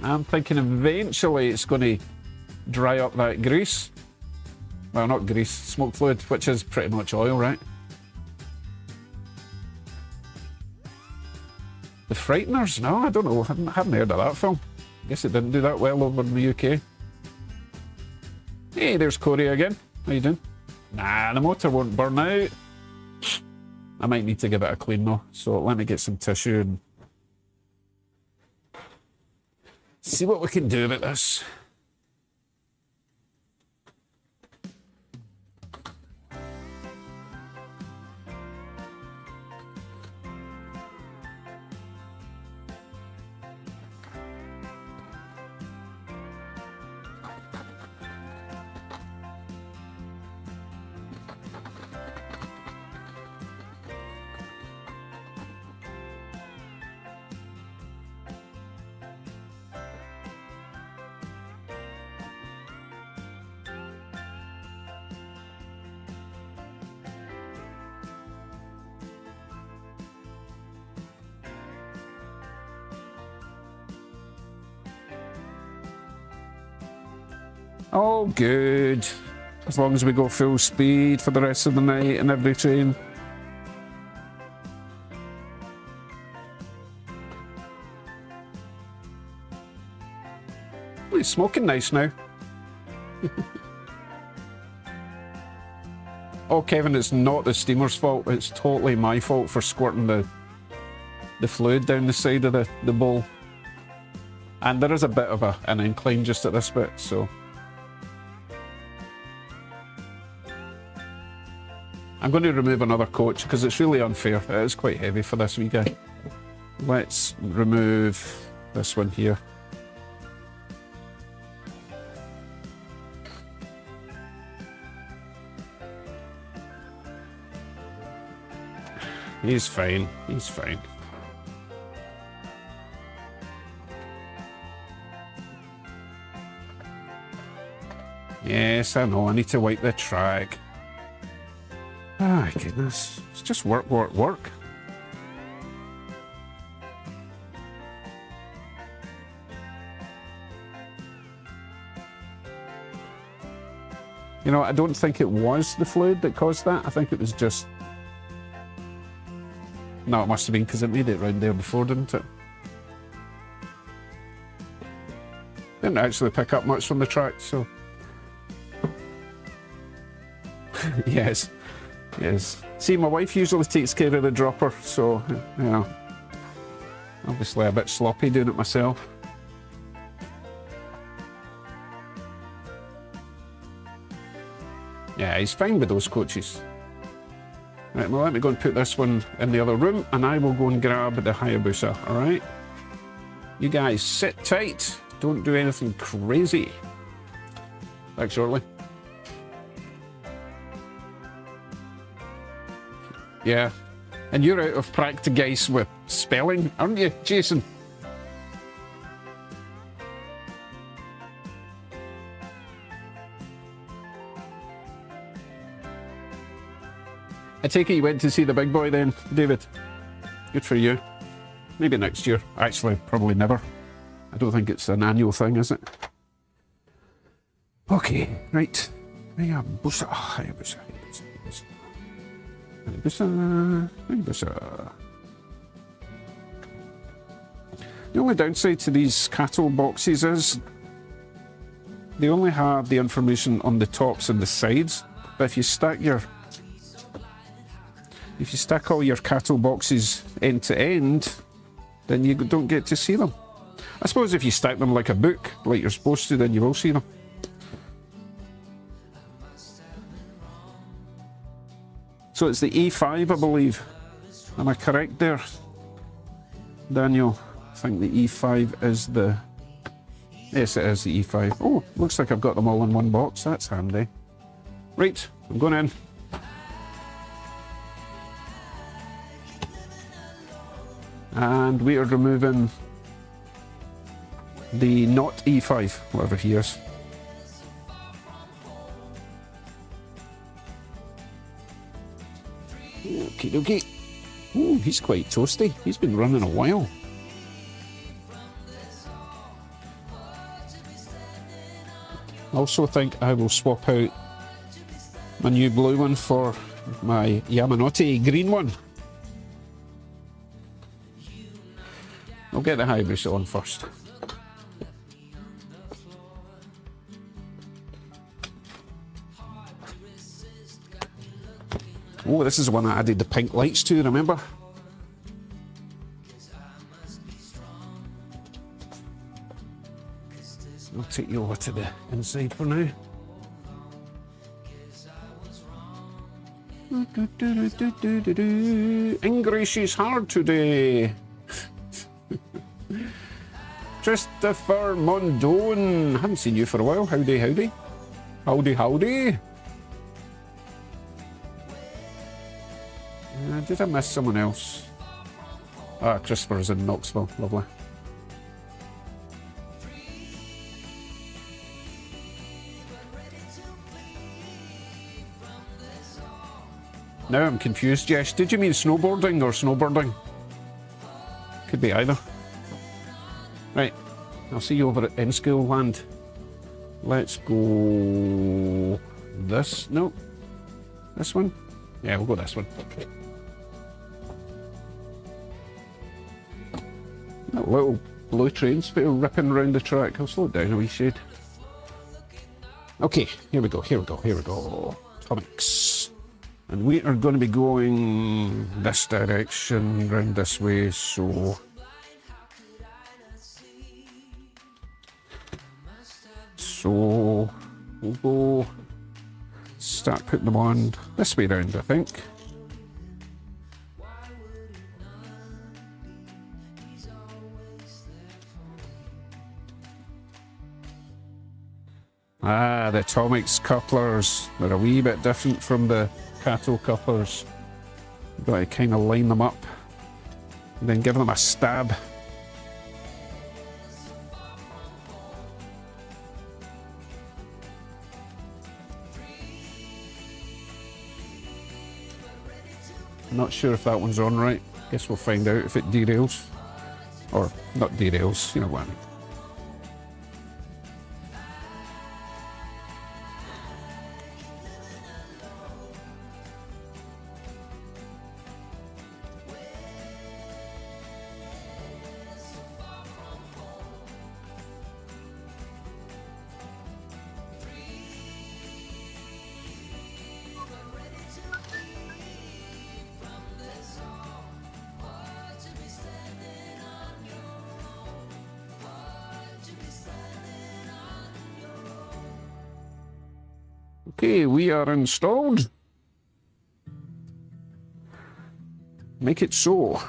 S1: I'm thinking eventually it's going to dry up that grease. Well, not grease, smoke fluid, which is pretty much oil, right? The Frighteners? No, I don't know. I haven't heard of that film. Guess it didn't do that well over in the UK. Hey, there's Corey again. How you doing? Nah, the motor won't burn out. I might need to give it a clean though, so let me get some tissue and see what we can do about this. Oh, good. As long as we go full speed for the rest of the night in every train. Well, it's smoking nice now. Oh, Kevin, it's not the steamer's fault. It's totally my fault for squirting the fluid down the side of the bowl. And there is a bit of an incline just at this bit, so... I'm going to remove another coach because it's really unfair. It is quite heavy for this wee guy. Let's remove this one here. He's fine. He's fine. Yes, I know. I need to wipe the track. Ah, goodness. It's just work, work, work. You know, I don't think it was the fluid that caused that. I think it was just... No, it must have been because it made it round there before, didn't it? Didn't actually pick up much from the track, so... Yes. Yes. See, my wife usually takes care of the dropper, so, you know, obviously a bit sloppy doing it myself. Yeah, he's fine with those coaches. Right, well, let me go and put this one in the other room, and I will go and grab the Hayabusa, alright? You guys sit tight. Don't do anything crazy. Back shortly. Yeah. And you're out of practice with spelling, aren't you, Jason? I take it you went to see the big boy then, David? Good for you. Maybe next year. Actually, probably never. I don't think it's an annual thing, is it? Okay, right. Hayabusa, Hayabusa, Hayabusa, Hayabusa, Hayabusa. The only downside to these cattle boxes is they only have the information on the tops and the sides, but if you stack all your cattle boxes end to end, then you don't get to see them. I suppose if you stack them like a book, like you're supposed to, then you will see them. So it's the E5, I believe. Am I correct there, Daniel? I think the E5 is the... Yes, it is the E5. Oh, looks like I've got them all in one box. That's handy. Right, I'm going in. And we are removing the not E5, whatever he is. Okie dokie. Ooh, he's quite toasty. He's been running a while. I also think I will swap out my new blue one for my Yamanote green one. I'll get the Hayabusa on first. Oh, this is the one I added the pink lights to, remember? I'll take you over to the inside for now. English is hard today. Christopher Mondone. Haven't seen you for a while. Howdy, howdy. Howdy, howdy. Did I miss someone else? Ah, Christopher's in Knoxville. Lovely. Now I'm confused, Jess. Did you mean snowboarding or snowbirding? Could be either. Right, I'll see you over at N-School Land. Let's go... this? No. This one? Yeah, we'll go this one. That little blue train's ripping around the track. I'll slow it down a wee shade. Okay, here we go, here we go, here we go. Comics. And we are going to be going this direction, round this way, so... So, we'll go start putting them on this way round, I think. Ah, the Atomics couplers. They're a wee bit different from the Kato couplers. Got to kind of line them up and then give them a stab. Not sure if that one's on right. Guess we'll find out if it derails. Or not derails, you know what I mean. Okay, we are installed. Make it so.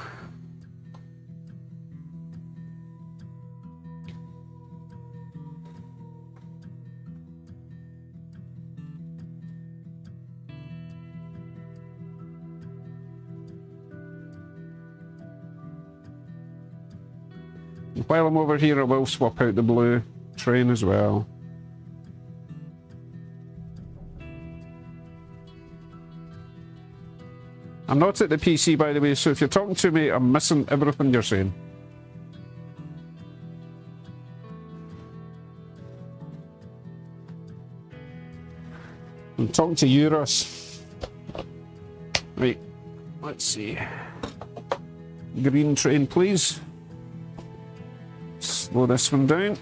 S1: While I'm over here, I will swap out the blue train as well. I'm not at the PC, by the way, so if you're talking to me, I'm missing everything you're saying. I'm talking to you, Russ. Right, let's see. Green train, please. Slow this one down.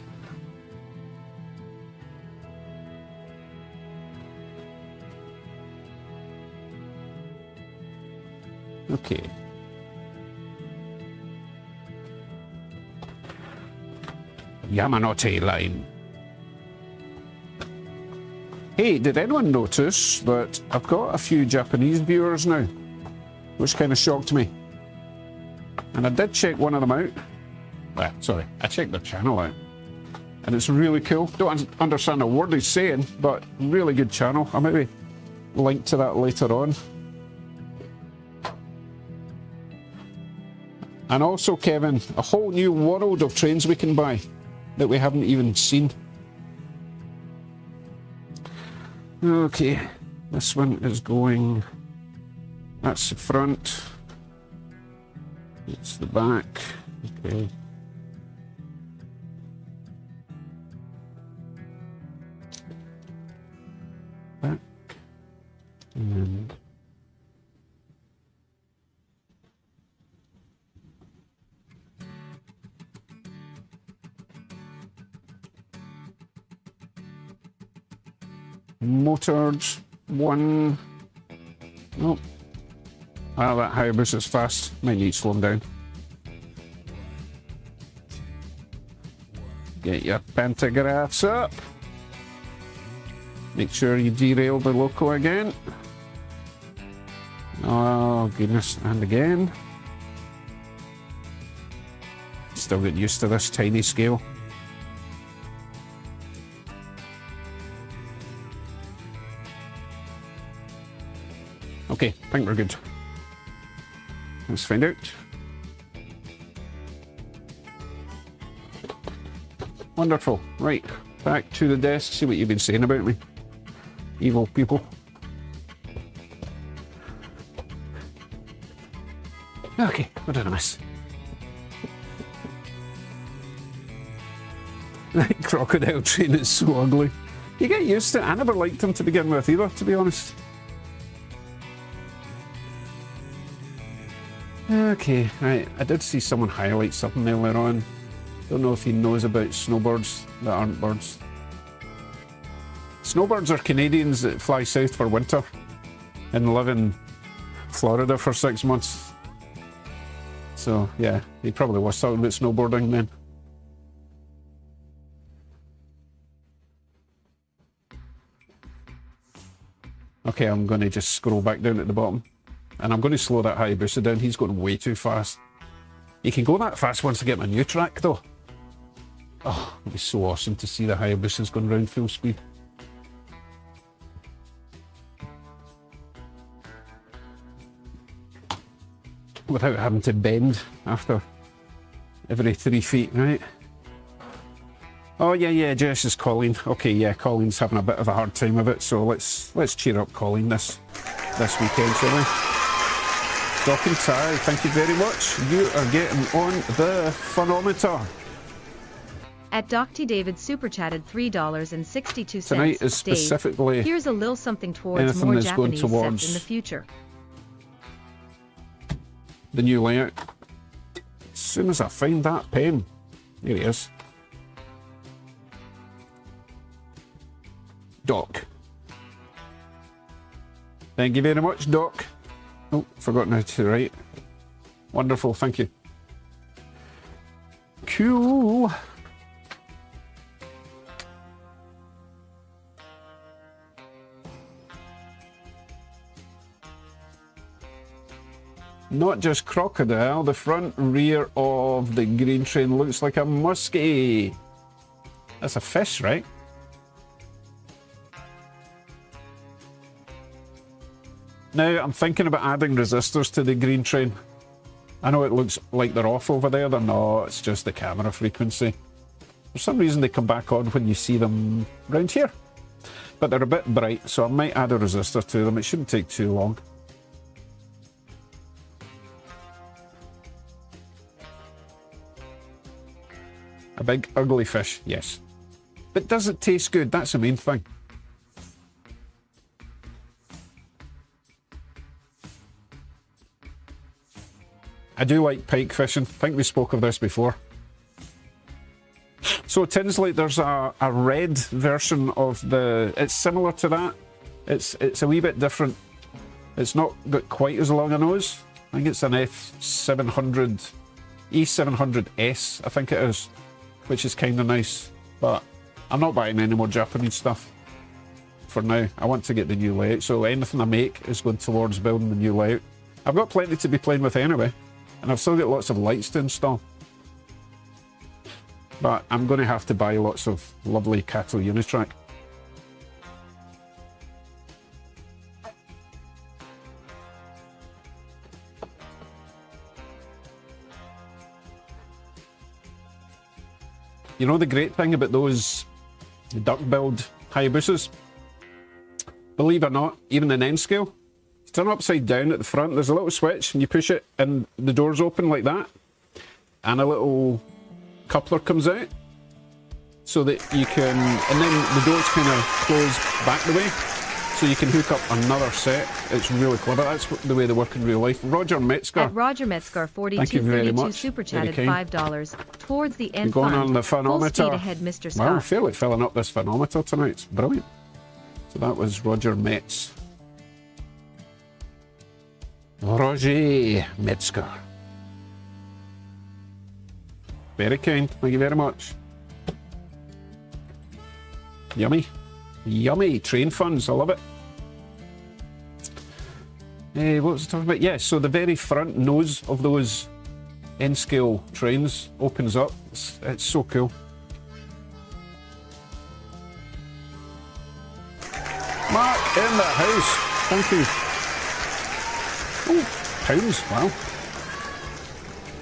S1: Okay. Yamanote line. Hey, did anyone notice that I've got a few Japanese viewers now? Which kind of shocked me. And I did check one of them out. Well, sorry, I checked their channel out. And it's really cool. Don't understand a word he's saying, but really good channel. I'll maybe link to that later on. And also, Kevin, a whole new world of trains we can buy that we haven't even seen. Okay, this one is going... That's the front. It's the back. Okay. Back. And... motored one. Nope. Ah, that Hayabusa is fast. Might need to slow him down. Get your pantographs up. Make sure you derail the loco again. Oh goodness, and again. Still get used to this tiny scale. Okay, I think we're good. Let's find out. Wonderful. Right, back to the desk, see what you've been saying about me. Evil people. Okay, what did I miss? That crocodile train is so ugly. You get used to it. I never liked them to begin with either, to be honest. Okay, right. I did see someone highlight something earlier on. Don't know if he knows about snowbirds that aren't birds. Snowbirds are Canadians that fly south for winter and live in Florida for 6 months. So, yeah, he probably was talking about snowboarding then. Okay, I'm going to just scroll back down at the bottom. And I'm going to slow that Hayabusa down. He's going way too fast. He can go that fast once I get my new track, though. Oh, it'd be so awesome to see the Hayabusas going round full speed. without having to bend after every 3 feet, right? Oh yeah, Jess is Colleen. Okay, yeah, Colleen's having a bit of a hard time of it, so let's cheer up Colleen this weekend, shall we? Doc and Ty, thank you very much. You are getting on the Funometer.
S2: At Doc T. David super chatted $3.62.
S1: Tonight is specifically
S2: Dave, here's a little something towards
S1: anything
S2: more
S1: that's going
S2: Japanese
S1: towards
S2: sets in the future.
S1: the new layout. As soon as I find that pen, here he is. Doc. Thank you very much, Doc. Oh, forgotten how to write. Wonderful, thank you. Cool. Not just crocodile, the front rear of the green train looks like a muskie. That's a fish, right? Now, I'm thinking about adding resistors to the green train. I know it looks like they're off over there. They're not. It's just the camera frequency. For some reason, they come back on when you see them round here. But they're a bit bright, so I might add a resistor to them. It shouldn't take too long. A big, ugly fish, yes. But does it taste good? That's the main thing. I do like pike fishing. I think we spoke of this before. So Tinsley, there's a red version of the... It's similar to that. It's a wee bit different. It's not got quite as long a nose. I think it's an F700... E700S, I think it is. Which is kind of nice. But I'm not buying any more Japanese stuff for now. I want to get the new layout. So anything I make is going towards building the new layout. I've got plenty to be playing with anyway. And I've still got lots of lights to install. But I'm going to have to buy lots of lovely Kato Unitrack. You know the great thing about those duck build Hayabusas? Believe it or not, even in N-scale, you turn upside down at the front, there's a little switch and you push it and the doors open like that. And a little coupler comes out. So that you can, and then the doors kind of close back the way. So you can hook up another set. It's really clever. That's the way they work in real life. Roger Metzger.
S2: At Roger Metzger 4232 super chatted $5 towards the end.
S1: Going on the
S2: Full speed
S1: Funometer.
S2: ahead, Mr. Scott.
S1: Wow, I feel like filling up this Funometer tonight. It's brilliant. So that was Roger Metz. Roger Metzger. Very kind. Thank you very much. Yummy. Yummy. Train funds. I love it. What was I talking about? Yes, so the very front nose of those N-scale trains opens up. It's so cool. Mark in the house. Thank you. Oh, pounds. Wow.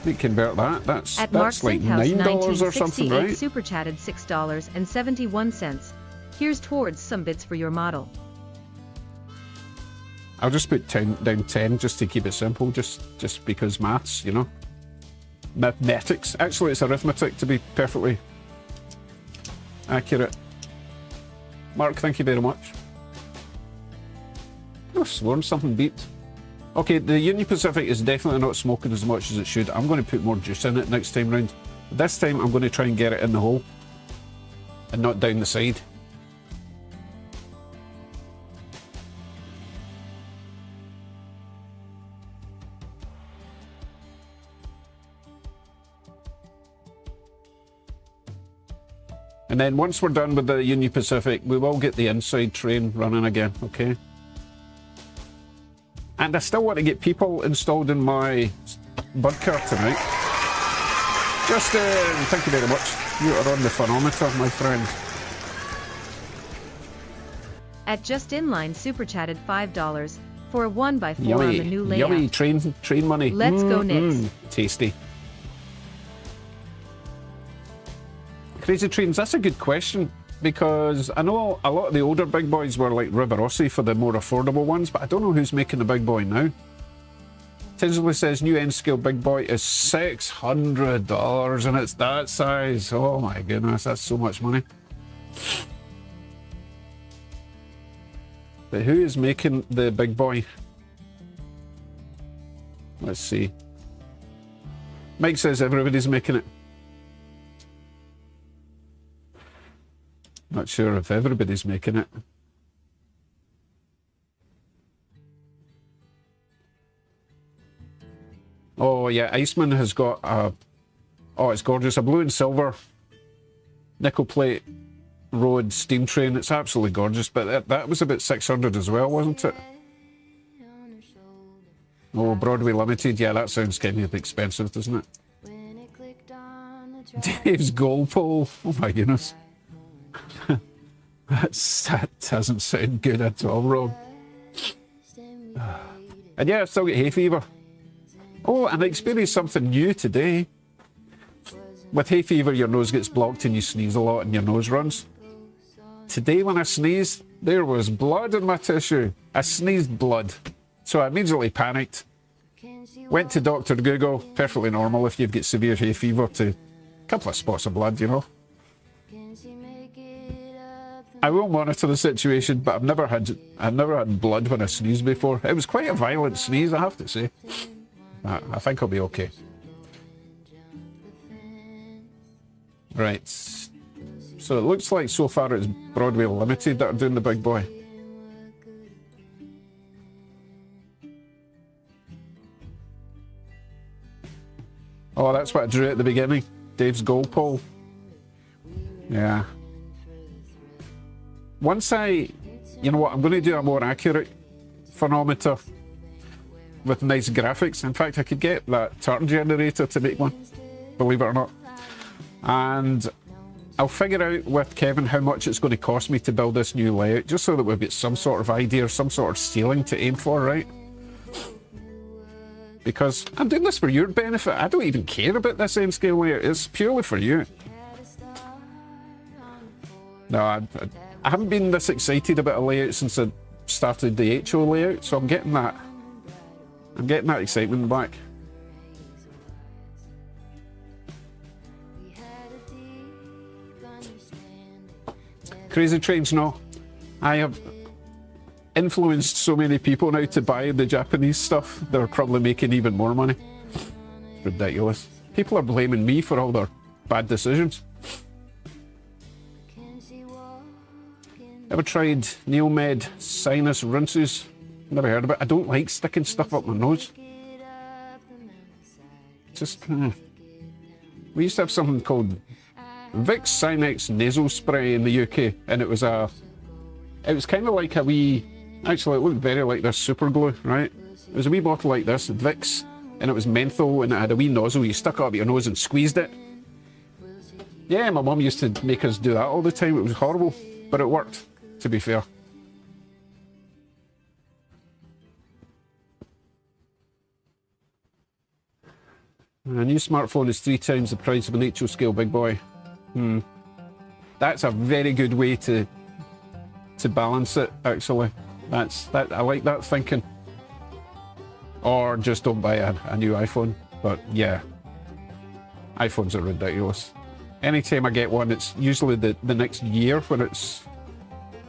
S1: We convert that. That's
S2: At Mark
S1: like
S2: Sinkhouse
S1: $9 or something,
S2: 1968
S1: right?
S2: super chatted $6.71. Here's towards some bits for your model.
S1: I'll just put down 10 just to keep it simple, just because maths, you know. Mathematics. Actually, it's arithmetic to be perfectly accurate. Mark, thank you very much. I've sworn something beeped. Okay, the Union Pacific is definitely not smoking as much as it should. I'm going to put more juice in it next time round. This time I'm going to try and get it in the hole and not down the side. And then once we're done with the Union Pacific, we will get the inside train running again, okay? And I still want to get people installed in my bud car tonight. Justin, thank you very much. You are on the Funometer, my friend.
S2: At Just Inline super chatted $5 for a 1x4 on the new layout.
S1: Yummy train money.
S2: Let's go, Knicks.
S1: Tasty. Crazy Trains, that's a good question, because I know a lot of the older big boys were like Rivarossi for the more affordable ones, but I don't know who's making the big boy now. Tinsley says new N-scale big boy is $600 and it's that size. Oh my goodness, that's so much money. But who is making the big boy? Let's see. Mike says everybody's making it. Not sure if everybody's making it. Oh yeah, Iceman has got a... Oh, it's gorgeous. A blue and silver nickel plate road steam train. It's absolutely gorgeous, but that was about 600 as well, wasn't it? Oh, Broadway Limited. Yeah, that sounds kind of expensive, doesn't it? Dave's goal pole. Oh my goodness. That doesn't sound good at all, Rob. And yeah, I've still got hay fever. Oh, and I experienced something new today. With hay fever, your nose gets blocked and you sneeze a lot and your nose runs. Today when I sneezed, there was blood in my tissue. I sneezed blood. So I immediately panicked. Went to Dr. Google. Perfectly normal if you've got severe hay fever to a couple of spots of blood, you know. I will monitor the situation, but I've never had blood when I sneezed before. It was quite a violent sneeze, I have to say. I think I'll be okay. Right. So it looks like so far it's Broadway Limited that are doing the big boy. Oh, that's what I drew at the beginning. Dave's goal pole. Yeah. Once you know what, I'm going to do a more accurate phonometer with nice graphics. In fact, I could get that turn generator to make one, believe it or not. And I'll figure out with Kevin how much it's going to cost me to build this new layout, just so that we've got some sort of idea, some sort of ceiling to aim for, right? Because I'm doing this for your benefit. I don't even care about this N-scale layout. It's purely for you. No, I haven't been this excited about a layout since I started the HO layout, so I'm getting that excitement back. Crazy Trains, no. I have influenced so many people now to buy the Japanese stuff. They're probably making even more money. It's ridiculous. People are blaming me for all their bad decisions. Ever tried Neomed sinus rinses? Never heard of it. I don't like sticking stuff up my nose. Just, we used to have something called Vicks Sinex nasal spray in the UK, and it was kind of like a wee, actually it looked very like this super glue, right? It was a wee bottle like this, Vicks, and it was menthol, and it had a wee nozzle. You stuck it up your nose and squeezed it. Yeah, my mum used to make us do that all the time. It was horrible, but it worked, to be fair. A new smartphone is 3 times the price of an HO scale big boy. That's a very good way to balance it, actually. I like that thinking. Or just don't buy a new iPhone. But yeah, iPhones are ridiculous. Anytime I get one, it's usually the next year when it's...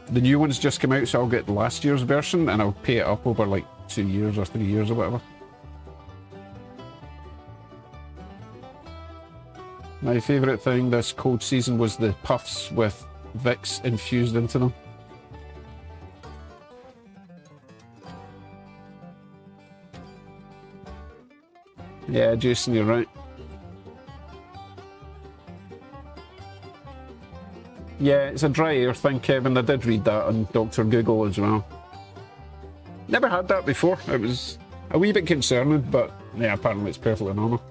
S1: The new one's just come out, so I'll get last year's version and I'll pay it up over like 2 years or 3 years or whatever. My favourite thing this cold season was the puffs with Vicks infused into them. Yeah, Jason, you're right. Yeah, it's a dry air thing, Kevin. I did read that on Dr. Google as well. Never had that before. It was a wee bit concerning, but yeah, apparently it's perfectly normal.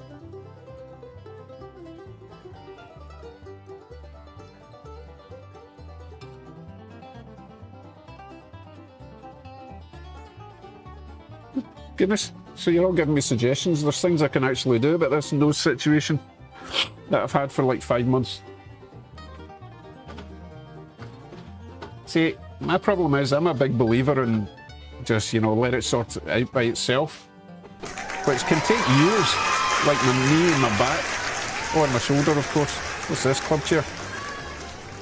S1: Goodness. So you're all giving me suggestions. There's things I can actually do about this nose situation that I've had for like 5 months. See, my problem is I'm a big believer in just, you know, let it sort it out by itself, which can take years, like my knee and my back, oh, and my shoulder, of course. What's this, club chair?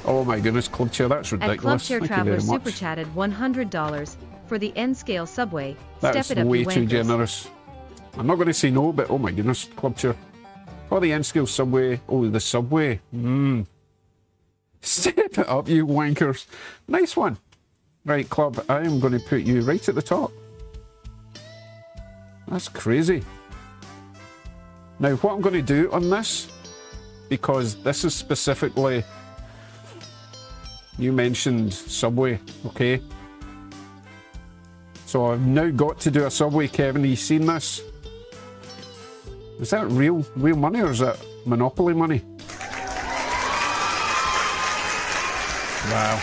S1: Oh my goodness, club chair, that's ridiculous.
S2: At Club Chair
S1: Thank
S2: Traveler
S1: you very
S2: super
S1: much.
S2: chatted $100 for the N-scale subway.
S1: That's
S2: Step it up,
S1: way
S2: you
S1: too
S2: wankers.
S1: generous. I'm not going to say no, but oh my goodness, club chair. Oh, the N-scale subway. Oh, the subway. Step it up, you wankers. Nice one. Right, club, I am going to put you right at the top. That's crazy. Now, what I'm going to do on this, because this is specifically, you mentioned Subway, okay? So I've now got to do a Subway, Kevin. Have you seen this? Is that real money or is that Monopoly money? Wow.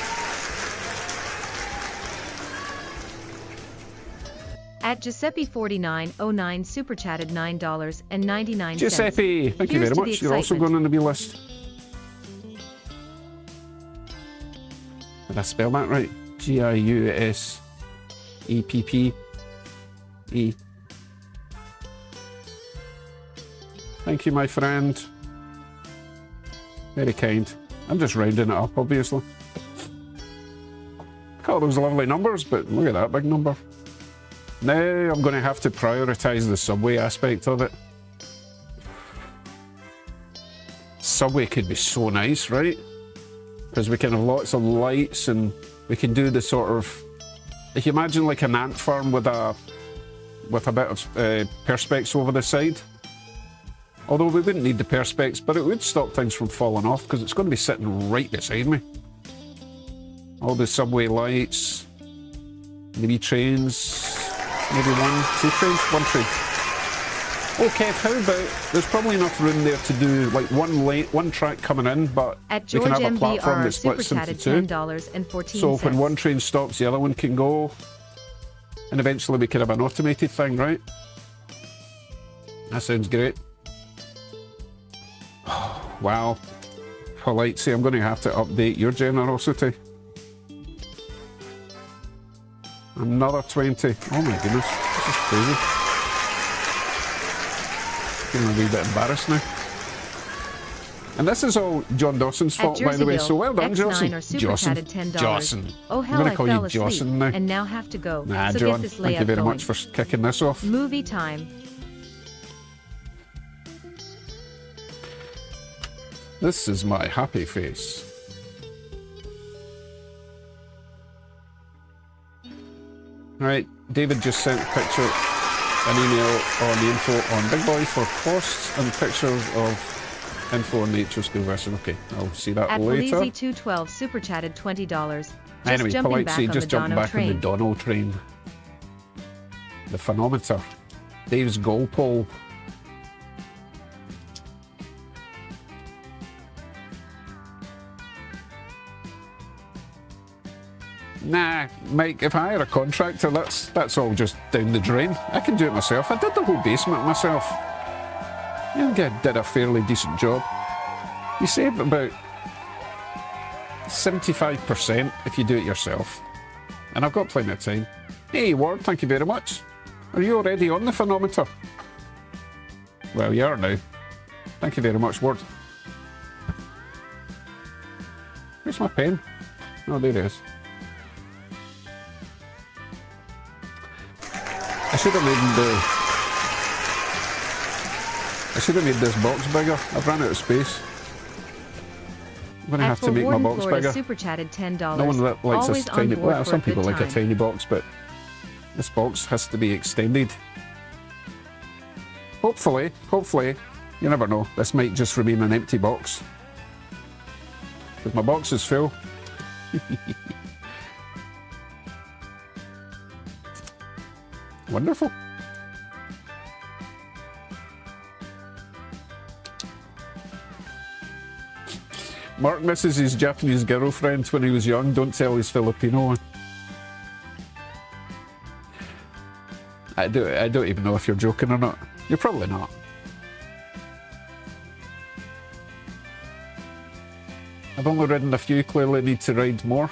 S2: At Giuseppe4909 super chatted $9.99.
S1: Giuseppe, thank you
S2: Here's
S1: very
S2: to the
S1: much. You're also
S2: excitement.
S1: going on the B list. Did I spell that right? Giuseppe. Thank you, my friend. Very kind. I'm just rounding it up, obviously. Got all those lovely numbers, but look at that big number. Now I'm going to have to prioritise the Subway aspect of it. Subway could be so nice, right? Because we can have lots of lights and we can do the sort of... If you imagine like an ant farm with a bit of perspex over the side. Although we wouldn't need the perspex, but it would stop things from falling off because it's going to be sitting right beside me. All the subway lights, maybe trains, maybe one train. Oh, Kev, how about, there's probably enough room there to do like one track coming in, but
S2: At
S1: we can
S2: George
S1: have a platform
S2: MBR
S1: that
S2: super
S1: splits into
S2: chatted
S1: two.
S2: $10.14.
S1: So when one train stops, the other one can go. And eventually we can have an automated thing, right? That sounds great. Wow. Politely, I'm going to have to update your generosity. Another 20. Oh my goodness, this is crazy. Feeling a wee bit embarrassed now. And this is all John Dawson's fault, by the way, so well done, Jocelyn.
S2: Jocelyn. $10. Oh hell,
S1: I'm going
S2: I
S1: to call
S2: fell
S1: you
S2: asleep
S1: Jocelyn now.
S2: and now have to go.
S1: Nah,
S2: so
S1: John,
S2: get this
S1: thank you
S2: layup
S1: very
S2: going.
S1: much for kicking this off.
S2: Movie time.
S1: This is my happy face. Right, David just sent a picture, an email on the info on Big Boy for costs and pictures of info on the HO School version. Okay, I'll see that
S2: At
S1: later.
S2: Polizzi212 super chatted $20. Just
S1: Anyway,
S2: jumping back
S1: Politely
S2: on
S1: just
S2: the
S1: jumping
S2: Dono
S1: back
S2: train.
S1: on the Dono train. The Phenometer. Dave's goal pole. Nah, Mike, if I hire a contractor, that's all just down the drain. I can do it myself. I did the whole basement myself. I did a fairly decent job. You save about 75% if you do it yourself. And I've got plenty of time. Hey, Ward, thank you very much. Are you already on the Phenometer? Well, you are now. Thank you very much, Ward. Where's my pen? Oh, there it is. I should have made this box bigger. I've run out of space. I'm going to have to make my box
S2: Florida
S1: bigger.
S2: super chatted $10.
S1: No one likes
S2: Always
S1: this
S2: on
S1: tiny.
S2: board
S1: Well,
S2: for
S1: some
S2: a good
S1: people like a
S2: time.
S1: tiny box, but this box has to be extended. Hopefully, you never know. This might just remain an empty box because my box is full. Wonderful. Mark misses his Japanese girlfriend when he was young. Don't tell his Filipino one. I don't even know if you're joking or not. You're probably not. I've only ridden a few, clearly need to ride more.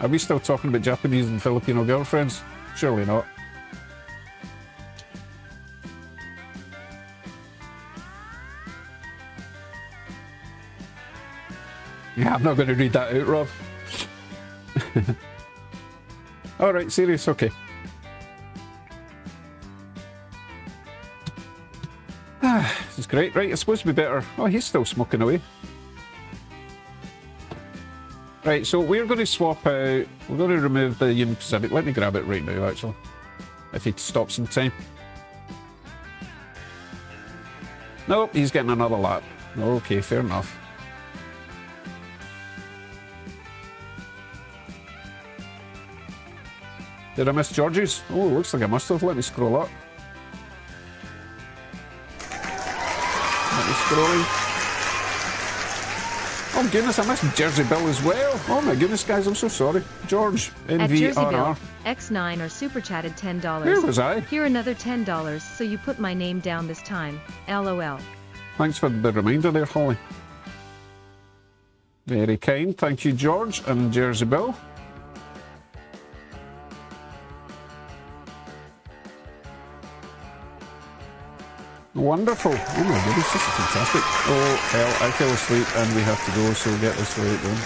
S1: Are we still talking about Japanese and Filipino girlfriends? Surely not. Yeah, I'm not going to read that out, Rob. Alright, serious, okay. This is great. Right, it's supposed to be better. Oh, he's still smoking away. Right, so we're going to swap out... We're going to remove the Union Pacific. Let me grab it right now, actually. If he stops in time. Nope, he's getting another lap. Okay, fair enough. Did I miss George's? Oh, looks like I must have. Let me scroll up. Let me scrolling. Oh goodness, I missed Jersey Bill as well. Oh my goodness, guys, I'm so sorry. George,
S2: At Jersey Bill,
S1: NVRR.
S2: X9 or super chatted $10.
S1: Where was I?
S2: Here another $10, so you put my name down this time. LOL.
S1: Thanks for the reminder there, Holly. Very kind. Thank you, George and Jersey Bill. Wonderful. Oh my goodness, this is fantastic. Oh, hell, I fell asleep and we have to go, so we'll get this right then.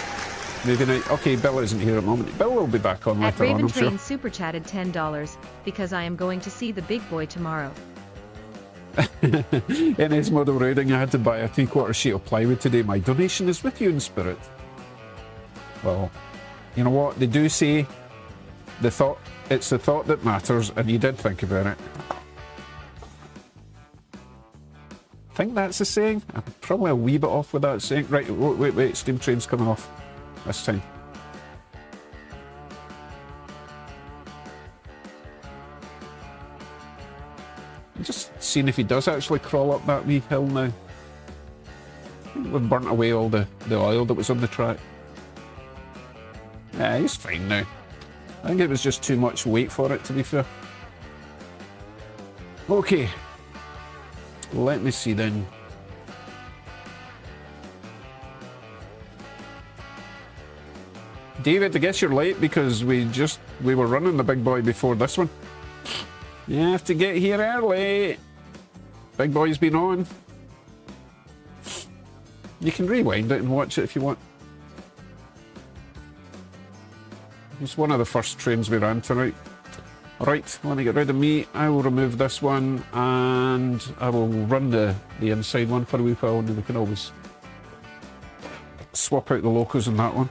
S1: Movie night. Okay, Bill isn't here at the moment. Bill will be back on
S2: At
S1: later on,
S2: Raven
S1: I'm sure.
S2: Train super chatted $10, because I am going to see the big boy tomorrow.
S1: In his model riding, I had to buy a 3/4 sheet of plywood today. My donation is with you in spirit. Well, you know what? They do say it's the thought that matters, and you did think about it. I think that's the saying. I'm probably a wee bit off with that saying. Right, wait, steam train's coming off this time. I'm just seeing if he does actually crawl up that wee hill now. I think we've burnt away all the oil that was on the track. Yeah, he's fine now. I think it was just too much weight for it, to be fair. Okay. Let me see then. David, I guess you're late because we were running the big boy before this one. You have to get here early. Big boy's been on. You can rewind it and watch it if you want. It's one of the first trains we ran tonight. Right, let me get rid of me. I will remove this one and I will run the inside one for a wee while, and then we can always swap out the locos on that one.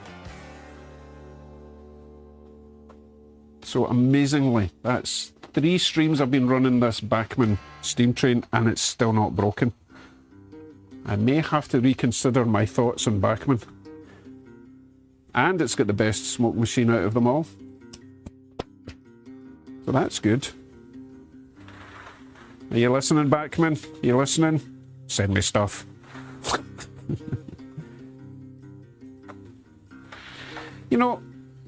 S1: So amazingly, that's 3 streams I've been running this Bachmann steam train and it's still not broken. I may have to reconsider my thoughts on Bachmann. And it's got the best smoke machine out of them all. So that's good. Are you listening, Bachmann? Are you listening? Send me stuff. You know,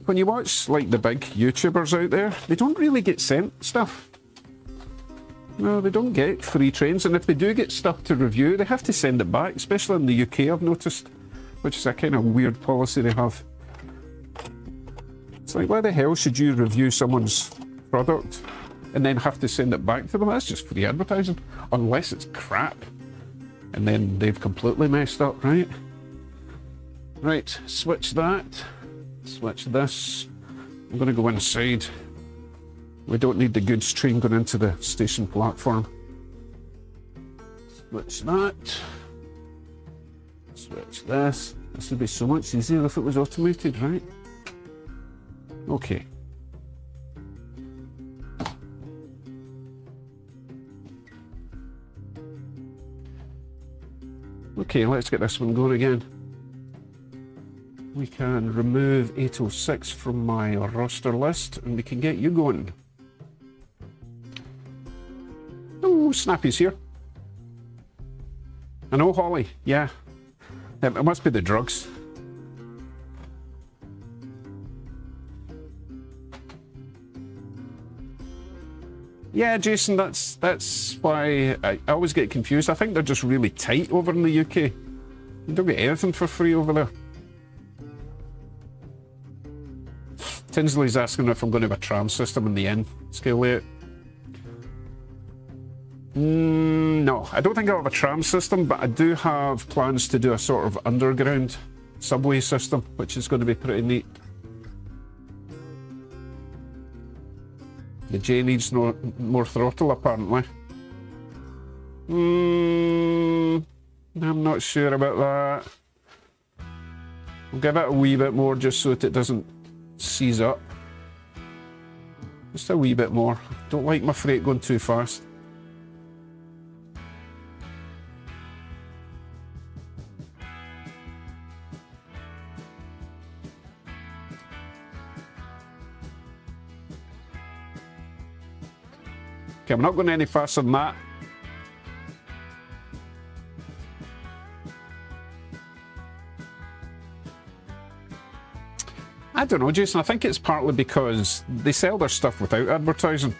S1: when you watch like the big YouTubers out there, they don't really get sent stuff. No, they don't get free trains, and if they do get stuff to review, they have to send it back, especially in the UK, I've noticed, which is a kind of weird policy they have. It's like, why the hell should you review someone's product and then have to send it back to them? That's just free advertising, unless it's crap, and then they've completely messed up, right? Right, switch that, switch this. I'm going to go inside. We don't need the goods train going into the station platform. Switch that. Switch this. This would be so much easier if it was automated, right? Okay. Okay, let's get this one going again. We can remove 806 from my roster list and we can get you going. Oh, Snappy's here. I know, Holly, yeah. It must be the drugs. Yeah, Jason, that's why I always get confused. I think they're just really tight over in the UK. You don't get anything for free over there. Tinsley's asking if I'm going to have a tram system in the end. Scale layout. No, I don't think I'll have a tram system, but I do have plans to do a sort of underground subway system, which is going to be pretty neat. The J needs more throttle, apparently. I'm not sure about that. I'll give it a wee bit more just so that it doesn't seize up. Just a wee bit more. Don't like my freight going too fast. Okay, I'm not going any faster than that. I don't know, Jason. I think it's partly because they sell their stuff without advertising.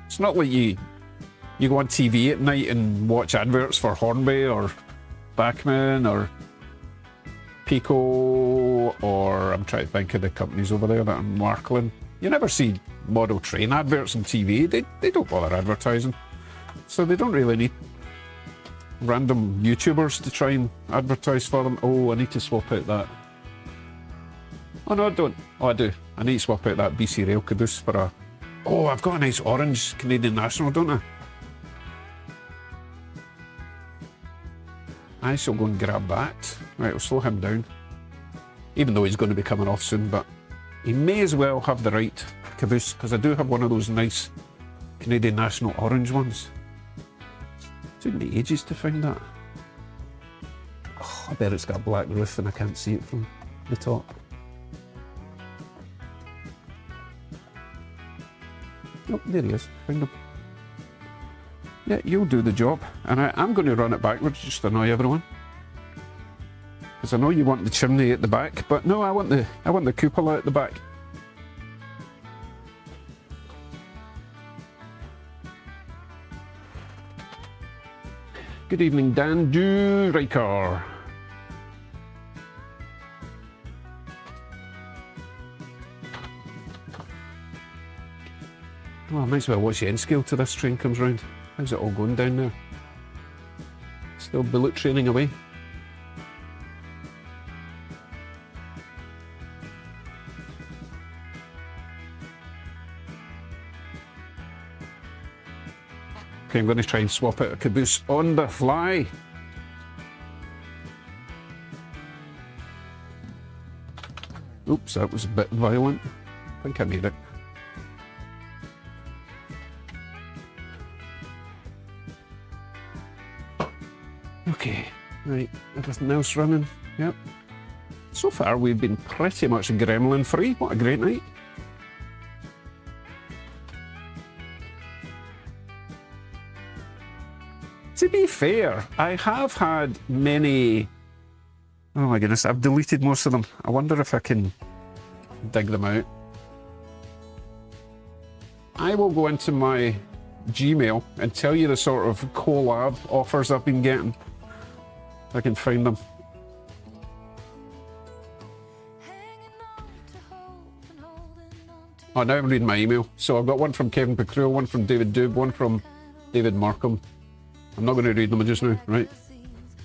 S1: It's not like you go on TV at night and watch adverts for Hornby or Bachmann or Pico, or I'm trying to think of the companies over there that I'm marketing. You never see model train adverts on TV. They don't bother advertising. So they don't really need random YouTubers to try and advertise for them. Oh, I need to swap out that. Oh no, I don't. Oh, I do. I need to swap out that BC Rail caboose for a... Oh, I've got a nice orange Canadian National, don't I? I shall go and grab that. Right, I'll slow him down. Even though he's going to be coming off soon, but he may as well have the right caboose, because I do have one of those nice Canadian National orange ones. It took me ages to find that. Oh, I bet it's got a black roof and I can't see it from the top. Oh, there he is. Found him. Yeah, you'll do the job. And I'm going to run it backwards just to annoy everyone. Because I know you want the chimney at the back, but no, I want the cupola at the back. Good evening, Dan Du Riker. Oh, I might as well watch the end scale till this train comes round. How's it all going down there? Still bullet training away. Okay, I'm going to try and swap out a caboose on the fly. Oops, that was a bit violent. I think I made it. Okay, right, everything else running, yep. So far we've been pretty much gremlin free. What a great night. To be fair, I have had many... Oh my goodness, I've deleted most of them. I wonder if I can dig them out. I will go into my Gmail and tell you the sort of collab offers I've been getting. If I can find them. Oh, now I'm reading my email. So I've got one from Kevin Pacrell, one from David Dube, one from David Markham. I'm not going to read them just now, right?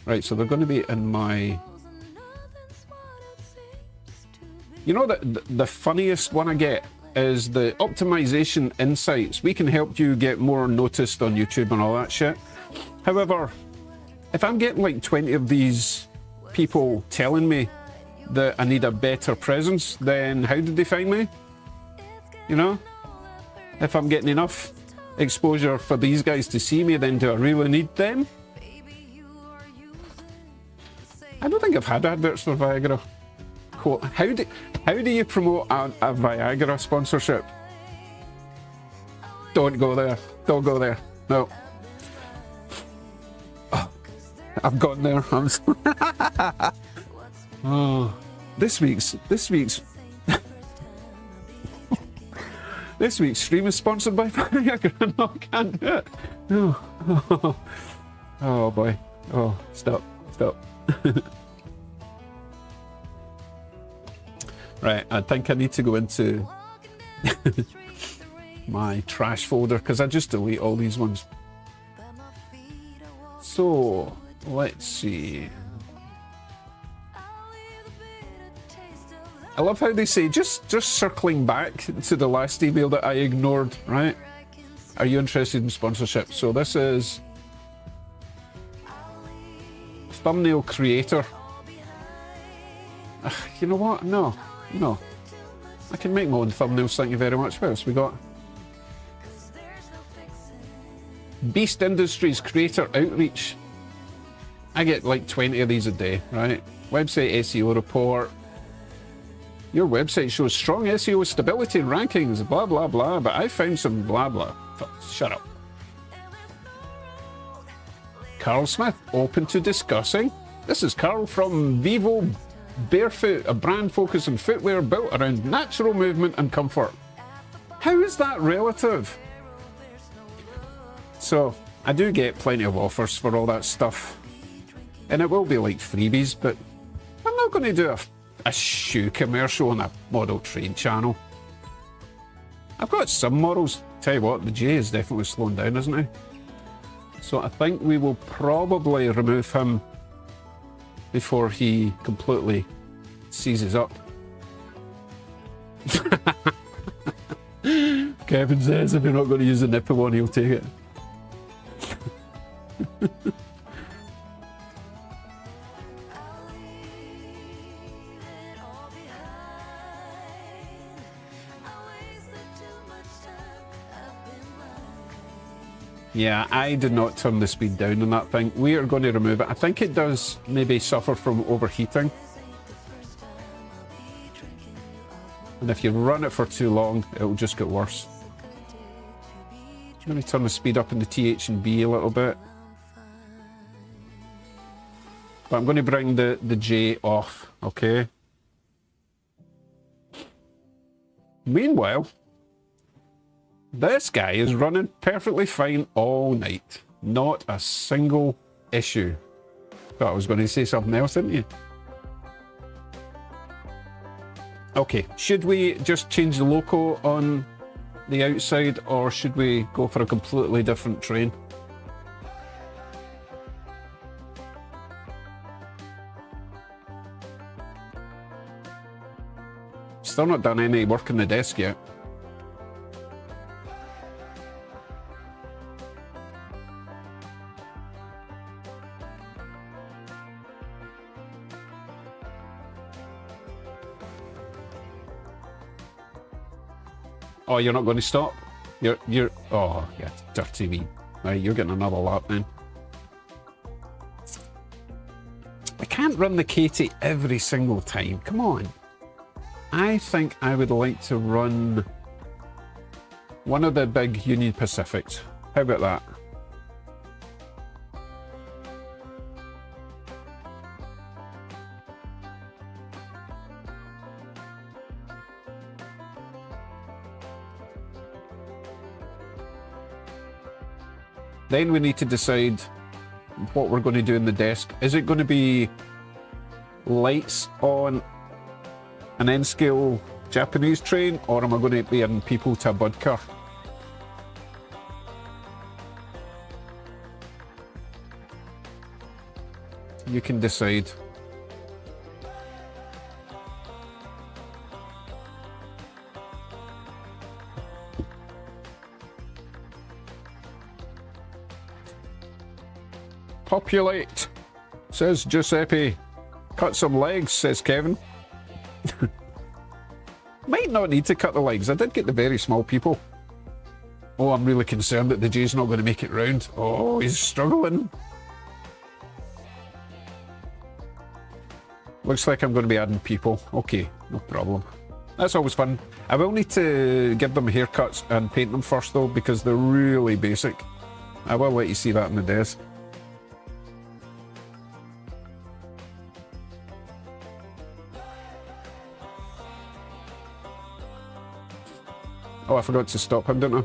S1: Right, so they're going to be in my... You know, the funniest one I get is the optimization insights. We can help you get more noticed on YouTube and all that shit. However, if I'm getting like 20 of these people telling me that I need a better presence, then how did they find me? You know? If I'm getting enough exposure for these guys to see me, then do I really need them? I don't think I've had adverts for Viagra. How do you promote a Viagra sponsorship? Don't go there. Don't go there. No. Oh, I've gone there. Oh, this week's This week's stream is sponsored by Viagra. No, I can't do it. No. Oh, oh boy. Oh, stop. Right, I think I need to go into my trash folder because I just delete all these ones. So, let's see. I love how they say, just circling back to the last email that I ignored, right? Are you interested in sponsorship? So this is thumbnail creator. You know what? No. I can make my own thumbnails, thank you very much. What else we got? Beast Industries Creator Outreach. I get like 20 of these a day, right? Website SEO report. Your website shows strong SEO stability and rankings, blah, blah, blah, but I found some blah, blah. Shut up. Carl Smith, open to discussing. This is Carl from Vivo Barefoot, a brand focused on footwear built around natural movement and comfort. How is that relative? So, I do get plenty of offers for all that stuff. And it will be like freebies, but I'm not going to do a shoe commercial on a model trade channel. I've got some models. Tell you what, the J is definitely slowing down, isn't he? So I think we will probably remove him before he completely seizes up. Kevin says if you're not going to use the nipple one, he'll take it. Yeah, I did not turn the speed down on that thing. We are going to remove it. I think it does maybe suffer from overheating. And if you run it for too long, it'll just get worse. Let me turn the speed up in the TH and B a little bit. But I'm going to bring the J off, okay? Meanwhile, this guy is running perfectly fine all night. Not a single issue. Thought I was going to say something else, didn't you? Okay, should we just change the logo on the outside, or should we go for a completely different train? Still not done any work on the desk yet. Oh, you're not going to stop? You're, oh, yeah, dirty me. Right, you're getting another lap then. I can't run the Katie every single time. Come on. I think I would like to run one of the big Union Pacifics. How about that? Then we need to decide what we're going to do in the desk. Is it going to be lights on an N-scale Japanese train, or am I going to be adding people to a bud car? You can decide. Populate, says Giuseppe. Cut some legs, says Kevin. Might not need to cut the legs. I did get the very small people. Oh, I'm really concerned that the J's not going to make it round. Oh, he's struggling. Looks like I'm going to be adding people. Okay, no problem. That's always fun. I will need to give them haircuts and paint them first though, because they're really basic. I will let you see that in the desk. Oh, I forgot to stop him, didn't I?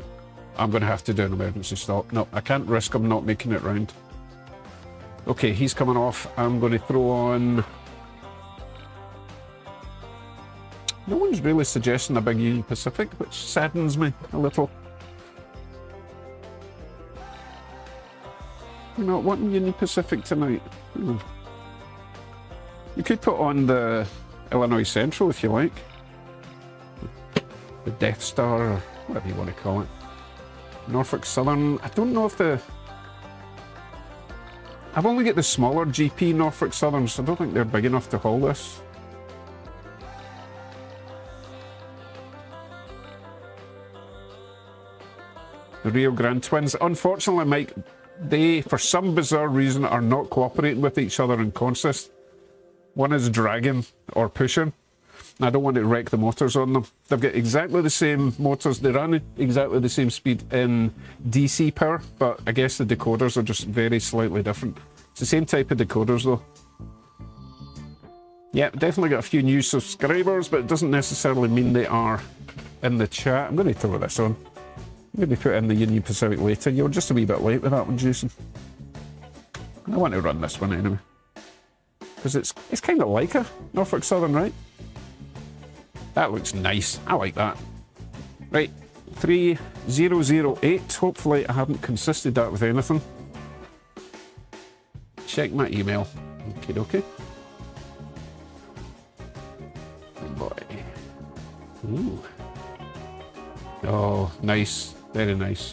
S1: I'm going to have to do an emergency stop. No, I can't risk him not making it round. Okay, he's coming off. I'm going to throw on... No one's really suggesting a big Union Pacific, which saddens me a little. You're not wanting Union Pacific tonight. You could put on the Illinois Central if you like. The Death Star, or whatever you want to call it. Norfolk Southern. I don't know if the... I've only got the smaller GP Norfolk Southern, so I don't think they're big enough to haul this. The Rio Grande Twins. Unfortunately, Mike, they, for some bizarre reason, are not cooperating with each other in consist. One is dragging or pushing. I don't want to wreck the motors on them. They've got exactly the same motors. They run exactly the same speed in DC power, but I guess the decoders are just very slightly different. It's the same type of decoders though. Yeah, definitely got a few new subscribers, but it doesn't necessarily mean they are in the chat. I'm going to throw this on. Maybe put in the Union Pacific later. You're just a wee bit late with that one, Jason. I want to run this one anyway. Because it's kind of like a Norfolk Southern, right? That looks nice. I like that. Right, 3008. Hopefully I haven't consisted that with anything. Check my email. Okay, okay. Good boy. Ooh. Oh, nice. Very nice.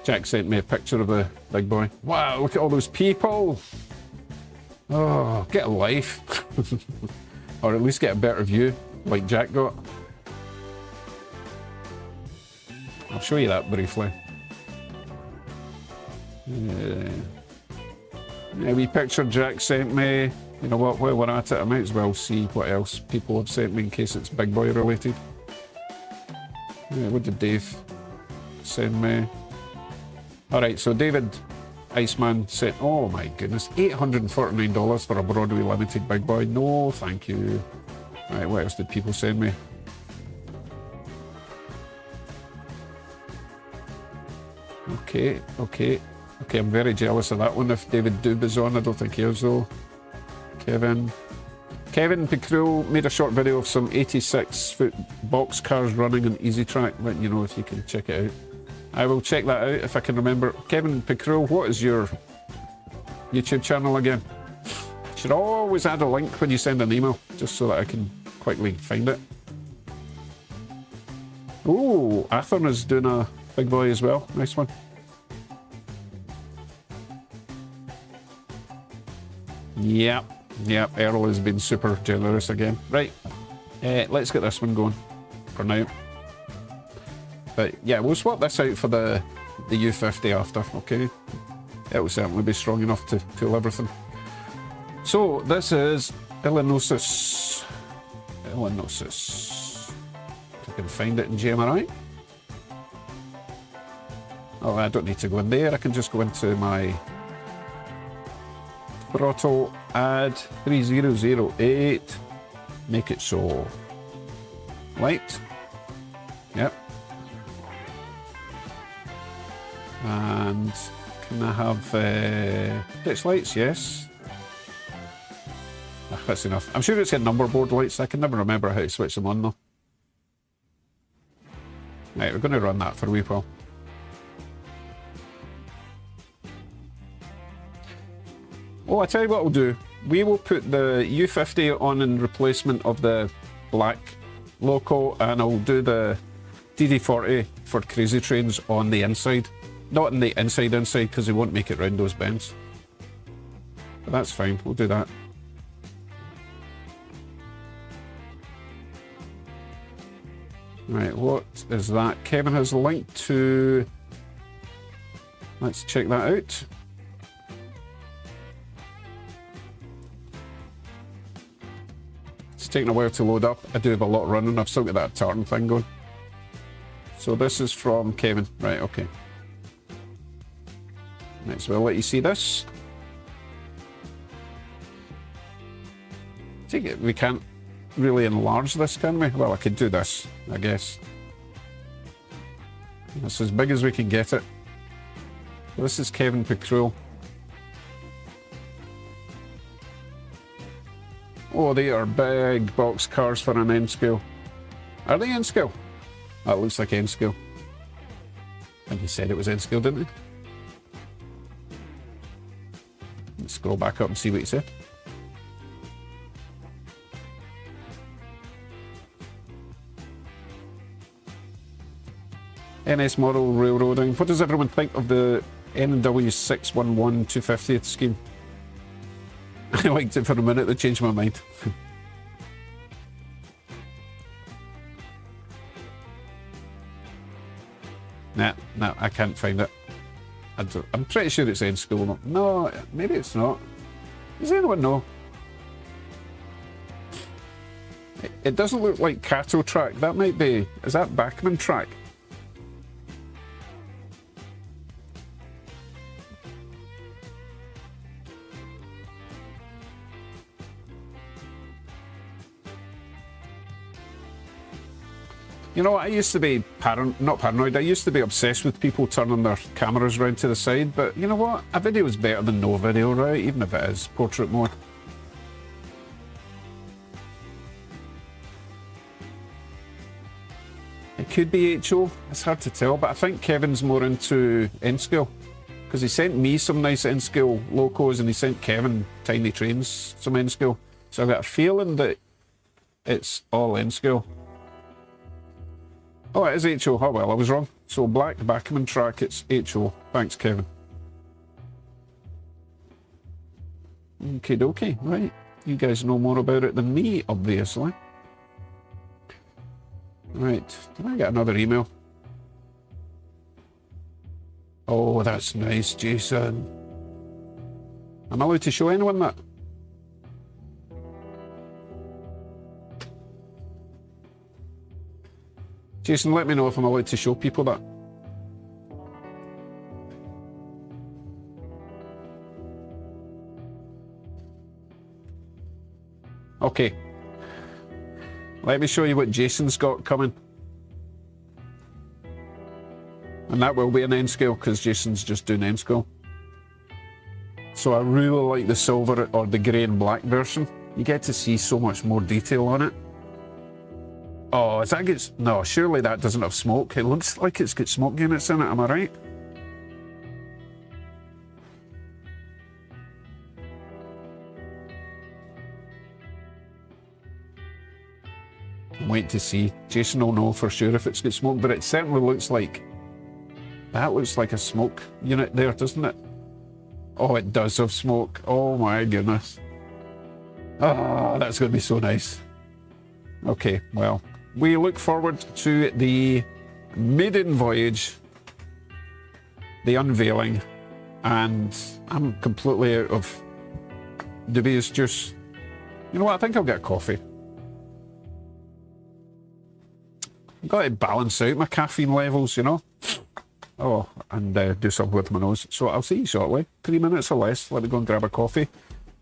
S1: Jack sent me a picture of the big boy. Wow, look at all those people. Oh, get a life. Or at least get a better view, like Jack got. I'll show you that briefly. Yeah, wee picture Jack sent me. You know what, while we're at it, I might as well see what else people have sent me in case it's Big Boy related. Yeah, what did Dave send me? Alright, so David Iceman sent, oh my goodness, $849 for a Broadway Limited Big Boy. No, thank you. Alright, what else did people send me? Okay, I'm very jealous of that one. If David Doob is on, I don't think he is though. Kevin Pickrell made a short video of some 86-foot box cars running on Easy Track, letting you know if you can check it out. I will check that out if I can remember. Kevin Pickrell, what is your YouTube channel again? Should always add a link when you send an email, just so that I can quickly find it. Oh, Athern is doing a big boy as well. Nice one. Yep, Earl has been super generous again. Right, let's get this one going for now. But yeah, we'll swap this out for the U50 after, okay? It will certainly be strong enough to pull everything. So, this is Illinois. If I can find it in GMRI. Oh, I don't need to go in there. I can just go into my throttle, add 3008. Make it so. Light. Yep. And can I have pitch lights? Yes. That's enough. I'm sure it's got number board lights. I can never remember how to switch them on though. Right, we're going to run that for a wee while. Oh, I tell you what we'll do. We will put the U50 on in replacement of the black loco, and I'll do the DD40 for Crazy Trains on the inside. Not in the inside, because they won't make it round those bends. But that's fine, we'll do that. Right, what is that? Kevin has a link to... Let's check that out. It's taking a while to load up. I do have a lot running. I've still got that tartan thing going. So this is from Kevin. Right, okay. Might as well let you see this. Take it, we can't. really enlarge this, can we? Well, I could do this, I guess. That's as big as we can get it. This is Kevin Pickrell. Oh, they are big box cars for an N-scale. Are they N-scale? That looks like N-scale. And he said it was N-scale, didn't he? Let's scroll back up and see what he said. NS model railroading. What does everyone think of the N&W 611 250th scheme? I liked it for a minute, they changed my mind. Nah, I can't find it. I'm pretty sure it's N-scale. No, maybe it's not. Does anyone know? It doesn't look like Cato track. That might be... Is that Bachmann track? You know, I used to be not paranoid, I used to be obsessed with people turning their cameras around to the side, but you know what? A video is better than no video, right? Even if it is portrait mode. It could be HO, it's hard to tell, but I think Kevin's more into N-scale. Because he sent me some nice N-scale locos and he sent Kevin Tiny Trains some N-scale. So I've got a feeling that it's all N-scale. Oh, it is HO. Oh, well, I was wrong. So, black Bachmann track, it's HO. Thanks, Kevin. Okie dokie. Right. You guys know more about it than me, obviously. Right. Did I get another email? Oh, that's nice, Jason. Am I allowed to show anyone that? Jason, let me know if I'm allowed to show people that. Okay. Let me show you what Jason's got coming. And that will be an N-scale because Jason's just doing N-scale. So I really like the silver or the grey and black version. You get to see so much more detail on it. Oh, is that good? No, surely that doesn't have smoke. It looks like it's got smoke units in it, am I right? I'm waiting to see. Jason will know for sure if it's got smoke, but it certainly looks like... That looks like a smoke unit there, doesn't it? Oh, it does have smoke. Oh my goodness. Oh, that's going to be so nice. Okay, well... We look forward to the maiden voyage, the unveiling, and I'm completely out of dubious juice. You know what, I think I'll get coffee. I've got to balance out my caffeine levels, you know. Oh, and do something with my nose. So I'll see you shortly. 3 minutes or less. Let me go and grab a coffee,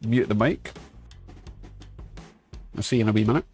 S1: mute the mic. I'll see you in a wee minute.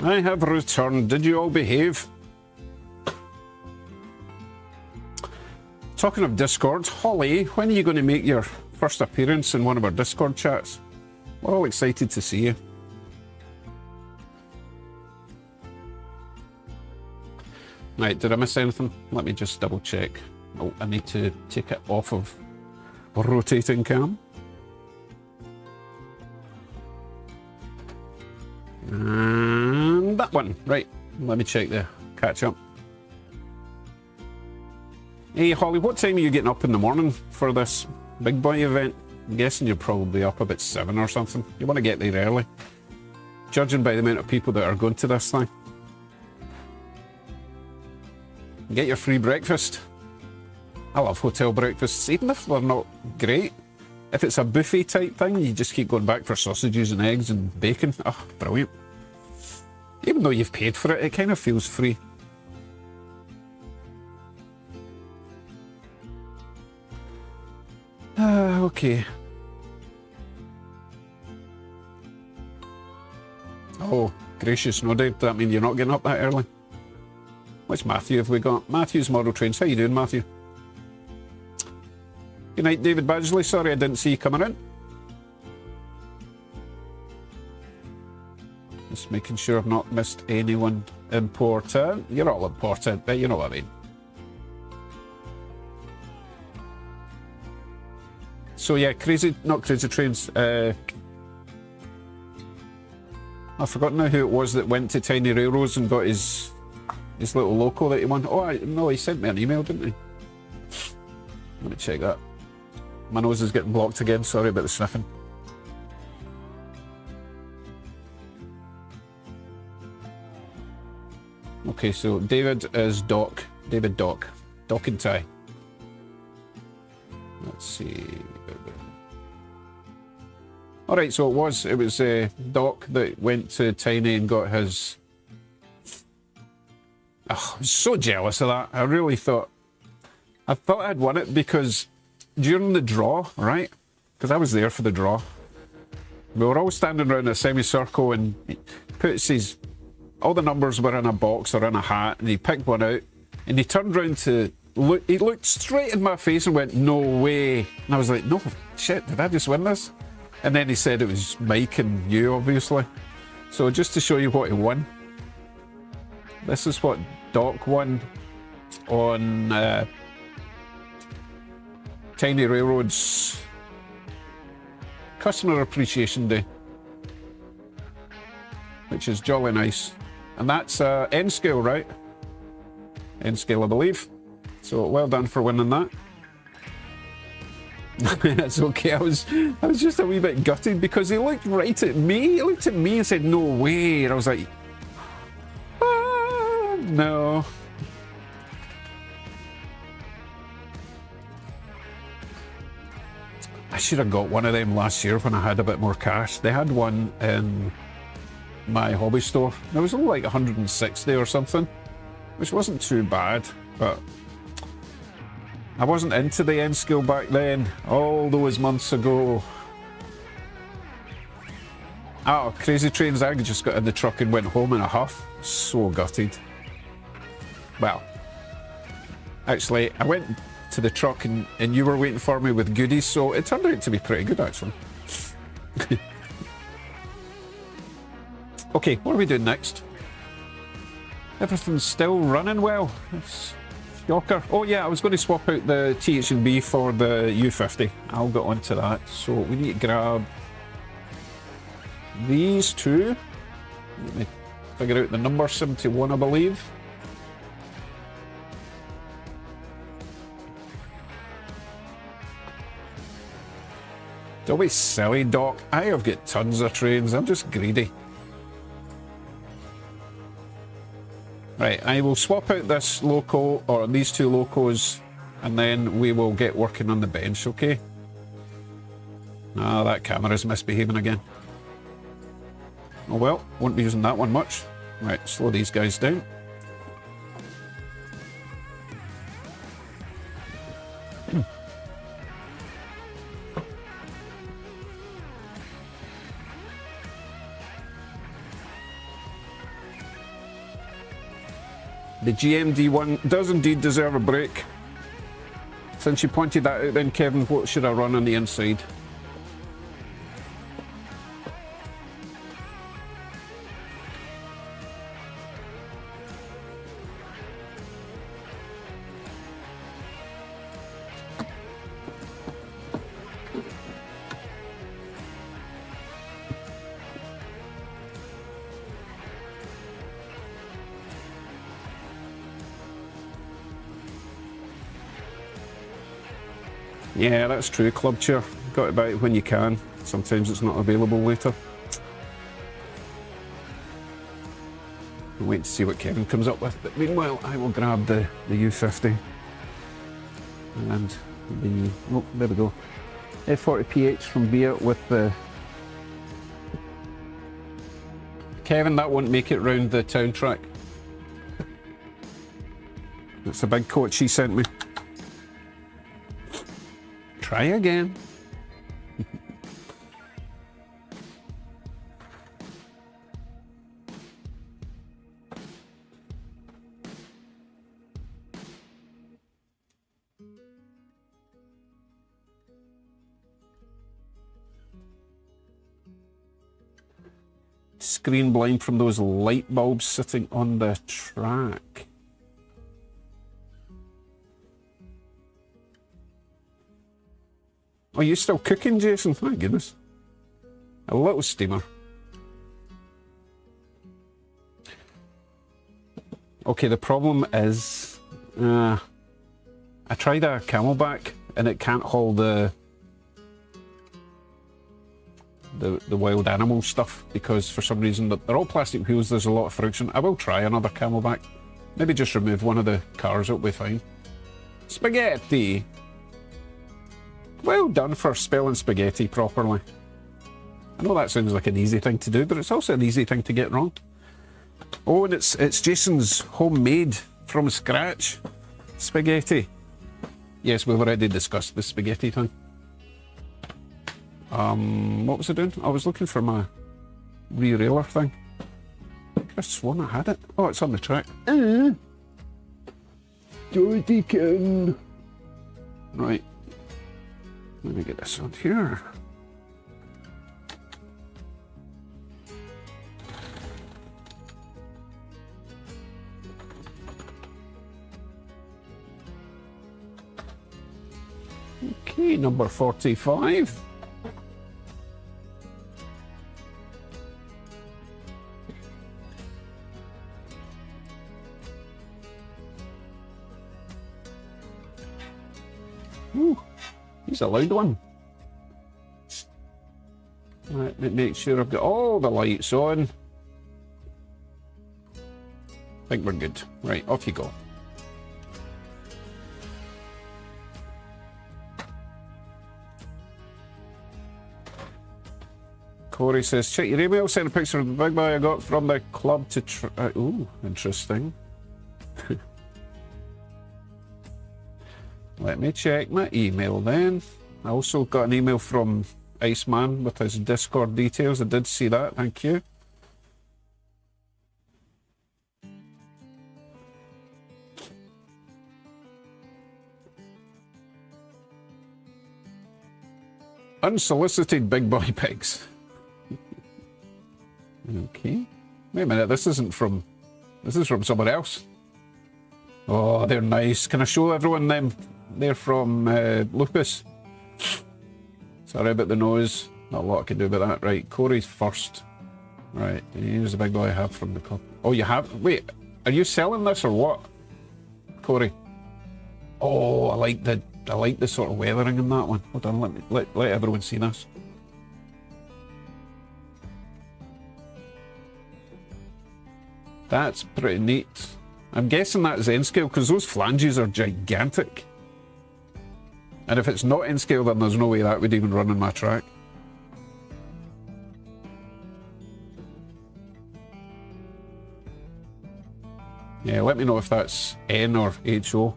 S1: I have returned. Did you all behave? Talking of Discord, Holly, when are you going to make your first appearance in one of our Discord chats? We're all excited to see you. Right, did I miss anything? Let me just double check. Oh, I need to take it off of rotating cam. And that one. Right, let me check there. Catch up. Hey Holly, what time are you getting up in the morning for this big boy event? I'm guessing you're probably up about 7 or something. You want to get there early. Judging by the amount of people that are going to this thing. Get your free breakfast. I love hotel breakfasts, even if they're not great. If it's a buffet type thing, you just keep going back for sausages and eggs and bacon. Oh, brilliant. Even though you've paid for it, it kind of feels free. Okay. Oh, gracious, no doubt. That mean you're not getting up that early? Which Matthew have we got? Matthew's Model Trains. How you doing, Matthew? Good night, David Badgley. Sorry I didn't see you coming in. Just making sure I've not missed anyone important. You're all important, but you know what I mean. So yeah, not crazy trains. I've forgotten now who it was that went to Tiny Railroads and got his little loco that he won. Oh, no, he sent me an email, didn't he? Let me check that. My nose is getting blocked again. Sorry about the sniffing. Okay, so David is Doc. David Doc. Doc and Ty. Let's see. Alright, so it was Doc that went to Tiny and got his... Oh, I was so jealous of that. I thought I'd won it because during the draw, right? Because I was there for the draw. We were all standing around a semicircle and he puts his... All the numbers were in a box or in a hat and he picked one out and he turned around to look... He looked straight in my face and went, "No way." And I was like, no, shit, did I just win this? And then he said it was Mike and you, obviously. So just to show you what he won. This is what Doc won on Tiny Railroads Customer Appreciation Day, which is jolly nice. And that's N scale, right? N scale, I believe. So well done for winning that. That's okay. I was just a wee bit gutted because he looked right at me. He looked at me and said, "No way." And I was like, no. I should have got one of them last year when I had a bit more cash. They had one in my hobby store. It was only like 160 or something, which wasn't too bad, but I wasn't into the N scale back then, all those months ago. Oh, Crazy Trains, I just got in the truck and went home in a huff. So gutted. Well, actually, I went to the truck and you were waiting for me with goodies, so it turned out to be pretty good, actually. Okay, what are we doing next? Everything's still running well. It's shocker. Oh yeah, I was going to swap out the TH&B for the U50. I'll get onto that. So we need to grab these two. Let me figure out the number, 71, I believe. Don't be silly, Doc. I have got tons of trains. I'm just greedy. Right, I will swap out this loco, or these two locos, and then we will get working on the bench, okay? Ah, that camera's misbehaving again. Oh well, won't be using that one much. Right, slow these guys down. The GMD one does indeed deserve a break. Since you pointed that out then, Kevin, what should I run on the inside? Yeah, that's true, club chair. Got to buy it when you can. Sometimes it's not available later. I'll wait to see what Kevin comes up with, but meanwhile I will grab the U50 and the, oh, there we go, F40PH from Beer with the... Kevin, that won't make it round the town track. That's a big coach he sent me. Try again. Screen blind from those light bulbs sitting on the track. Are you still cooking, Jason? My goodness. A little steamer. Okay, the problem is... I tried a Camelback and it can't haul the wild animal stuff because for some reason they're all plastic wheels, there's a lot of friction. I will try another Camelback. Maybe just remove one of the cars, it'll be fine. Spaghetti! Well done for spelling spaghetti properly. I know that sounds like an easy thing to do, but it's also an easy thing to get wrong. Oh, and it's Jason's homemade from scratch spaghetti. Yes, we've already discussed the spaghetti thing. What was I doing? I was looking for my re-railer thing. I could have sworn I had it. Oh, it's on the track. Geordie can. Right. Let me get this on here. Okay, number 45. Ooh, he's a loud one. Let me make sure I've got all the lights on. I think we're good. Right, off you go. Corey says, check your email, send a picture of the big boy I got from the club to try. Ooh, interesting. Let me check my email then. I also got an email from Iceman with his Discord details. I did see that, thank you. Unsolicited big boy pics. Okay. Wait a minute, this is from someone else. Oh, they're nice. Can I show everyone them? They're from Lupus. Sorry about the nose. Not a lot I can do about that. Right, Corey's first. Right, here's the big boy I have from the club. Oh, you have? Wait, are you selling this or what? Corey. Oh, I like the sort of weathering in that one. Hold on, let everyone see this. That's pretty neat. I'm guessing that's N scale because those flanges are gigantic. And if it's not N scale, then there's no way that would even run on my track. Yeah, let me know if that's N or HO.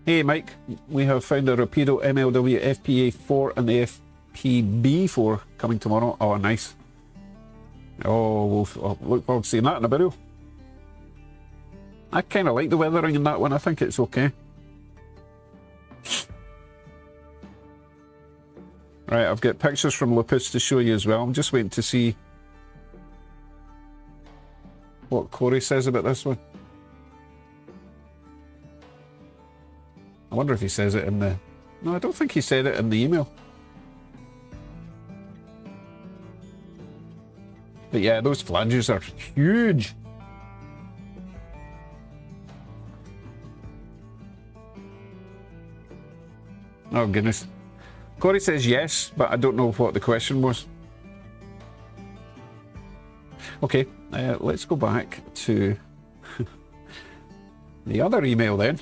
S1: Hey Mike, we have found a Rapido MLW FPA4 and the FPB4 coming tomorrow. Oh, nice. Oh, we'll look forward to seeing that in a video. I kind of like the weathering in that one. I think it's okay. Right, I've got pictures from Lupus to show you as well. I'm just waiting to see what Corey says about this one. I wonder if he says it in the... No, I don't think he said it in the email. But yeah, those flanges are huge. Oh goodness. Corey says yes, but I don't know what the question was. Okay, let's go back to the other email then.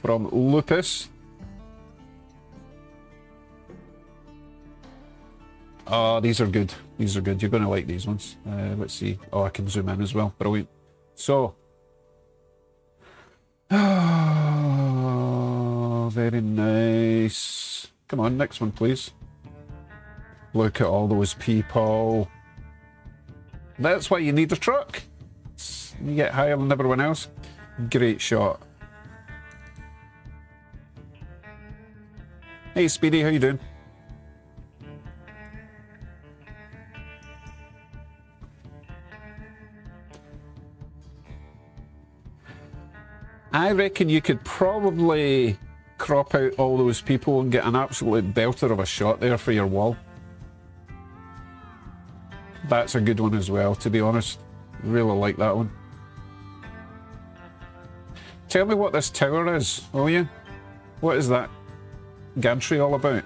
S1: From Lupus. Oh, these are good. These are good. You're going to like these ones. Let's see. Oh, I can zoom in as well. Brilliant. So. Oh, very nice. Come on, next one, please. Look at all those people. That's why you need a truck. You get higher than everyone else. Great shot. Hey Speedy, how you doing? I reckon you could probably crop out all those people and get an absolute belter of a shot there for your wall. That's a good one as well, to be honest. Really like that one. Tell me what this tower is, will you? What is that gantry all about?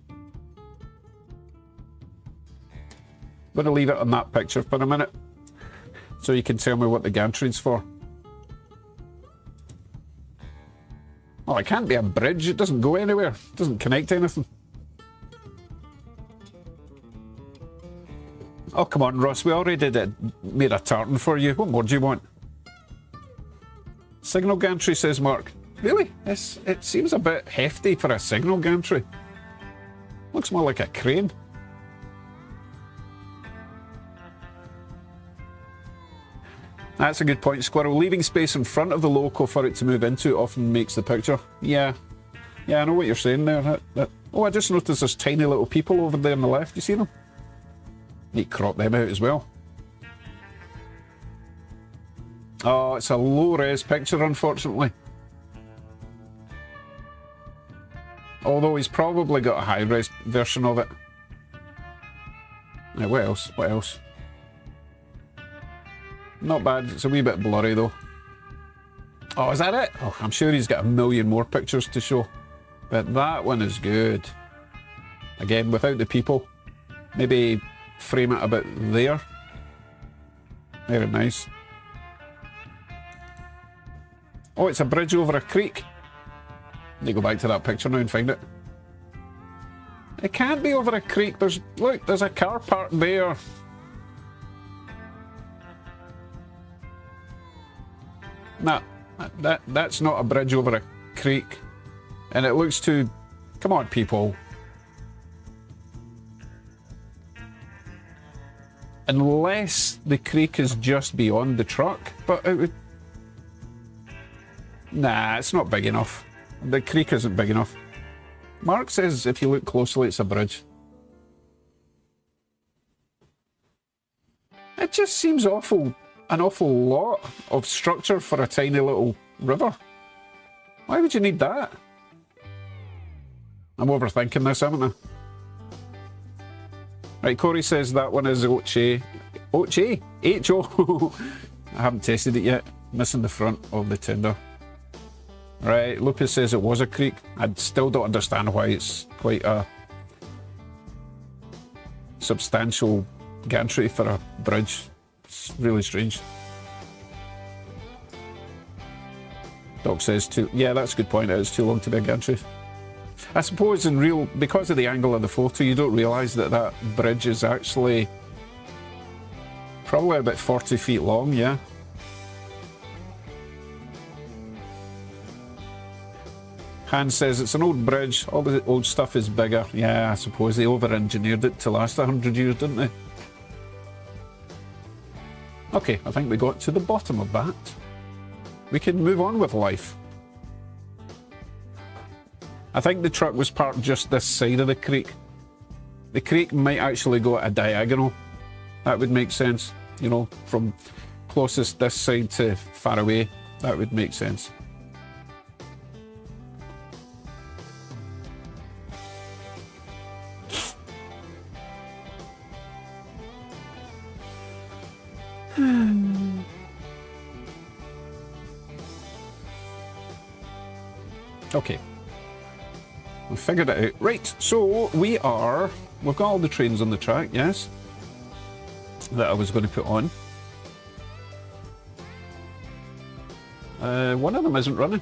S1: I'm going to leave it on that picture for a minute so you can tell me what the gantry's for. Oh, it can't be a bridge. It doesn't go anywhere. It doesn't connect to anything. Oh, come on, Ross. We already made a tartan for you. What more do you want? Signal gantry, says Mark. Really? It seems a bit hefty for a signal gantry. Looks more like a crane. That's a good point, Squirrel. Leaving space in front of the loco for it to move into often makes the picture. Yeah, I know what you're saying there. Oh, I just noticed there's tiny little people over there on the left. You see them? Need to crop them out as well. Oh, it's a low-res picture, unfortunately. Although he's probably got a high-res version of it. Now, what else? What else? Not bad. It's a wee bit blurry, though. Oh, is that it? Oh, I'm sure he's got a million more pictures to show. But that one is good. Again, without the people. Maybe frame it a bit there. Very nice. Oh, it's a bridge over a creek. Let me go back to that picture now and find it. It can't be over a creek. Look, there's a car parked there. Nah, that's not a bridge over a creek. And it looks too... Come on, people. Unless the creek is just beyond the truck. But it would... Nah, it's not big enough. The creek isn't big enough. Mark says if you look closely, it's a bridge. It just seems an awful lot of structure for a tiny little river. Why would you need that? I'm overthinking this, haven't I? Right, Corey says that one is Oche. Oche? H-O. I haven't tested it yet. Missing the front of the tender. Right, Lupus says it was a creek. I still don't understand why it's quite a substantial gantry for a bridge. It's really strange. Doc says too... Yeah, that's a good point. It's too long to be a gantry. I suppose because of the angle of the photo, you don't realise that that bridge is actually Probably about 40 feet long, yeah. Hans says it's an old bridge, all the old stuff is bigger. Yeah, I suppose they over-engineered it to last 100 years, didn't they? Okay, I think we got to the bottom of that. We can move on with life. I think the truck was parked just this side of the creek. The creek might actually go at a diagonal. That would make sense, you know, from closest this side to far away. That would make sense. Okay. We figured it out. Right, so we've got all the trains on the track, yes, that I was going to put on. One of them isn't running.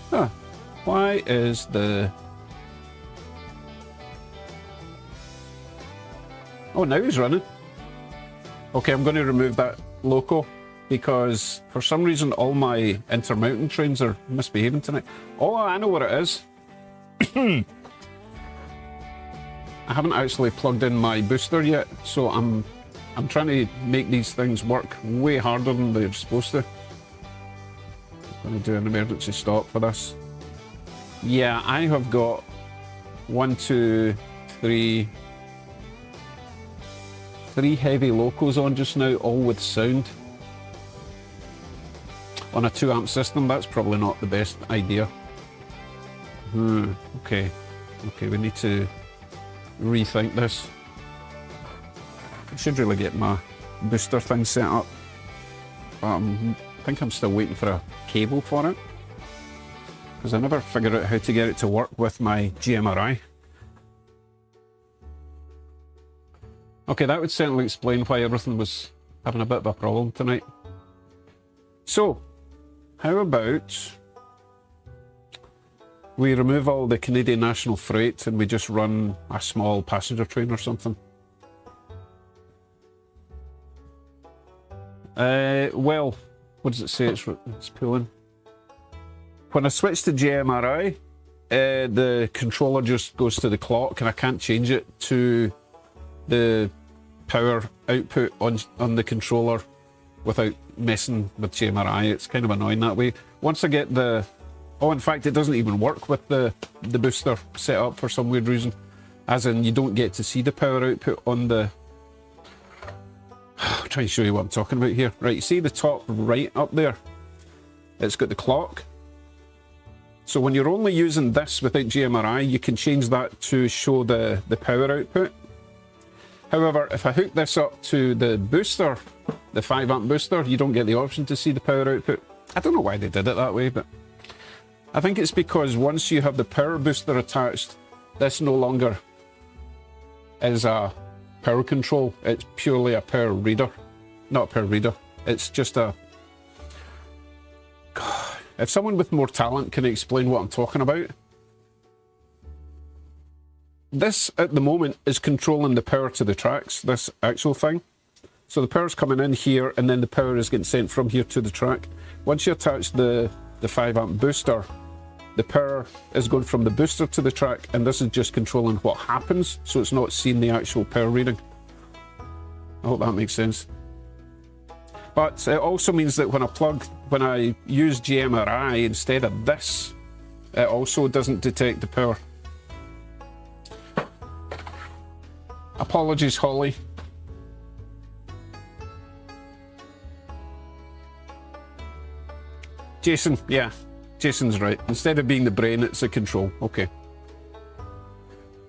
S1: Huh. Why is the... Oh, now he's running. Okay, I'm going to remove that loco because for some reason all my intermountain trains are misbehaving tonight. Oh, I know what it is. I haven't actually plugged in my booster yet, so I'm trying to make these things work way harder than they're supposed to. I'm going to do an emergency stop for this. Yeah, I have got 1, 2, 3... 3 heavy locos on just now, all with sound. On a 2 amp system, that's probably not the best idea. Okay. Okay, we need to rethink this. I should really get my booster thing set up. I think I'm still waiting for a cable for it, because I never figured out how to get it to work with my GMRI. Okay, that would certainly explain why everything was having a bit of a problem tonight. So, how about we remove all the Canadian National Freight and we just run a small passenger train or something? Well, what does it say it's pulling? When I switch to GMRI, the controller just goes to the clock and I can't change it to the power output on the controller without messing with GMRI. It's kind of annoying that way. Once I get the... Oh, in fact, it doesn't even work with the booster set up for some weird reason. As in, you don't get to see the power output on the... I'll try and show you what I'm talking about here. Right, you see the top right up there? It's got the clock. So when you're only using this without GMRI, you can change that to show the power output. However, if I hook this up to the booster, the 5 amp booster, you don't get the option to see the power output. I don't know why they did it that way, but I think it's because once you have the power booster attached, this no longer is a power control. It's purely a power reader. Not a power reader. It's just a... God, if someone with more talent can explain what I'm talking about. This, at the moment, is controlling the power to the tracks, this actual thing. So the power's coming in here, and then the power is getting sent from here to the track. Once you attach the 5 amp booster, the power is going from the booster to the track, and this is just controlling what happens, so it's not seeing the actual power reading. I hope that makes sense. But it also means that when I use GMRI instead of this, it also doesn't detect the power. Apologies, Holly. Jason, yeah, Jason's right. Instead of being the brain, it's the control. Okay.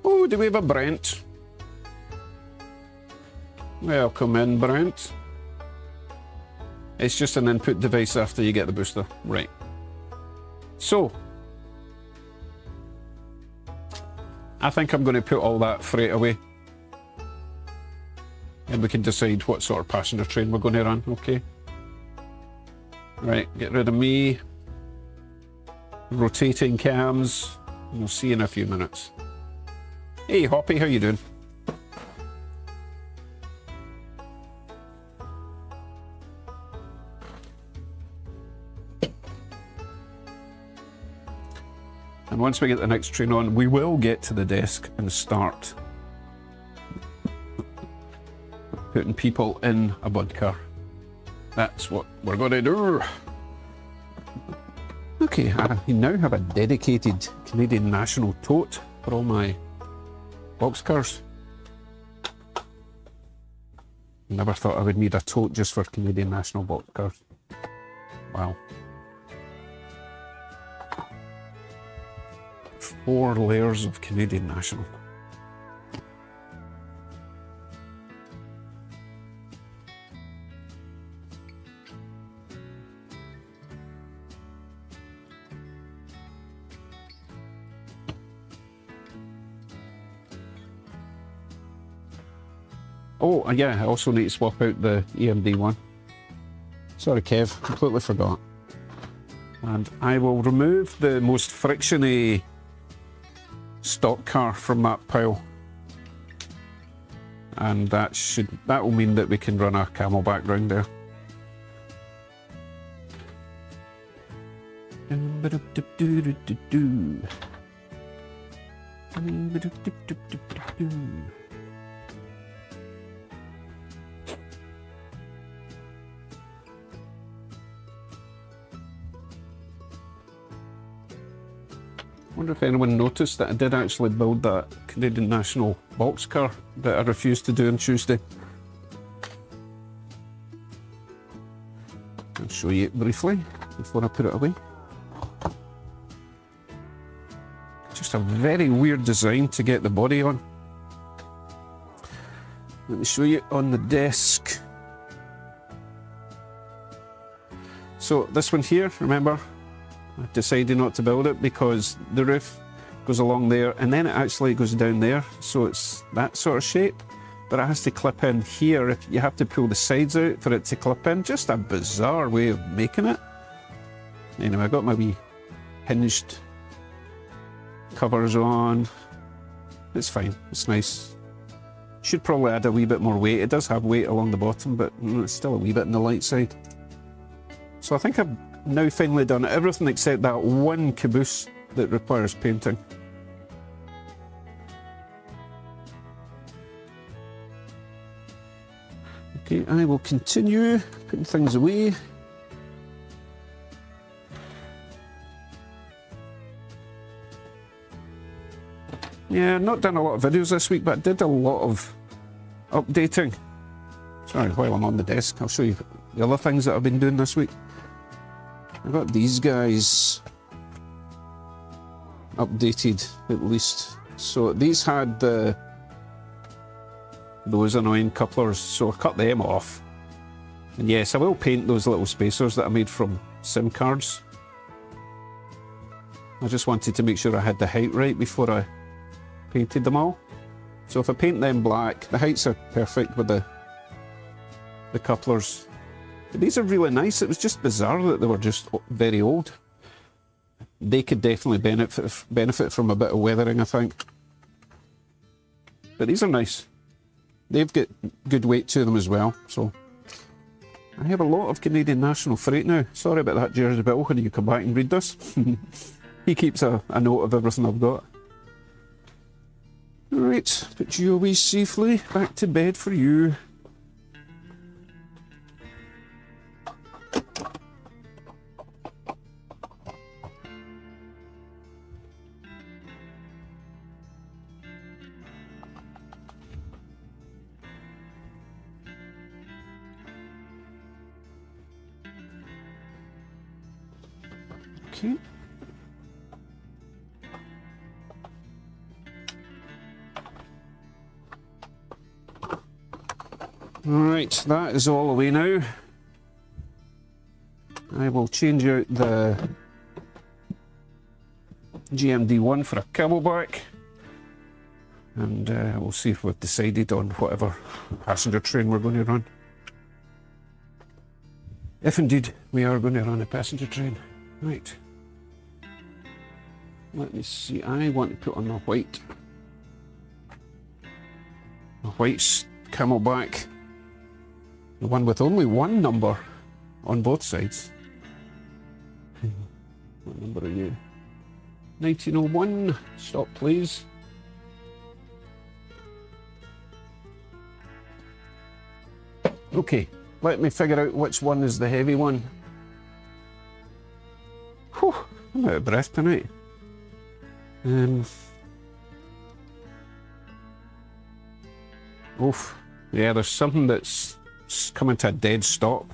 S1: Oh, do we have a Brent? Welcome in, Brent. It's just an input device after you get the booster. Right. So, I think I'm going to put all that freight away. And we can decide what sort of passenger train we're going to run, okay? Right, get rid of me. Rotating cams. We'll see in a few minutes. Hey Hoppy, how you doing? And once we get the next train on, we will get to the desk and start putting people in a bud car. That's what we're going to do. Okay, I now have a dedicated Canadian National tote for all my boxcars. Never thought I would need a tote just for Canadian National boxcars. Wow. 4 layers of Canadian National. Oh, yeah, I also need to swap out the EMD one. Sorry, Kev, completely forgot. And I will remove the most frictiony stock car from that pile. And that will mean that we can run a Camelback round there. I wonder if anyone noticed that I did actually build that Canadian National boxcar that I refused to do on Tuesday. I'll show you it briefly before I put it away. Just a very weird design to get the body on. Let me show you on the desk. So this one here, remember? I decided not to build it because the roof goes along there and then it actually goes down there, so it's that sort of shape, but it has to clip in here. If you have to pull the sides out for it to clip in. Just a bizarre way of making it. Anyway, I got my wee hinged covers on. It's fine, it's nice. Should probably add a wee bit more weight. It does have weight along the bottom, but it's still a wee bit on the light side. So I think I've now finally done everything except that one caboose that requires painting. Okay, I will continue putting things away. Yeah, not done a lot of videos this week, but I did a lot of updating. Sorry, while I'm on the desk, I'll show you the other things that I've been doing this week. I got these guys updated at least. So these had those annoying couplers, so I cut them off. And yes, I will paint those little spacers that I made from SIM cards. I just wanted to make sure I had the height right before I painted them all. So if I paint them black, the heights are perfect with the couplers. But these are really nice. It was just bizarre that they were just very old. They could definitely benefit from a bit of weathering, I think. But these are nice. They've got good weight to them as well. So I have a lot of Canadian National freight now. Sorry about that, Jersey Bill, when you come back and read this. He keeps a note of everything I've got. Right, put you away safely. Back to bed for you. Okay. Right, that is all away now. I will change out the GMD1 for a Camelback, and we'll see if we've decided on whatever passenger train we're going to run. If indeed we are going to run a passenger train. Right. Let me see, I want to put on the white. white Camelback. The one with only one number on both sides. What number are you? 1901. Stop, please. Okay, let me figure out which one is the heavy one. Whew, I'm out of breath tonight. Oof. Yeah, there's something that's coming to a dead stop.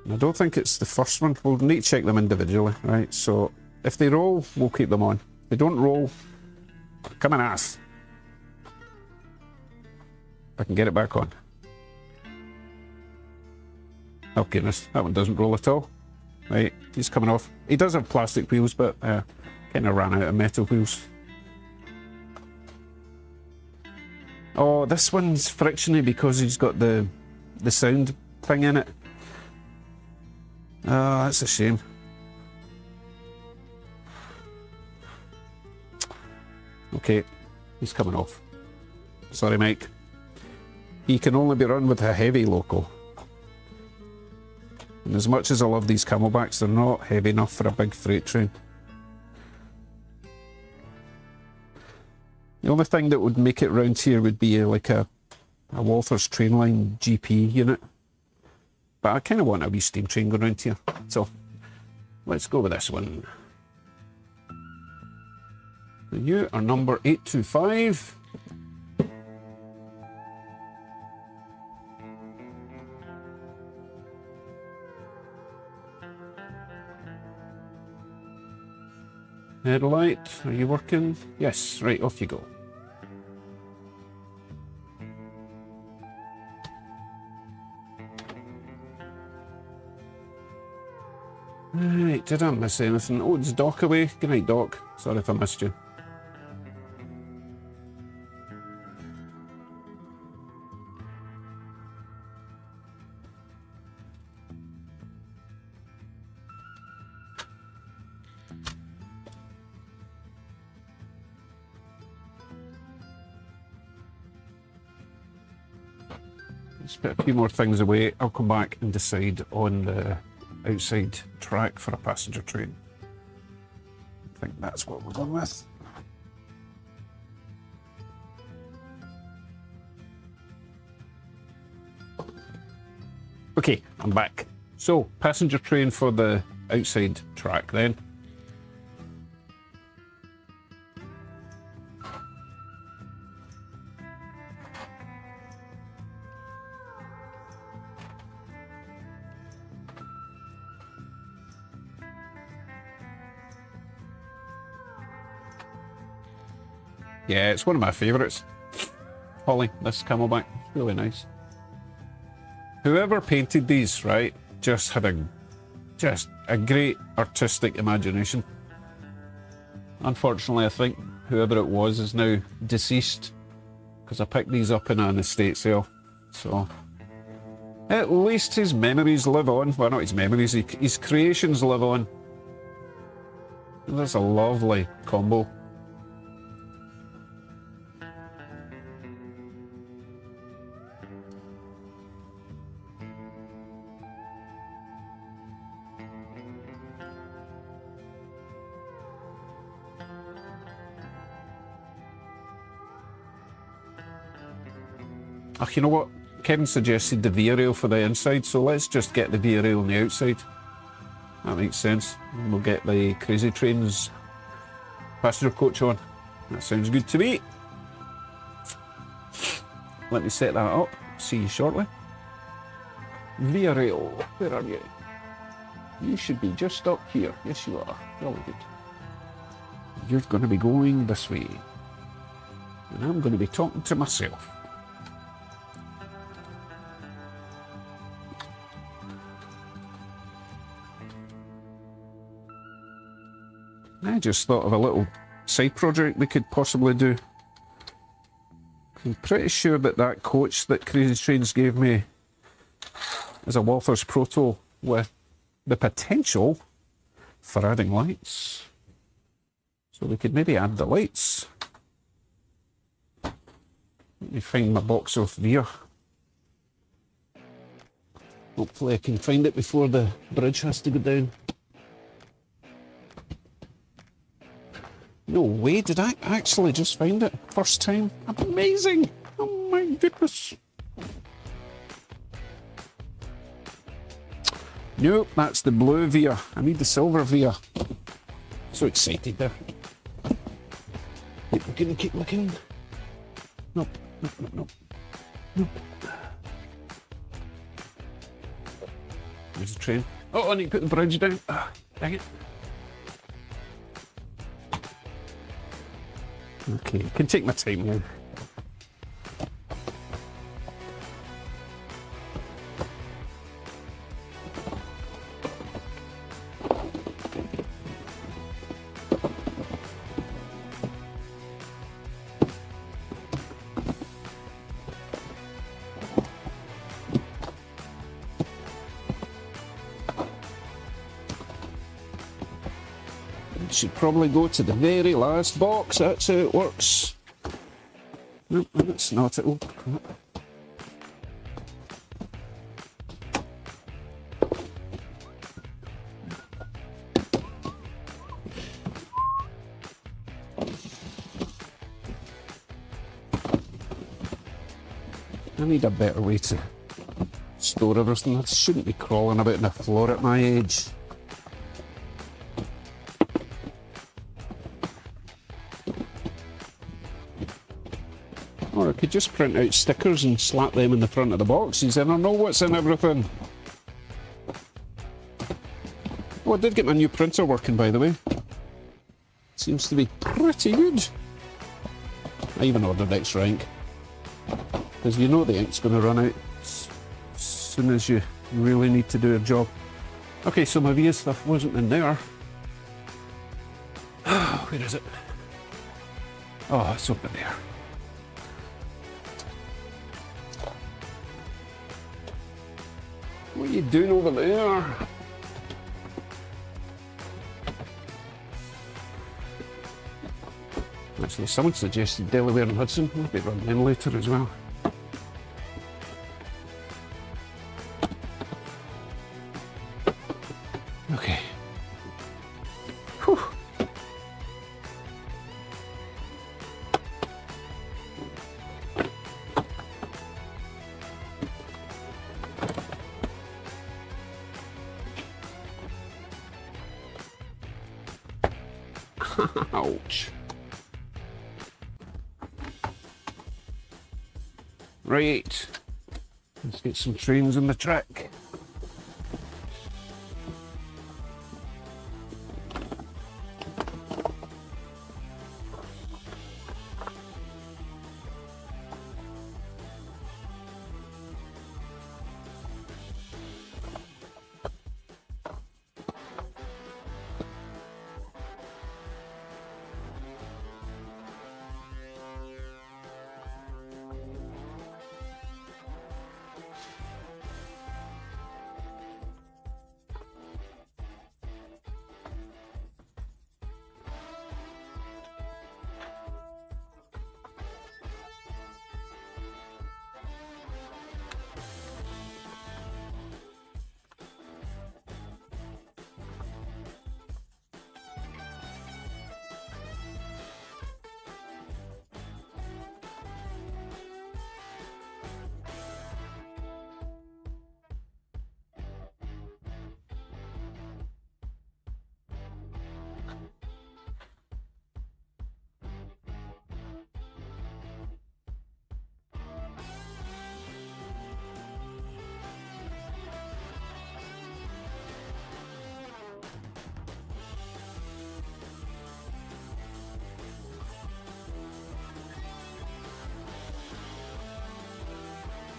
S1: And I don't think it's the first one. We'll need to check them individually, right? So if they roll, we'll keep them on. If they don't roll, come and ask. I can get it back on. Oh goodness, that one doesn't roll at all. Right, he's coming off. He does have plastic wheels, but kind of ran out of metal wheels. Oh, this one's frictiony because he's got the sound thing in it. Oh, that's a shame. Okay, he's coming off. Sorry, Mike. He can only be run with a heavy loco. And as much as I love these Camelbacks, they're not heavy enough for a big freight train. The only thing that would make it round here would be like a Walther's Trainline GP unit. But I kind of want a wee steam train going round here. So, let's go with this one. And you are number 825. Headlight, are you working? Yes, right, off you go. Right, did I miss anything? Oh, it's Doc away. Good night, Doc. Sorry if I missed you. Let's put a few more things away. I'll come back and decide on the outside track for a passenger train. I think that's what we're going with. Okay, I'm back. So, passenger train for the outside track then. Yeah, it's one of my favourites. Holly, this Camelback, really nice. Whoever painted these, right, just had a great artistic imagination. Unfortunately, I think whoever it was is now deceased because I picked these up in an estate sale. So at least his memories live on. Well, not his memories, his creations live on. That's a lovely combo. Oh, you know what? Kevin suggested the via rail for the inside, so let's just get the via rail on the outside. That makes sense. And we'll get the Crazy Trains passenger coach on. That sounds good to me. Let me set that up. See you shortly. Via rail, where are you? You should be just up here. Yes, you are. Really good. You're going to be going this way. And I'm going to be talking to myself. I just thought of a little side project we could possibly do. I'm pretty sure that that coach that Crazy Trains gave me is a Walther's Proto with the potential for adding lights. So we could maybe add the lights. Let me find my box of beer. Hopefully I can find it before the bridge has to go down. No way, did I actually just find it? First time? Amazing! Oh my goodness. Nope, that's the blue Via. I need the silver Via. So excited there. Keep looking, keep looking. Nope, nope, nope, nope. Nope. There's a train. Oh, I need to put the bridge down. Ah, dang it. Okay, I can take my time now. Should probably go to the very last box. That's how it works. Nope, that's not it. Oh, crap. I need a better way to store everything. I shouldn't be crawling about on the floor at my age. Or I could just print out stickers and slap them in the front of the boxes and I know what's in everything. Oh, I did get my new printer working, by the way. Seems to be pretty good. I even ordered extra ink. Because you know the ink's going to run out as soon as you really need to do a job. Okay, so my VIA stuff wasn't in there. Where is it? Oh, it's over there. What are you doing over there? Actually, someone suggested Delaware and Hudson. I'll be running in later as well. Okay. Whew. Ouch. Right. Let's get some trains on the track.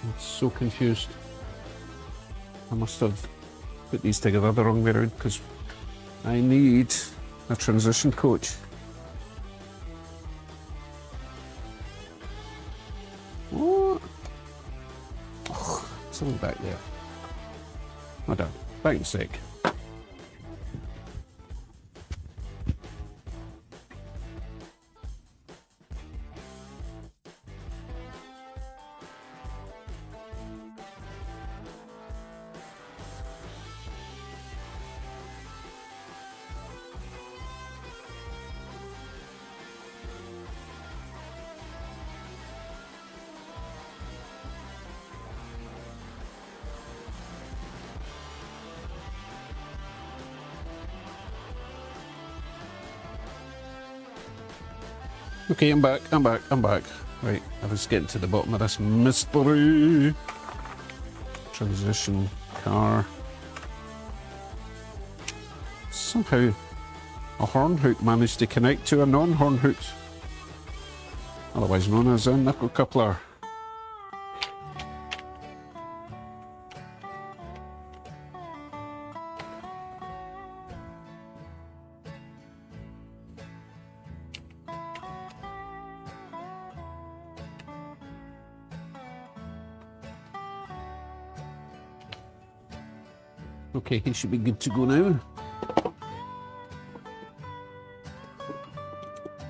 S1: I'm so confused. I must have put these together the wrong way around because I need a transition coach. What? Oh, something back there. Hold on, back in a sec. Okay, I'm back. Right, I was getting to the bottom of this mystery. Transition car. Somehow a horn hook managed to connect to a non-horn hook, otherwise known as a nickel coupler. Okay, he should be good to go now.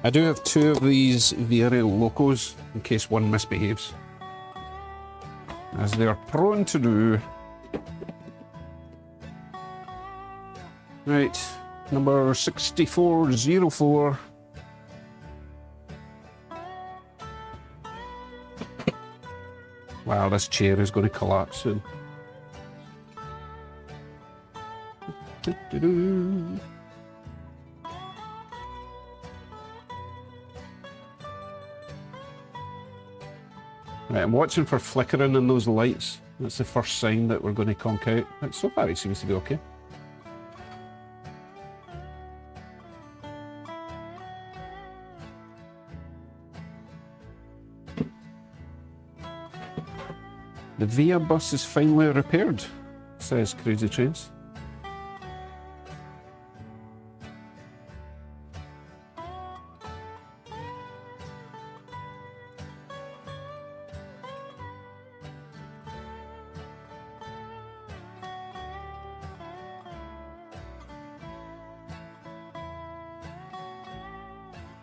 S1: I do have 2 of these Viera Locos in case one misbehaves, as they are prone to do. Right, number 6404. Wow, this chair is going to collapse soon. Right, I'm watching for flickering in those lights. That's the first sign that we're going to conk out. But so far it seems to be okay. The Via bus is finally repaired, says Crazy Trains.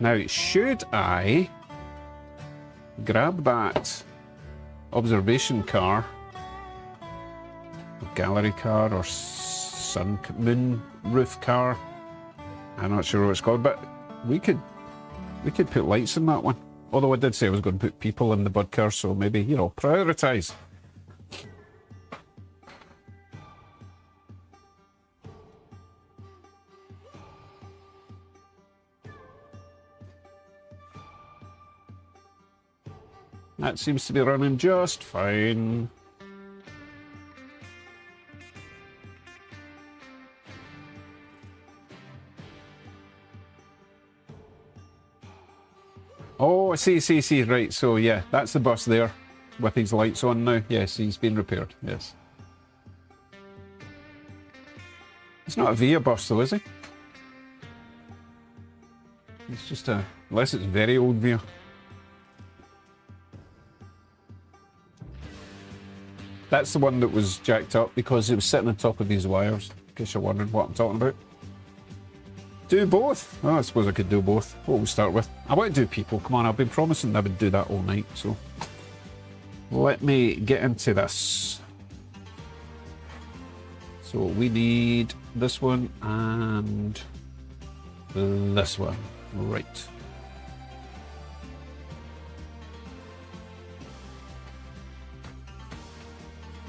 S1: Now, should I grab that observation car, gallery car, or moon roof car? I'm not sure what it's called, but we could put lights in that one. Although I did say I was going to put people in the bud car, so maybe, you know, prioritise. That seems to be running just fine. Oh, I see, right, so yeah, that's the bus there, with his lights on now. Yes, he's been repaired, yes. It's not a Via bus though, is he? It's just a, unless it's very old Via. That's the one that was jacked up because it was sitting on top of these wires, in case you're wondering what I'm talking about. Do both? Oh, I suppose I could do both. What we'll start with. I want to do people. Come on, I've been promising I would do that all night, so. Let me get into this. So we need this one and this one. Right.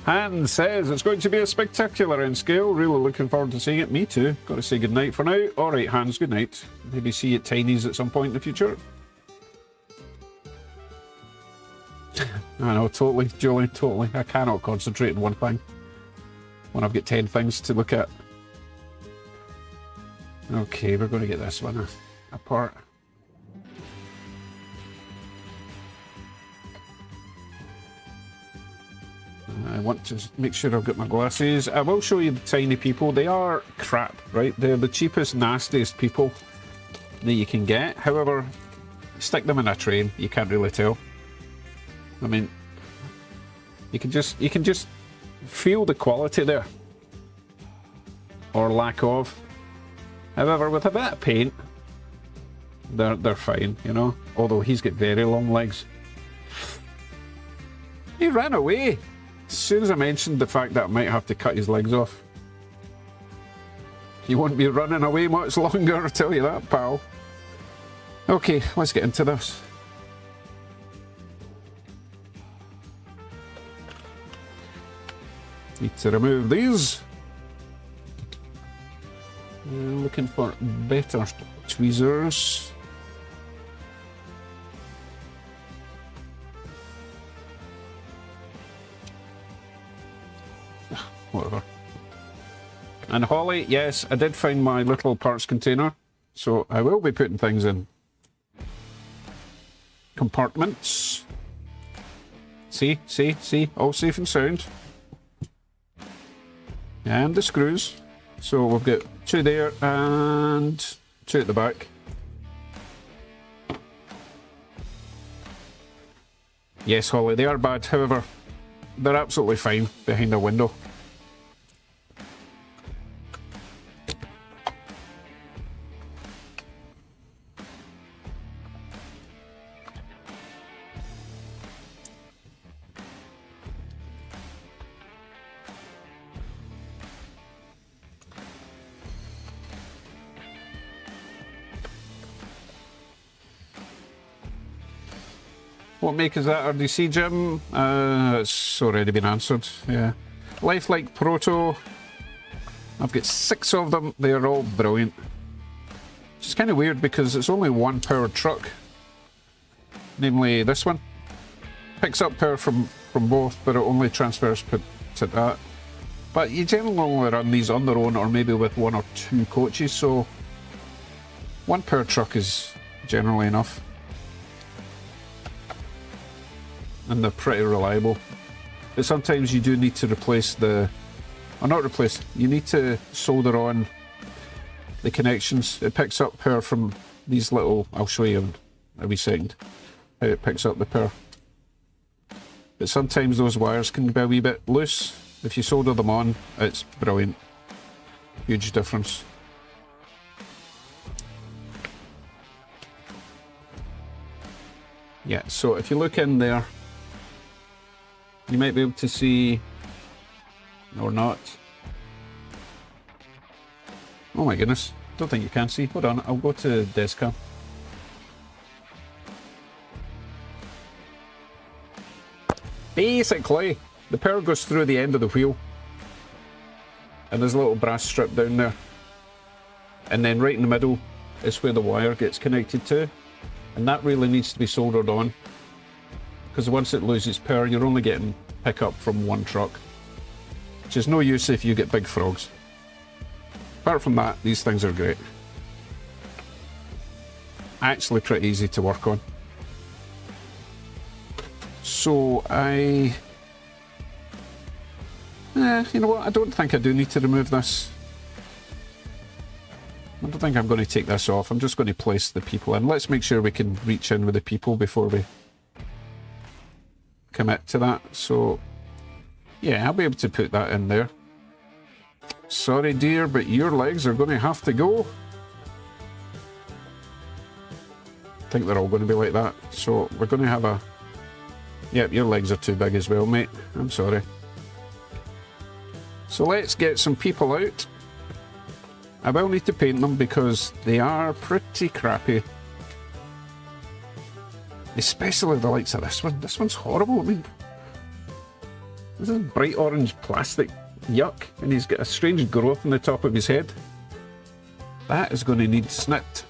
S1: Han says it's going to be a spectacular end scale. Really looking forward to seeing it. Me too. Got to say goodnight for now. Alright, Hans, good night. Maybe see you at Tiny's at some point in the future. I know, totally, Julie, totally. I cannot concentrate on one thing when I've got 10 things to look at. Okay, we're going to get this one apart. I want to make sure I've got my glasses. I will show you the tiny people. They are crap, right? They're the cheapest, nastiest people that you can get. However, stick them in a train, you can't really tell. I mean, you can just feel the quality there, or lack of. However, with a bit of paint, they're fine, you know. Although he's got very long legs. He ran away. As soon as I mentioned the fact that I might have to cut his legs off. He won't be running away much longer, I'll tell you that, pal. Okay, let's get into this. Need to remove these. Looking for better tweezers. whatever. And Holly, yes, I did find my little parts container, so I will be putting things in compartments. See, all safe and sound. And the screws. So we've got 2 there and 2 at the back. Yes, Holly, they are bad, however, they're absolutely fine behind a window. What make is that RDC, Jim? It's already been answered, yeah. Lifelike Proto. I've got 6 of them. They're all brilliant. It's kind of weird because it's only one powered truck. Namely this one. Picks up power from both, but it only transfers to that. But you generally only run these on their own or maybe with 1 or 2 coaches, so one powered truck is generally enough. And they're pretty reliable. But sometimes you do need to replace or not replace, you need to solder on the connections. It picks up power from these little, I'll show you in a wee second how it picks up the power. But sometimes those wires can be a wee bit loose. If you solder them on, it's brilliant. Huge difference. Yeah, so if you look in there, you might be able to see, or not. Oh my goodness, don't think you can see. Hold on, I'll go to Descam. Basically, the power goes through the end of the wheel. And there's a little brass strip down there. And then right in the middle is where the wire gets connected to. And that really needs to be soldered on. Because once it loses power, you're only getting pickup from one truck. Which is no use if you get big frogs. Apart from that, these things are great. Actually pretty easy to work on. So you know what, I don't think I do need to remove this. I don't think I'm going to take this off. I'm just going to place the people in. Let's make sure we can reach in with the people before we commit to that. So, yeah, I'll be able to put that in there. Sorry, dear, but your legs are going to have to go. I think they're all going to be like that. So, we're going to have a... Yep, your legs are too big as well, mate. I'm sorry. So let's get some people out. I will need to paint them because they are pretty crappy. Especially the likes of this one. This one's horrible. I mean, this is bright orange plastic. Yuck. And he's got a strange growth on the top of his head. That is going to need snipped.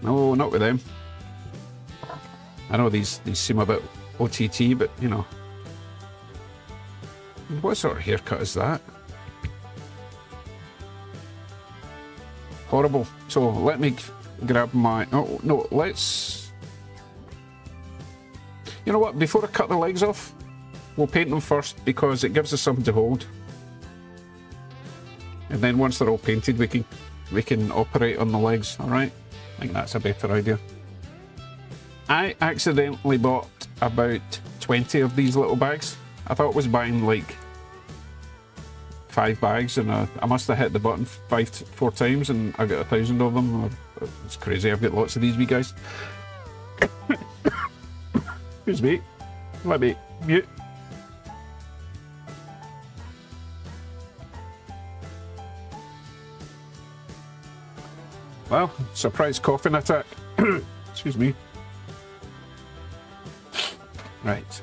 S1: No, not with them. I know these seem a bit OTT, but you know. What sort of haircut is that? Horrible. So let me grab my... Oh, no, let's... You know what? Before I cut the legs off, we'll paint them first because it gives us something to hold. And then once they're all painted, we can operate on the legs, alright? I think that's a better idea. I accidentally bought about 20 of these little bags. I thought I was buying like 5 bags and I must have hit the button 4 times and I got 1,000 of them. It's crazy, I've got lots of these wee guys. Excuse me. Let me mute. Well, surprise coughing attack. Excuse me. Right.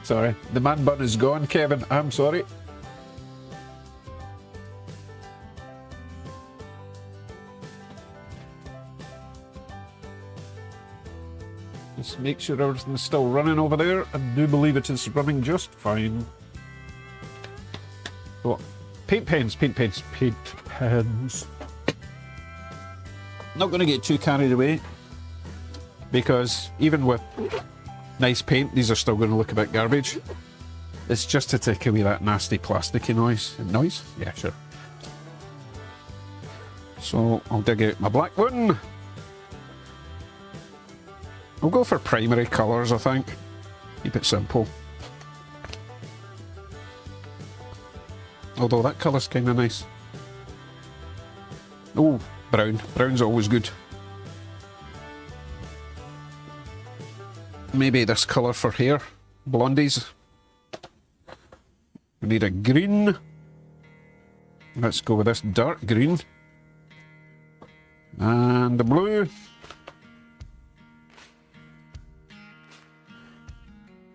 S1: Sorry. The man bun is gone, Kevin. I'm sorry. Let's make sure everything's still running over there. I do believe it is running just fine. So, paint pens, paint pens, paint pens. Not going to get too carried away, because even with nice paint, these are still going to look a bit garbage. It's just to take away that nasty plasticky noise. Noise? Yeah, sure. So I'll dig out my black one. I'll go for primary colours, I think. Keep it simple. Although that colour's kind of nice. Oh, brown. Brown's always good. Maybe this colour for hair. Blondies. We need a green. Let's go with this dark green. And the blue.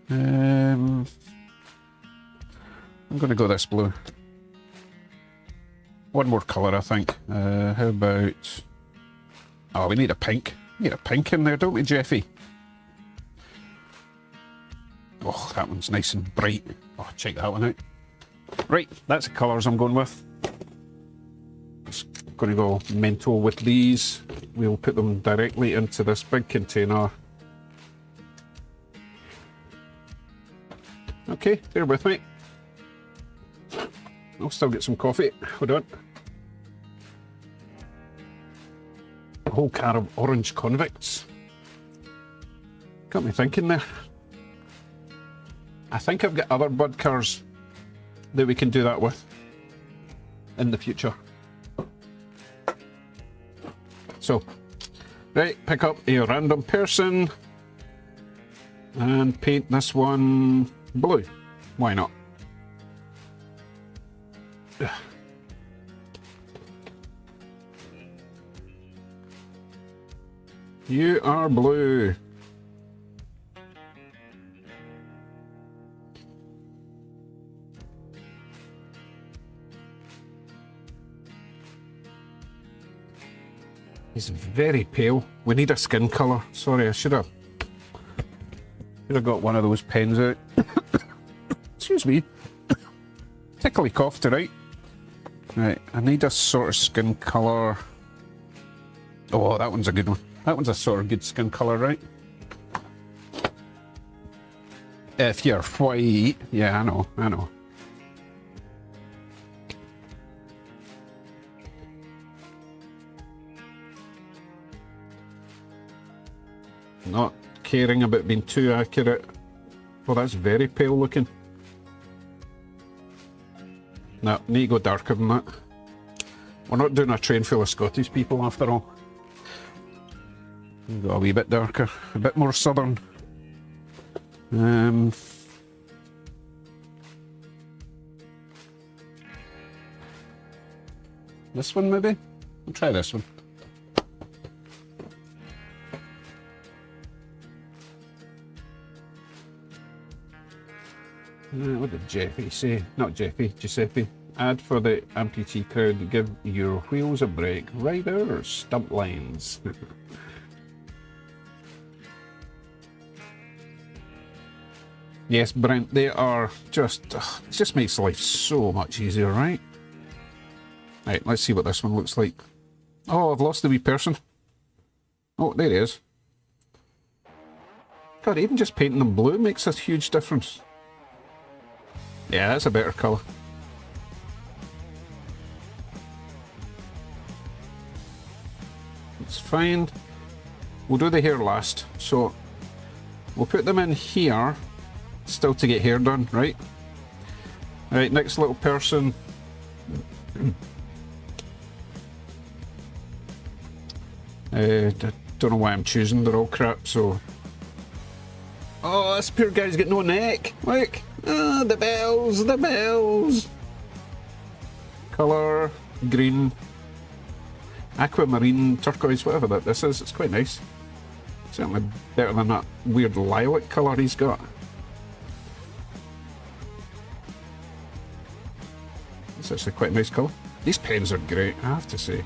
S1: I'm going to go this blue. One more colour, I think. How about... Oh, we need a pink. We need a pink in there, don't we, Jeffy? Oh, that one's nice and bright. Oh, check that one out. Right, that's the colours I'm going with. Just going to go mental with these. We'll put them directly into this big container. Okay, bear with me. I'll still get some coffee. Hold on. A whole car of orange convicts. Got me thinking there. I think I've got other bud cars that we can do that with in the future. So, right, pick up a random person and paint this one blue. Why not? You are blue. He's very pale. We need a skin colour. Sorry, I should have got one of those pens out. Excuse me. Tickly cough tonight. Right, I need a sort of skin colour. Oh, that one's a good one. That one's a sort of good skin colour, right? If you're white. Yeah, I know. Not caring about being too accurate. Well, that's very pale looking. No, need to go darker than that. We're not doing a train full of Scottish people after all. Go a wee bit darker, a bit more southern. This one maybe? We'll try this one. What did Jeffy say? Not Jeffy, Giuseppe. Ad for the amputee crowd, give your wheels a break. Rider, stump lines. Yes, Brent, they are just... it just makes life so much easier, right? Right, let's see what this one looks like. Oh, I've lost the wee person. Oh, there he is. God, even just painting them blue makes a huge difference. Yeah, that's a better colour. It's fine. We'll do the hair last. So, we'll put them in here, still to get hair done, right? Right, next little person. Don't know why I'm choosing, they're all crap, so... Oh, this poor guy's got no neck! Look! Ah, the bells, the bells! Colour, green, aquamarine, turquoise, whatever this is, it's quite nice. Certainly better than that weird lilac colour he's got. It's actually quite a nice colour. These pens are great, I have to say.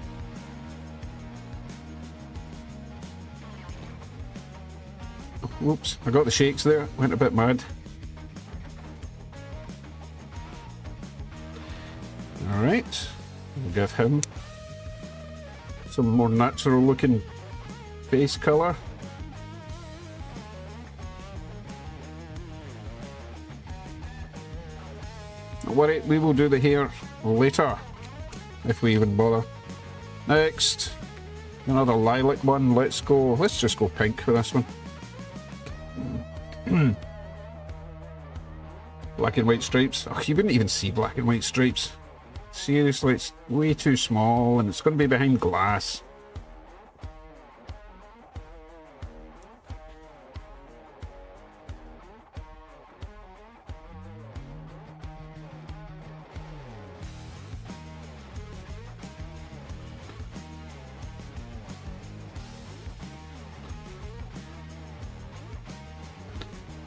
S1: Whoops, I got the shakes there, went a bit mad. Alright, we'll give him some more natural looking face colour. Don't worry, we will do the hair later, if we even bother. Next, another lilac one. Let's just go pink for this one. Black and white stripes. Oh, you wouldn't even see black and white stripes. Seriously, it's way too small and it's going to be behind glass.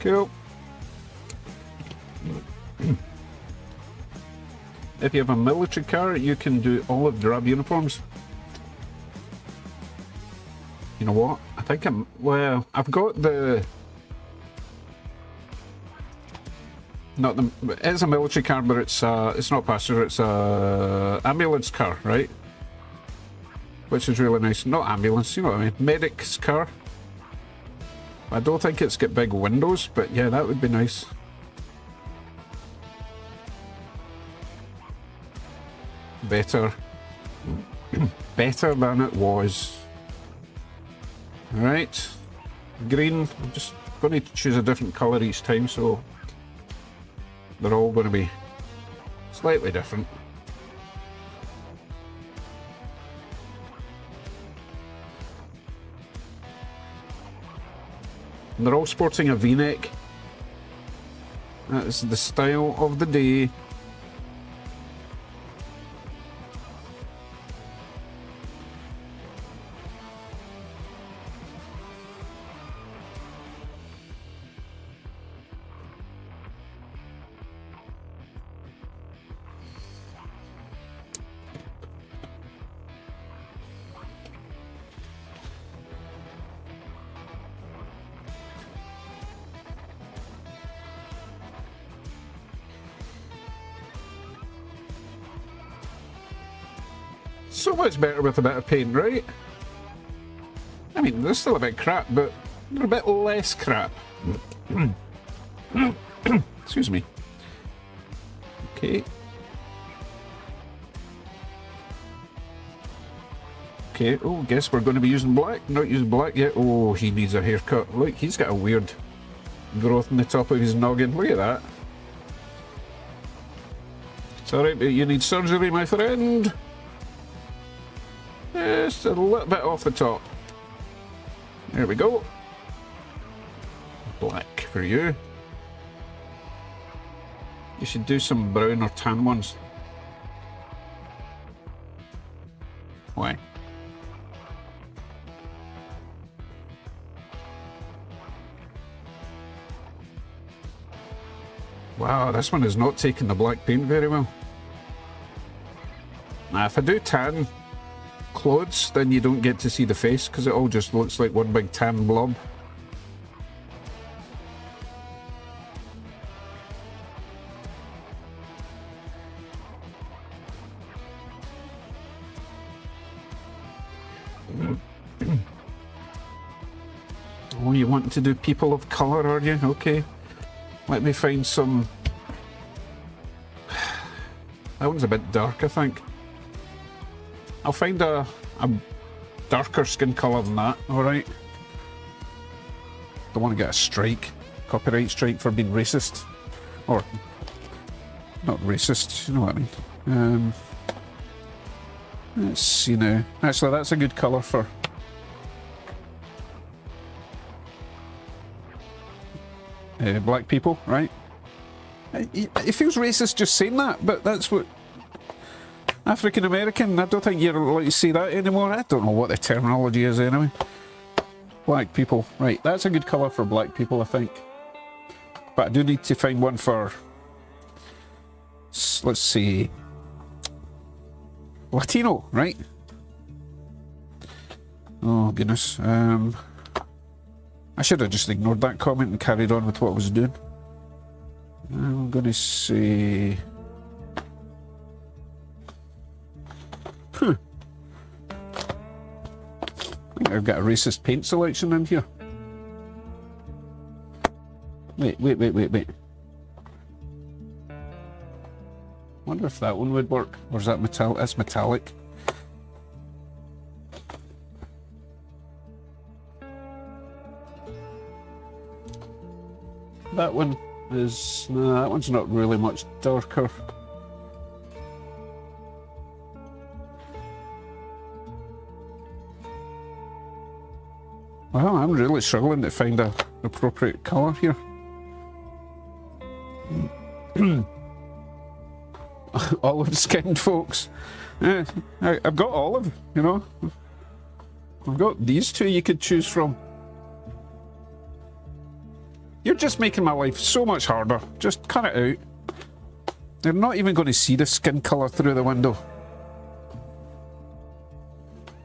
S1: Cool. If you have a military car, you can do olive drab uniforms. You know what? I think well, I've got the... Not the... It's a military car, but it's not passenger, it's a ambulance car, right? Which is really nice. Not ambulance, you know what I mean? Medic's car. I don't think it's got big windows, but yeah, that would be nice. Better. Better than it was. Alright. Green. I'm just going to choose a different colour each time, so they're all going to be slightly different. And they're all sporting a V-neck. That is the style of the day. So much better with a bit of paint, right? I mean, they're still a bit crap, but they're a bit less crap. Excuse me. Okay. Okay, oh, guess we're going to be using black. Not using black yet. Oh, he needs a haircut. Look, he's got a weird growth in the top of his noggin. Look at that. It's alright, but you need surgery, my friend. Just a little bit off the top. There we go. Black for you. You should do some brown or tan ones. Why? Wow, this one is not taking the black paint very well. Now, if I do tan clothes, then you don't get to see the face because it all just looks like one big tan blob. Oh, you want to do people of colour, are you? Okay. Let me find some... That one's a bit dark, I think. I'll find a darker skin colour than that, alright? Don't want to get a strike, copyright strike for being racist. Or, not racist, you know what I mean. Let's see now. Actually, that's a good colour for... black people, right? It feels racist just saying that, but that's what... African American, I don't think you're allowed to say that anymore. I don't know what the terminology is anyway. Black people, right, that's a good colour for black people, I think. But I do need to find one for... Let's see... Latino, right? I should have just ignored that comment and carried on with what I was doing. I'm going to say... I think I've got a racist paint selection in here. Wait. Wonder if that one would work. Or is that metallic? That's metallic. That one is... no, that one's not really much darker. Well, I'm really struggling to find an appropriate colour here. Olive-skinned folks. I've got olive, you know. I've got these two you could choose from. You're just making my life so much harder. Just cut it out. They're not even going to see the skin colour through the window.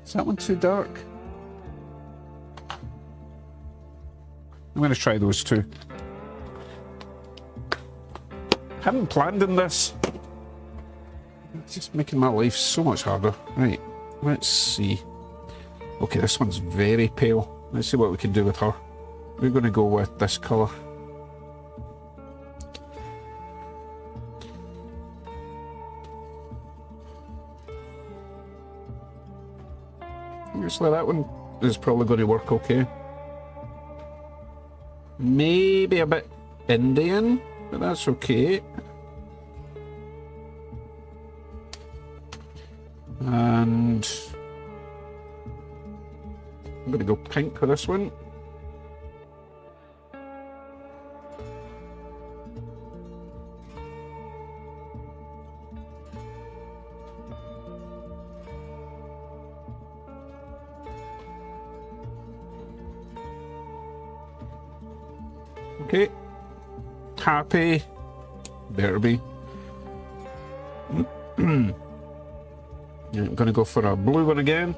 S1: Is that one too dark? I'm going to try those two. Hadn't planned on this. It's just making my life so much harder. Right, let's see. Okay, this one's very pale. Let's see what we can do with her. We're going to go with this colour. Looks like that one is probably going to work okay. Maybe a bit Indian, but that's okay. And I'm going to go pink for this one. Okay, happy, better be. Yeah, I'm going to go for a blue one again.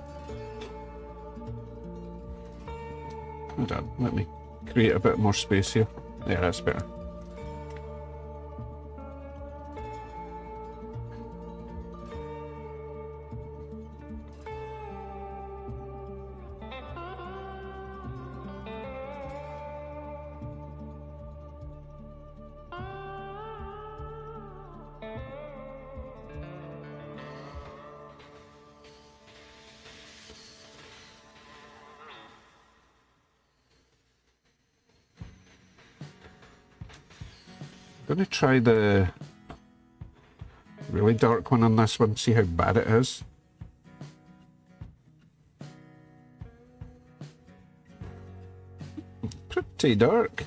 S1: Hold on, let me create a bit more space here. Yeah, that's better. I'm going to try the really dark one on this one, see how bad it is. Pretty dark.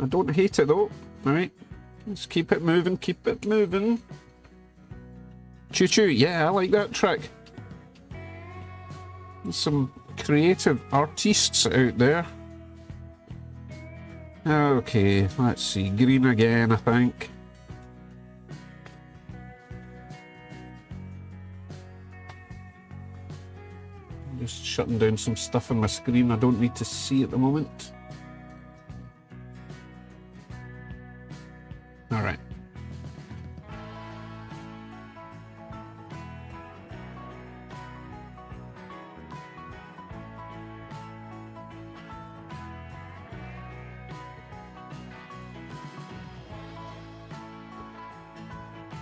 S1: I don't hate it though. Alright, let's keep it moving, keep it moving. Choo choo, yeah, I like that trick. There's some creative artists out there. Okay, let's see, green again, I think. I'm just shutting down some stuff on my screen I don't need to see at the moment. Alright.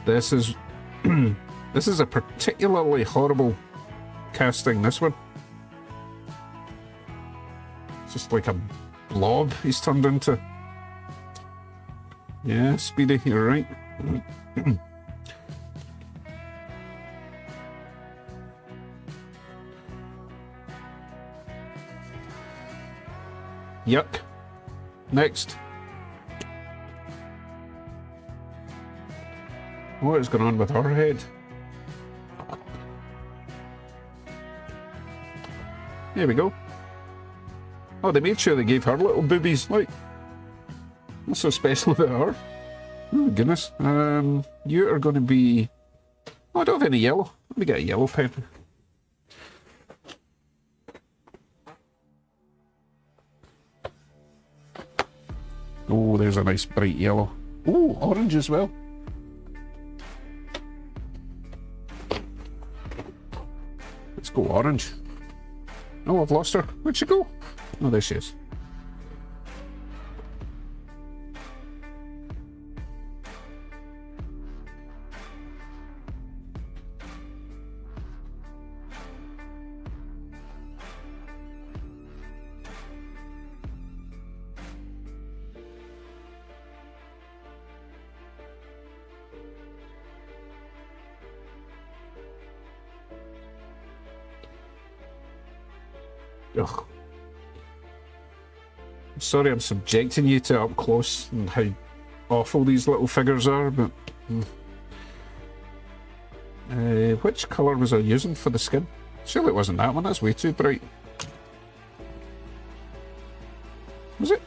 S1: This is this is a particularly horrible casting, this one. It's just like a blob he's turned into. Yeah, Speedy, you're right. Yuck. Next. What is going on with her head? There we go. Oh, they made sure they gave her little boobies. Like, what's so special about her? Oh my goodness. You are going to be... Oh, I don't have any yellow. Let me get a yellow pen. Oh, there's a nice bright yellow. Oh, orange as well. Let's go orange. Oh, I've lost her. Where'd she go? Oh, there she is. Ugh. I'm sorry I'm subjecting you to up close and how awful these little figures are, but... which colour was I using for the skin? Surely it wasn't that one, that's way too bright. Was it?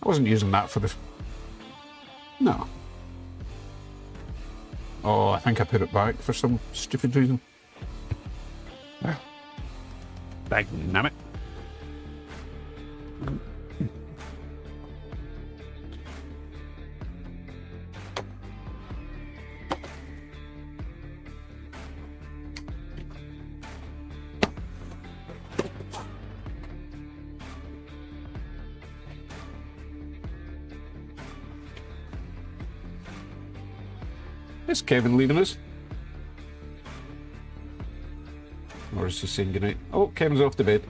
S1: I wasn't using that for the... No. Oh, I think I put it back for some stupid reason. Dagnammit. Is Kevin leaving us? Or is he saying goodnight? Oh, Kevin's off to bed.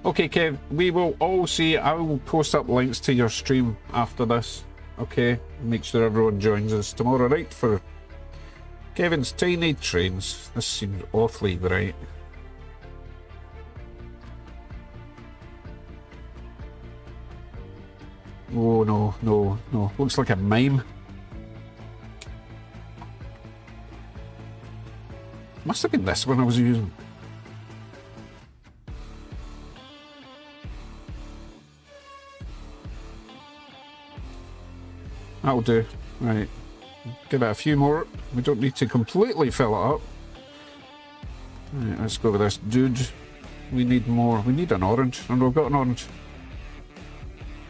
S1: Okay, Kev, we will all see. I will post up links to your stream after this. Okay, make sure everyone joins us tomorrow night for Kevin's Tiny Trains. This seems awfully bright. Oh, no, no, no. Looks like a mime. Must have been this one I was using. That'll do. Right. Give it a few more. We don't need to completely fill it up. Right, let's go with this dude. We need more. We need an orange. And we've got an orange.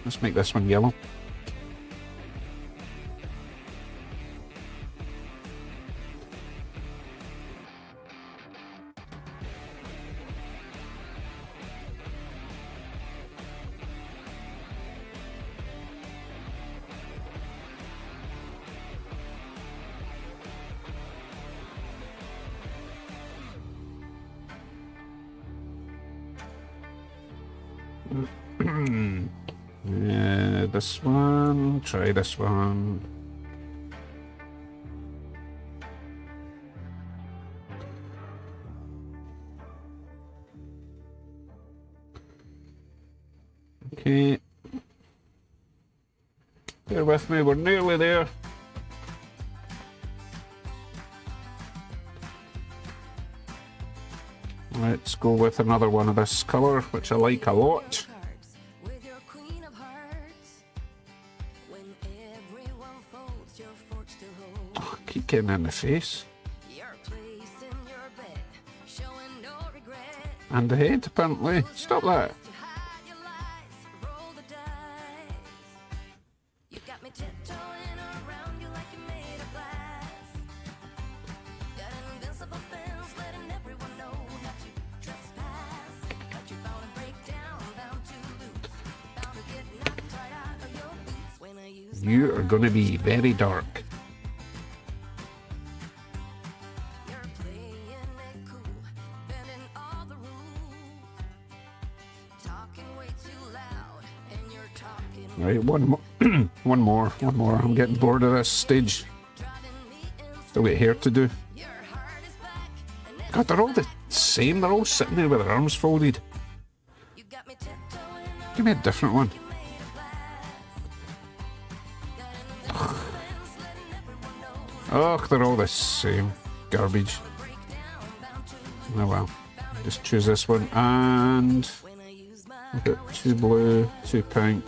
S1: Let's make this one yellow. This one, try this one. Okay. Bear with me, we're nearly there. Let's go with another one of this colour, which I like a lot. Oh, I keep getting in the face. And the head, apparently. Stop that. You are going to be very dark. Right, one more. one more. I'm getting bored of this stage. Still got hair to do. God, they're all the same. They're all sitting there with their arms folded. Give me a different one. Oh, they're all the same. Garbage. Oh well. Just choose this one. And I've got 2 blue, 2 pink.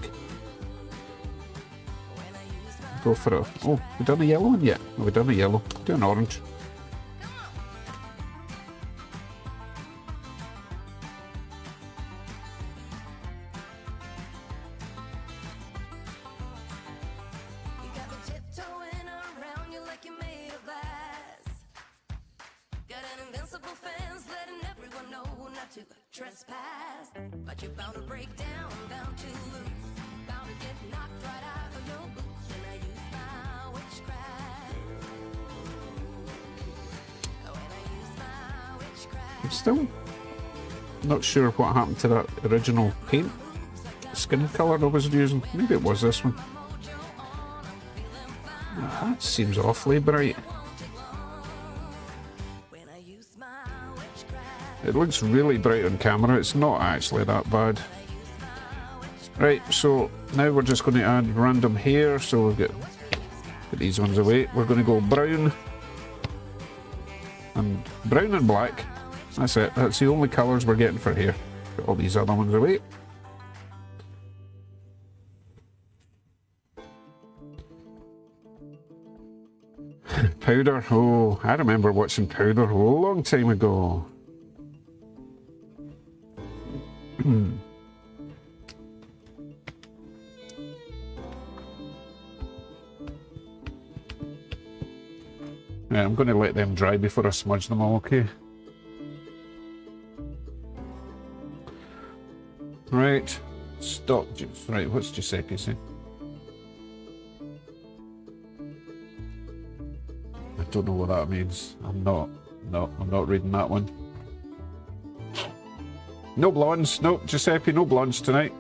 S1: Go for it. Oh, we done a yellow one yet? Oh, we done a yellow. Do an orange.
S4: trespass, but you're bound to break down, bound to lose, bound to get knocked right out of your boots when I use my witchcraft. When I use my witchcraft.
S1: I'm still not sure what happened to that original paint skin colour I was using. Maybe it was this one. That seems awfully bright. It looks really bright on camera, it's not actually that bad. Right, so now we're just going to add random hair, so we'll put these ones away. We're going to go brown and black. That's it, that's the only colours we're getting for hair. Put all these other ones away. Powder, oh, I remember watching Powder a long time ago. Yeah, I'm going to let them dry before I smudge them all, okay? Right, stock juice. Right, what's Giuseppe saying? I don't know what that means. I'm not reading that one. No blondes, no, Giuseppe, no blondes tonight.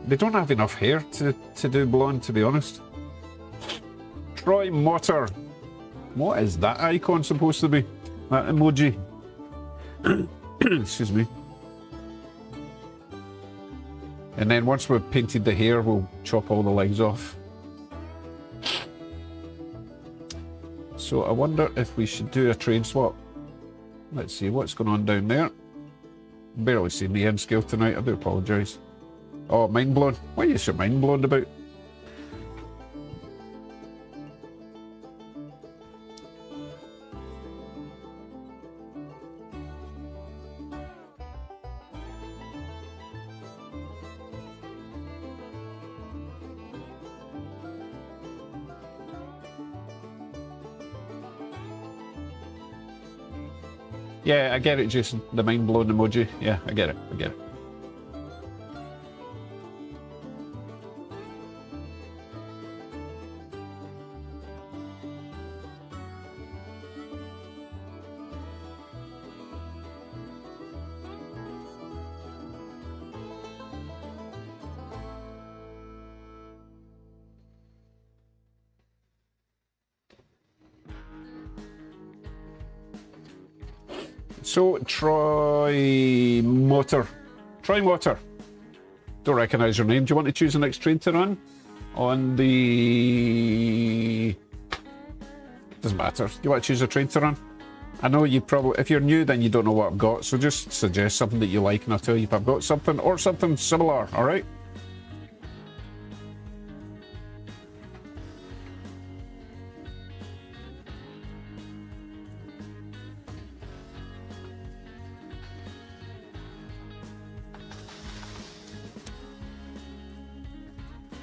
S1: They don't have enough hair to do blonde, to be honest. Troy Motter. What is that icon supposed to be? That emoji? Excuse me. And then once we've painted the hair, we'll chop all the legs off. So I wonder if we should do a trade swap. Let's see what's going on down there. Barely seen the end scale tonight, I do apologise. Oh, mind blown. What is your mind blown about? Yeah, I get it, Jason. The mind blown emoji. Yeah, I get it. I get it. So, Troy Motor. Troy Motor. Don't recognise your name. Do you want to choose the next trade to run? On the... Doesn't matter. Do you want to choose a trade to run? I know you probably... If you're new, then you don't know what I've got. So just suggest something that you like and I'll tell you if I've got something or something similar. Alright?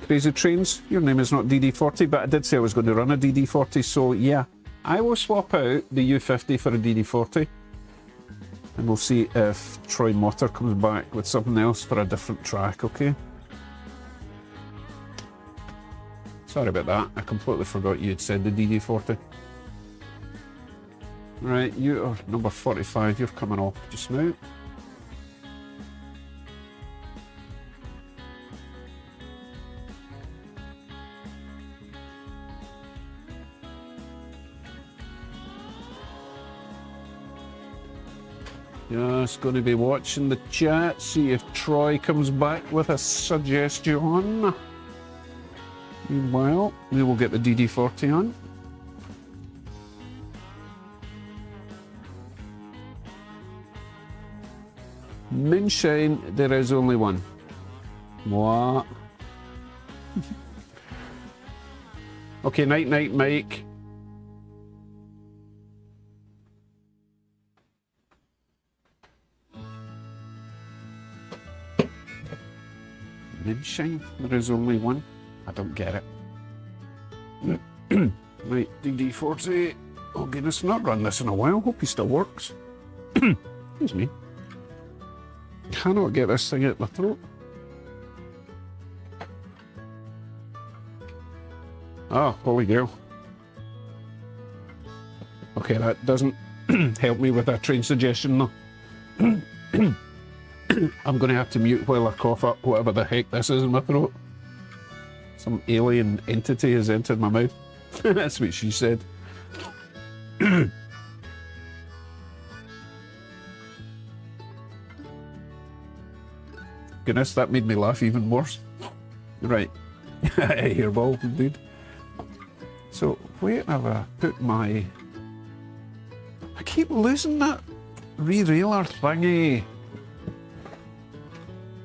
S1: Crazy Trains, your name is not DD40, but I did say I was going to run a DD40, so yeah, I will swap out the U50 for a DD40, and we'll see if Troy Motor comes back with something else for a different track, okay? Sorry about that, I completely forgot you had said the DD40. Right, you are number 45, you're coming off just now. Just going to be watching the chat, see if Troy comes back with a suggestion. Meanwhile, we will get the DD40 on. Moonshine, there is only one. What? Okay, night night, Mike. Moonshine, there is only one. I don't get it. Right, DD40. Oh goodness, I've not run this in a while. Hope he still works. Excuse me. Cannot get this thing out my throat. Ah, holy grail. Okay, that doesn't help me with a train suggestion though. I'm going to have to mute while I cough up whatever the heck this is in my throat. Some alien entity has entered my mouth. That's what she said. Goodness, that made me laugh even worse. Right. Hairball, indeed. So, where have I put my... I keep losing that re-railer thingy.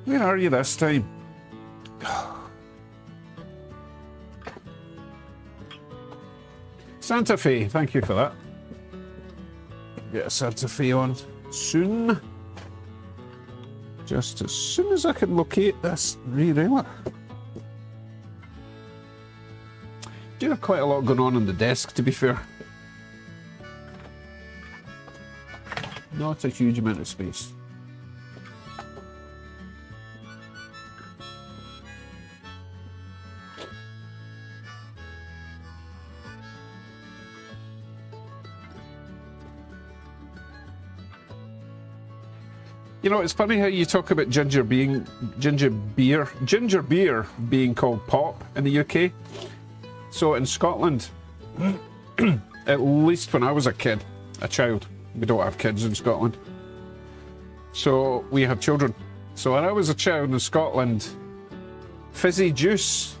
S1: Where are you this time? Santa Fe, thank you for that. Get a Santa Fe on soon. Just as soon as I can locate this re-railer. Do have quite a lot going on the desk, to be fair. Not a huge amount of space. You know, it's funny how you talk about ginger beer being called pop in the UK. So in Scotland, at least when I was a child, we don't have kids in Scotland. So we have children. So when I was a child in Scotland, fizzy juice,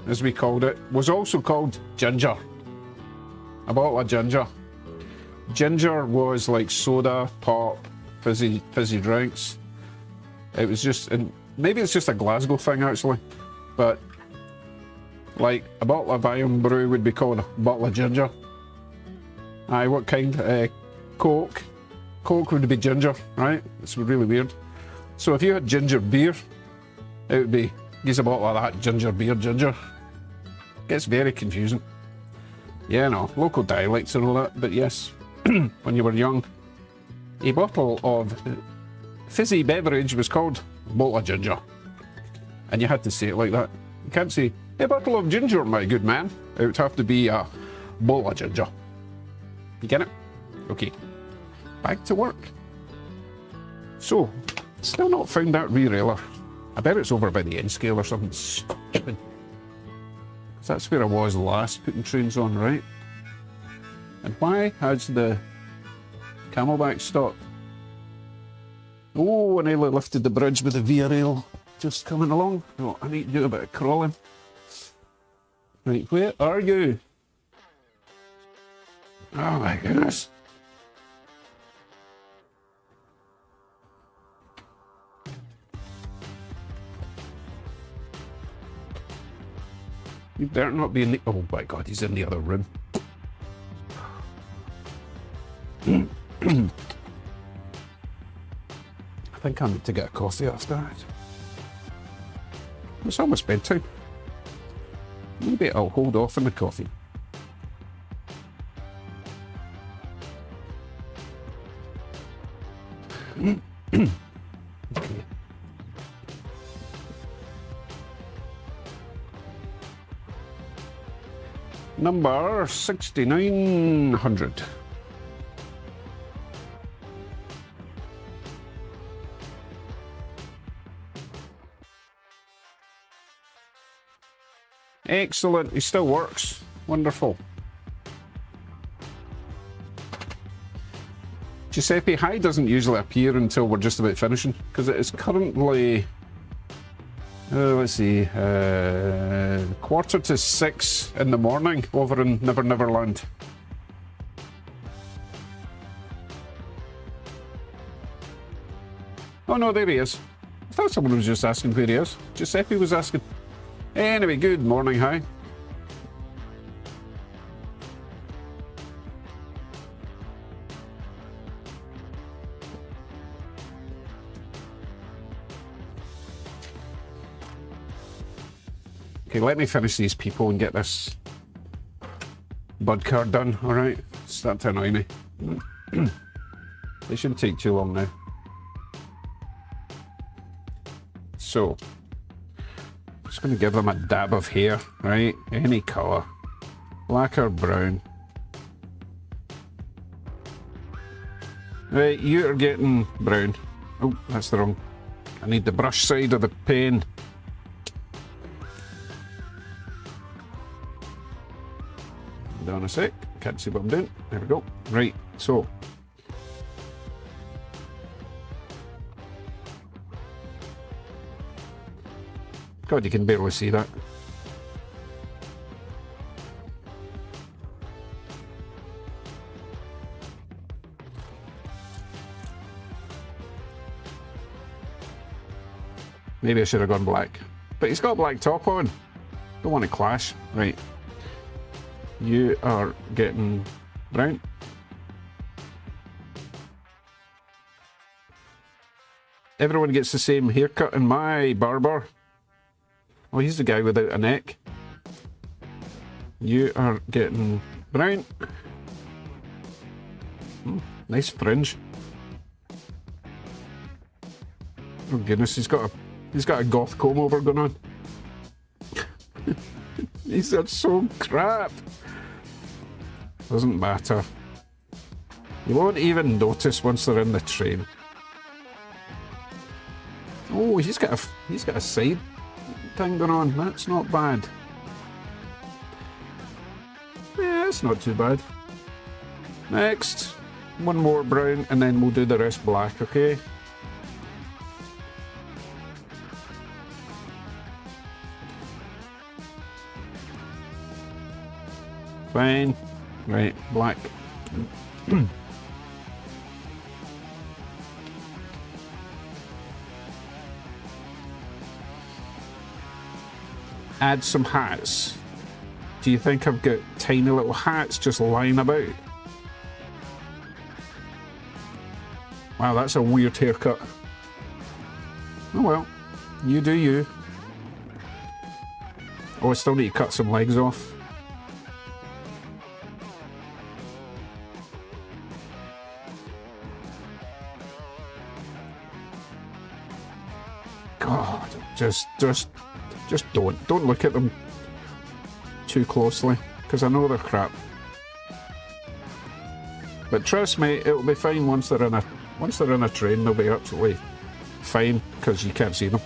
S1: as we called it, was also called ginger. A bottle of ginger. Ginger was like soda, pop, fizzy drinks. It was just, and maybe it's just a Glasgow thing actually, but like a bottle of Iron Brew would be called a bottle of ginger. Aye, what kind? Coke. Coke would be ginger, right? It's really weird. So if you had ginger beer, it would be, use a bottle of that ginger beer, ginger. Gets very confusing. Yeah, no, local dialects and all that, but yes, when you were young, a bottle of fizzy beverage was called a bottle of ginger. And you had to say it like that. You can't say, a bottle of ginger, my good man. It would have to be a bottle of ginger. You get it? Okay. Back to work. So, still not found that re-railer. I bet it's over by the N scale or something stupid. That's where I was last putting trains on, right? And why has the Camelback stopped? Oh, I nearly lifted the bridge with the Via Rail just coming along. Oh, I need to do a bit of crawling. Right, where are you? Oh my goodness. You better not be in the... Oh my god, he's in the other room. I think I need to get a coffee after that. It's almost bedtime. Maybe I'll hold off on the coffee. Okay. Number 6900. Excellent, he still works. Wonderful. Giuseppe High doesn't usually appear until we're just about finishing, because it is currently, let's see, 5:45 in the morning over in Never Never Land. Oh no, there he is. I thought someone was just asking where he is. Giuseppe was asking. Anyway, good morning, Hi. Okay, let me finish these people and get this bud card done, alright? start to annoy me. They shouldn't take too long now. So, just going to give them a dab of hair, right? Any colour. Black or brown. Right, you are getting brown. Oh, that's the wrong. I need the brush side of the pen. Hold on a sec. Can't see what I'm doing. There we go. Right, so. God, you can barely see that. Maybe I should have gone black. But he's got a black top on. Don't want to clash. Right. You are getting brown. Everyone gets the same haircut in my barber. Oh, he's the guy without a neck. You are getting brown. Nice fringe. Oh goodness, he's got a goth comb over going on. These are so crap. Doesn't matter. You won't even notice once they're in the train. Oh, he's got a side thing going on. That's not bad. Yeah, it's not too bad. Next, one more brown, and then we'll do the rest black. Okay. Fine. Right, black. Add some hats. Do you think I've got tiny little hats just lying about? Wow, that's a weird haircut. Oh well, you do you. Oh, I still need to cut some legs off. God, just don't look at them too closely, because I know they're crap. But trust me, it'll be fine once they're in a train. They'll be absolutely fine because you can't see them.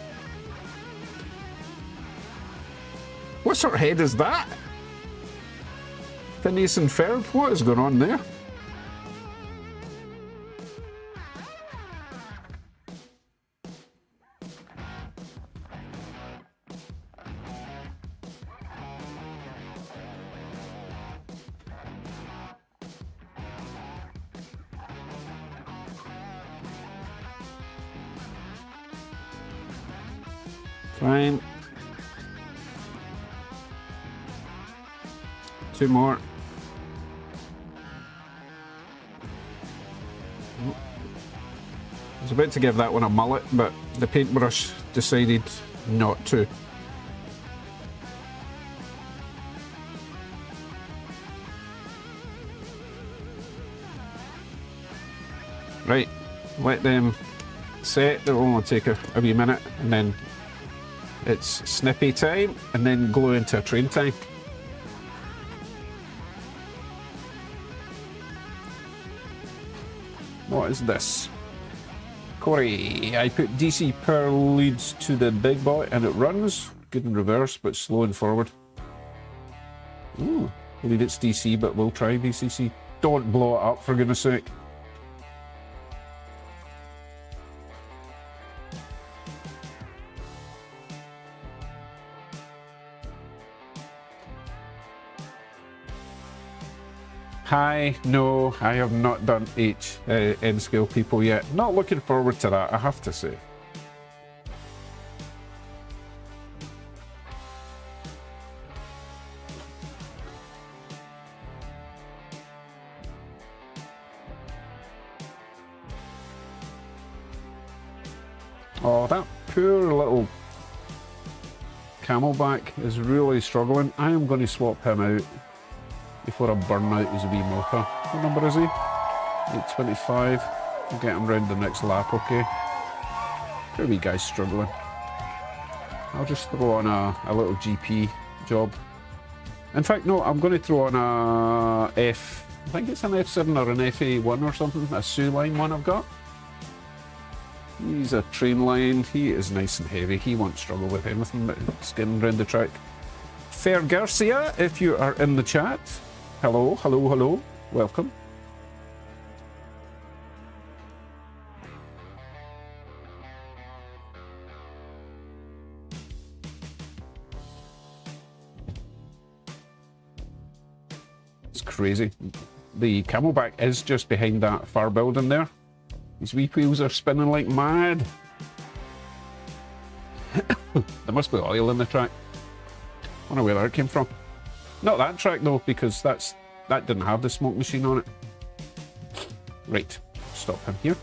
S1: What sort of head is that? Phineas and Ferb? What is going on there? Fine. Two more. I was about to give that one a mullet, but the paintbrush decided not to. Right, let them set. They'll only take a wee minute, and then it's snippy time, and then glue into a train time. What is this? Corey, I put DC power leads to the big boy and it runs. Good in reverse, but slow in forward. Ooh, believe it's DC, but we'll try VCC. Don't blow it up, for goodness sake. Hi, no, I have not done N scale people yet. Not looking forward to that, I have to say. Oh, that poor little Camelback is really struggling. I am going to swap him out. before I burn out as a wee motor. What number is he? 825. We'll get him round the next lap, okay? Poor wee guy's struggling. I'll just throw on a little GP job. In fact, no, I'm going to throw on a F. I think it's an F7 or an FA1 or something. A Soo line one I've got. He's a train line. He is nice and heavy. He won't struggle with anything but skidding around the track. Fair Garcia, if you are in the chat. Hello, hello, hello. Welcome. It's crazy. The Camelback is just behind that far building there. These wee wheels are spinning like mad. There must be oil in the track. I wonder where that came from. Not that track though, because that didn't have the smoke machine on it. Right, stop him here.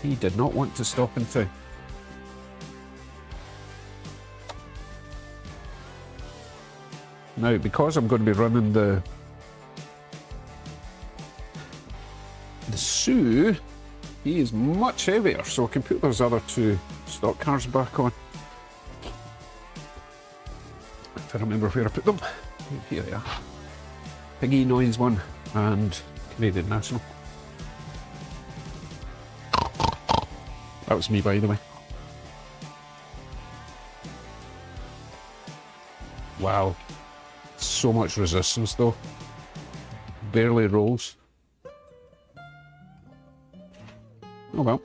S1: He did not want to stop in time. Now, because I'm going to be running the Soo, he is much heavier, so I can put those other two stock cars back on. If I remember where I put them. Here they are. Piggy Noise one and Canadian National. That was me, by the way. Wow. So much resistance though. Barely rolls. Oh well.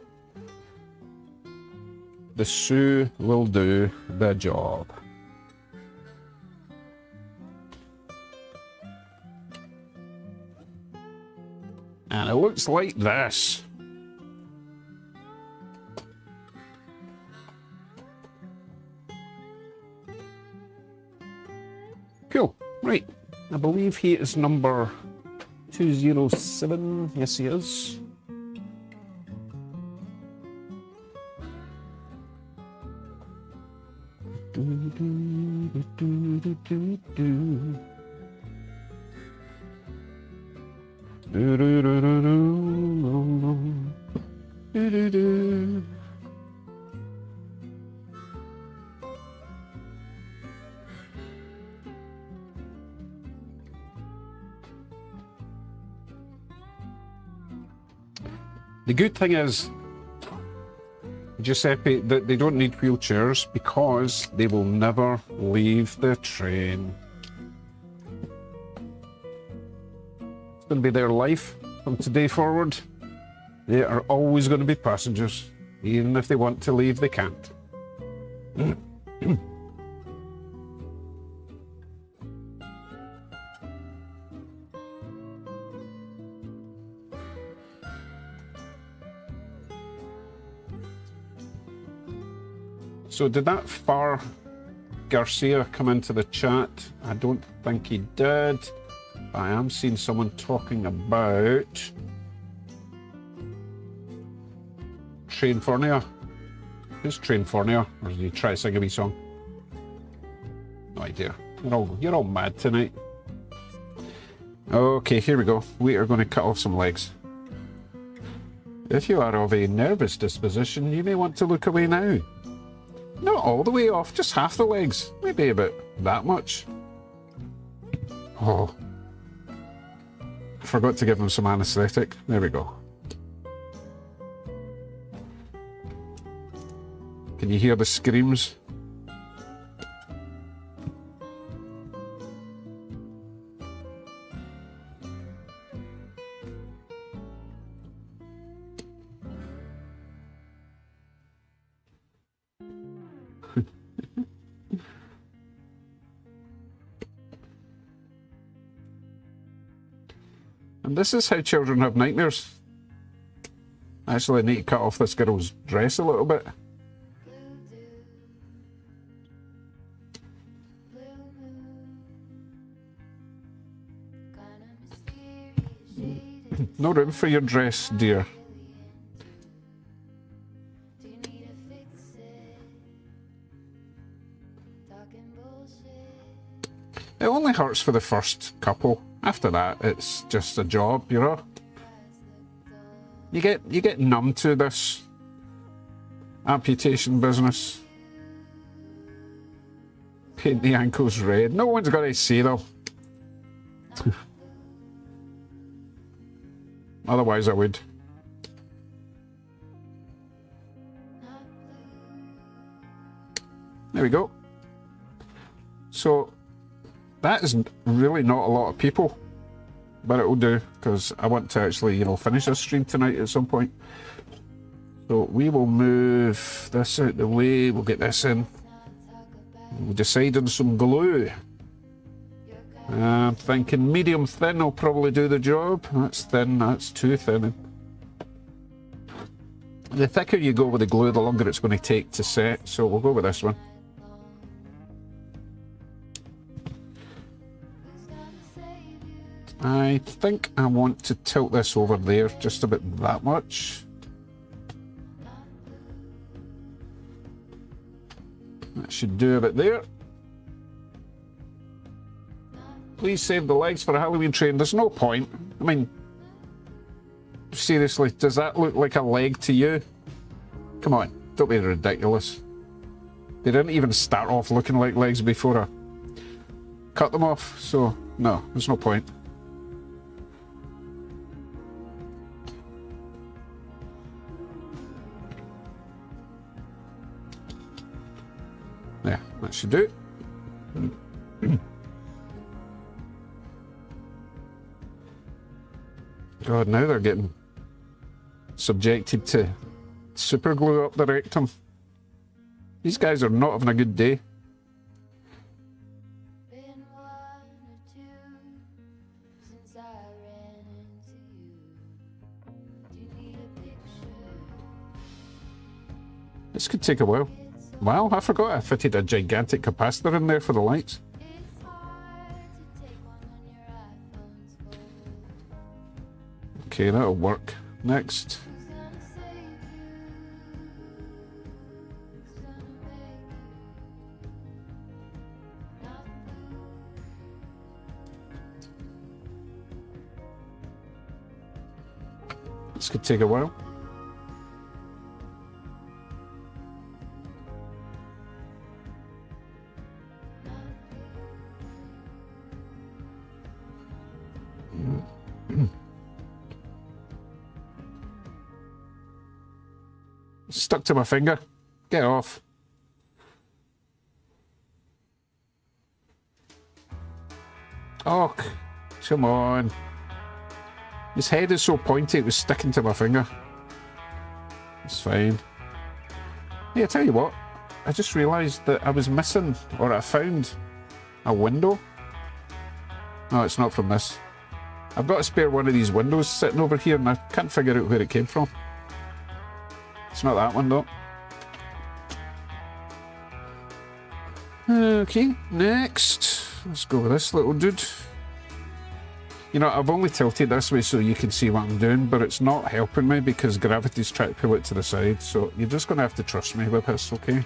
S1: The Soo will do the job. And it looks like this. Cool. Right. I believe he is number 207. Yes, he is. The good thing is, Giuseppe, that they don't need wheelchairs because they will never leave the train. It's going to be their life from today forward. They are always going to be passengers. Even if they want to leave, they can't. So did that Far Garcia come into the chat? I don't think he did. I am seeing someone talking about Train Fornia. Who's Train Fornia? Or did you try to sing a wee song? No idea. You're all mad tonight. Okay, here we go. We are going to cut off some legs. If you are of a nervous disposition, you may want to look away now. Not all the way off, just half the legs. Maybe about that much. Oh. I forgot to give him some anaesthetic. There we go. Can you hear the screams? And this is how children have nightmares. Actually, I need to cut off this girl's dress a little bit. No room for your dress, dear. It only hurts for the first couple. After that, it's just a job, you know? You get numb to this amputation business. Paint the ankles red. No one's going to see them. Otherwise I would. There we go. So that is really not a lot of people, but it will do because I want to actually, you know, finish this stream tonight at some point. So we will move this out the way. We'll get this in. We'll decide on some glue. I'm thinking medium thin will probably do the job. That's thin. That's too thin. The thicker you go with the glue, the longer it's going to take to set. So we'll go with this one. I think I want to tilt this over there just about that much. That should do a bit there. Please save the legs for a Halloween train. There's no point. I mean, seriously, does that look like a leg to you? Come on, don't be ridiculous. They didn't even start off looking like legs before I cut them off, so no, there's no point. Yeah, that should do. God, now they're getting subjected to super glue up the rectum. These guys are not having a good day. This could take a while. Wow, I forgot I fitted a gigantic capacitor in there for the lights. Okay, that'll work. Next. This could take a while. Stuck to my finger. Get off. Oh, come on. His head is so pointy it was sticking to my finger. It's fine. Hey, I tell you what. I just realised that I was missing, or I found a window. No, it's not from this. I've got a spare one of these windows sitting over here and I can't figure out where it came from. It's not that one though. Okay, next. Let's go with this little dude. You know, I've only tilted this way so you can see what I'm doing, but it's not helping me because gravity's trying to pull it to the side, so you're just going to have to trust me with this, okay?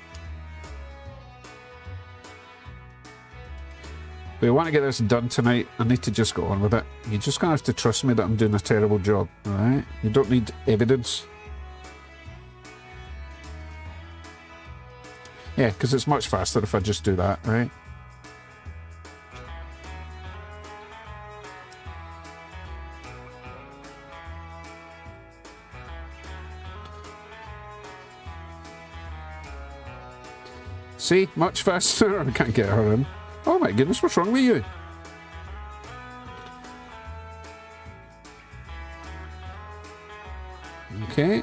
S1: If we want to get this done tonight, I need to just go on with it. You're just going to have to trust me that I'm doing a terrible job, alright? You don't need evidence. Yeah, because it's much faster if I just do that, right? See, much faster. I can't get her in. Oh my goodness, what's wrong with you? Okay.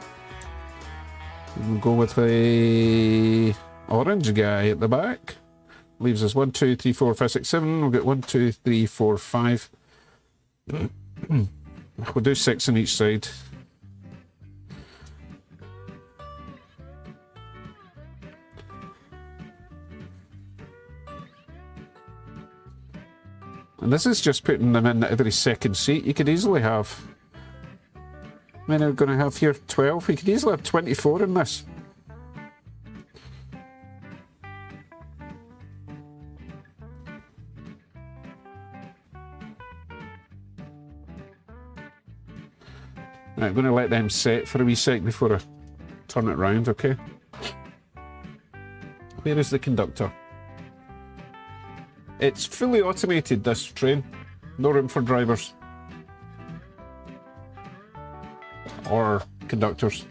S1: We'll go with a orange guy at the back. Leaves us 1, 2, 3, 4, 5, 6, 7. We'll get 1, 2, 3, 4, 5. We'll do 6 on each side. And this is just putting them in every second seat. You could easily have... How many are we going to have here? 12? You could easily have 24 in this. Right, I'm going to let them set for a wee sec before I turn it round, okay? Where is the conductor? It's fully automated, this train. No room for drivers. Or conductors.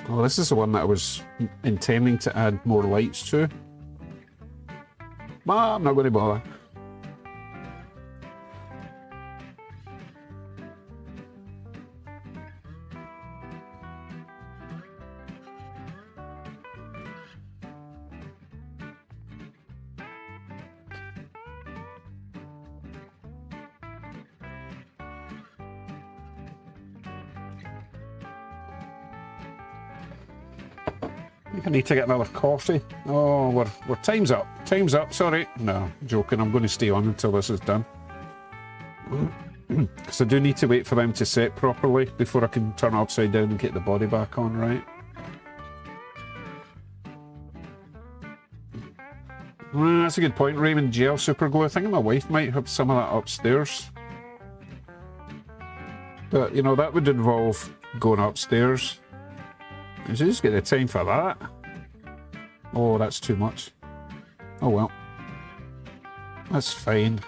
S1: Well, this is the one that I was intending to add more lights to. But I'm not going to bother. I need to get another coffee. Oh, we're time's up. Time's up, sorry. No, joking. I'm going to stay on until this is done. Because I do need to wait for them to set properly before I can turn it upside down and get the body back on, right? That's a good point, Raymond. Gel super glue. I think my wife might have some of that upstairs. But, you know, that would involve going upstairs. And she's just get the time for that. Oh, that's too much. Oh well. That's fine.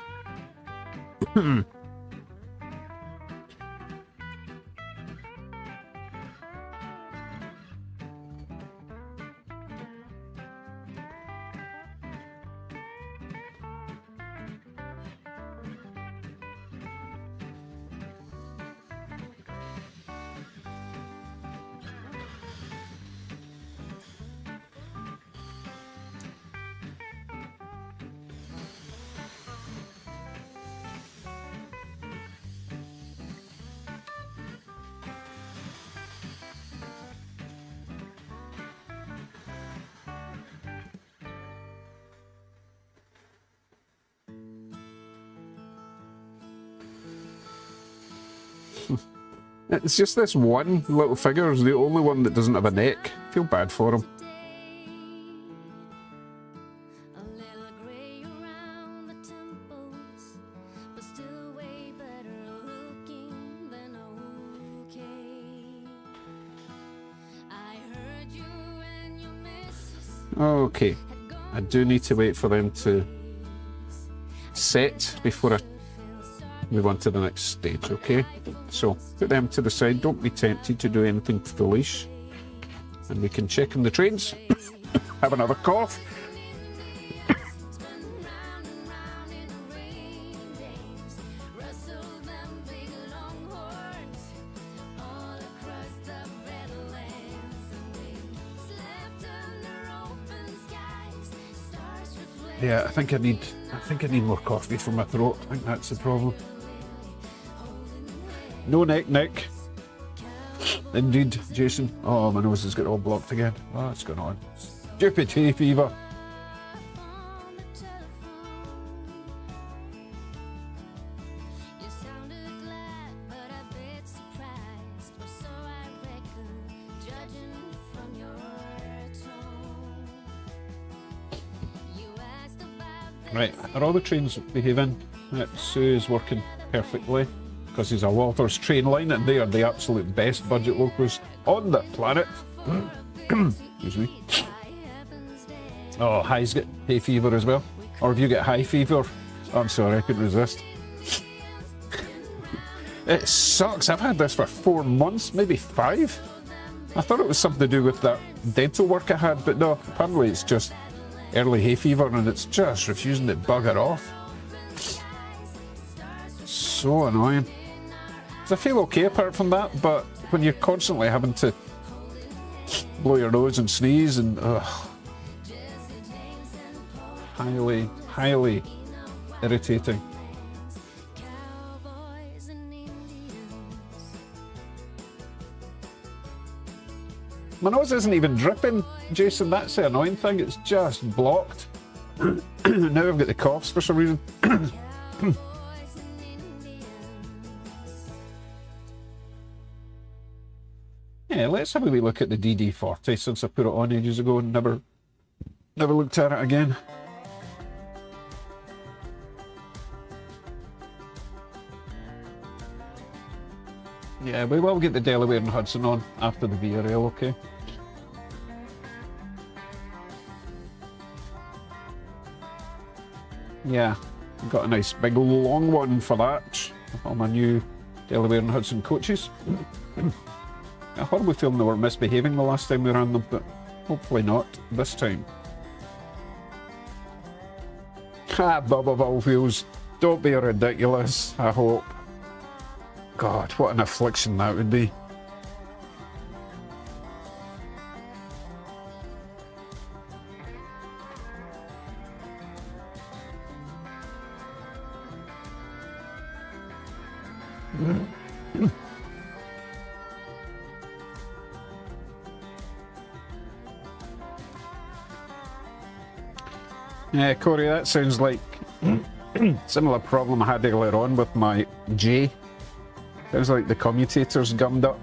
S1: It's just this one little figure is the only one that doesn't have a neck. I feel bad for him.
S4: A little gray around the temples, but still way better looking than okay. I heard you and your missus
S1: Okay. I do need to wait for them to set before I move on to the next stage, okay? So, put them to the side, don't be tempted to do anything foolish. And we can check on the trains. Have another cough.
S4: spun round and round in the rain days, rustled them big longhorns all across the Redlands, and we slept under open skies, stars reflect.
S1: Yeah, I think I need more coffee for my throat. I think that's the problem. No neck, Nick. Indeed, Jason. Oh, my nose has got all blocked again. What's going on? Stupid hay fever.
S4: On the telephone, you sounded glad, but a bit surprised, or so I reckon, judging from your tone. You asked about the
S1: Right, are all the trains behaving? Sue is working perfectly because he's a Walters train line and they are the absolute best budget locos on the planet. Excuse me. Oh, High's got hay fever as well. Or have you got high fever? Oh, I'm sorry, I couldn't resist. It sucks. I've had this for 4 months, maybe 5. I thought it was something to do with that dental work I had, but no, apparently it's just early hay fever and it's just refusing to bugger off. So annoying. I feel okay apart from that, but when you're constantly having to blow your nose and sneeze and highly irritating.
S4: cowboys and Indians.
S1: My nose isn't even dripping, Jason, that's the annoying thing, it's just blocked. Now I've got the coughs for some reason.
S4: boys and Indians.
S1: Yeah, let's have a wee look at the DD40 since I put it on ages ago and never looked at it again. Yeah, we will get the Delaware and Hudson on after the VRL, okay? Yeah, got a nice big long one for that. All my new Delaware and Hudson coaches. I horribly feeling they were misbehaving the last time we ran them, but hopefully not this time. Ah, Bubba Bullfields, don't be ridiculous, I hope. God, what an affliction that would be. Yeah, Corey, that sounds like similar problem I had earlier on with my J. Sounds like the commutator's gummed up.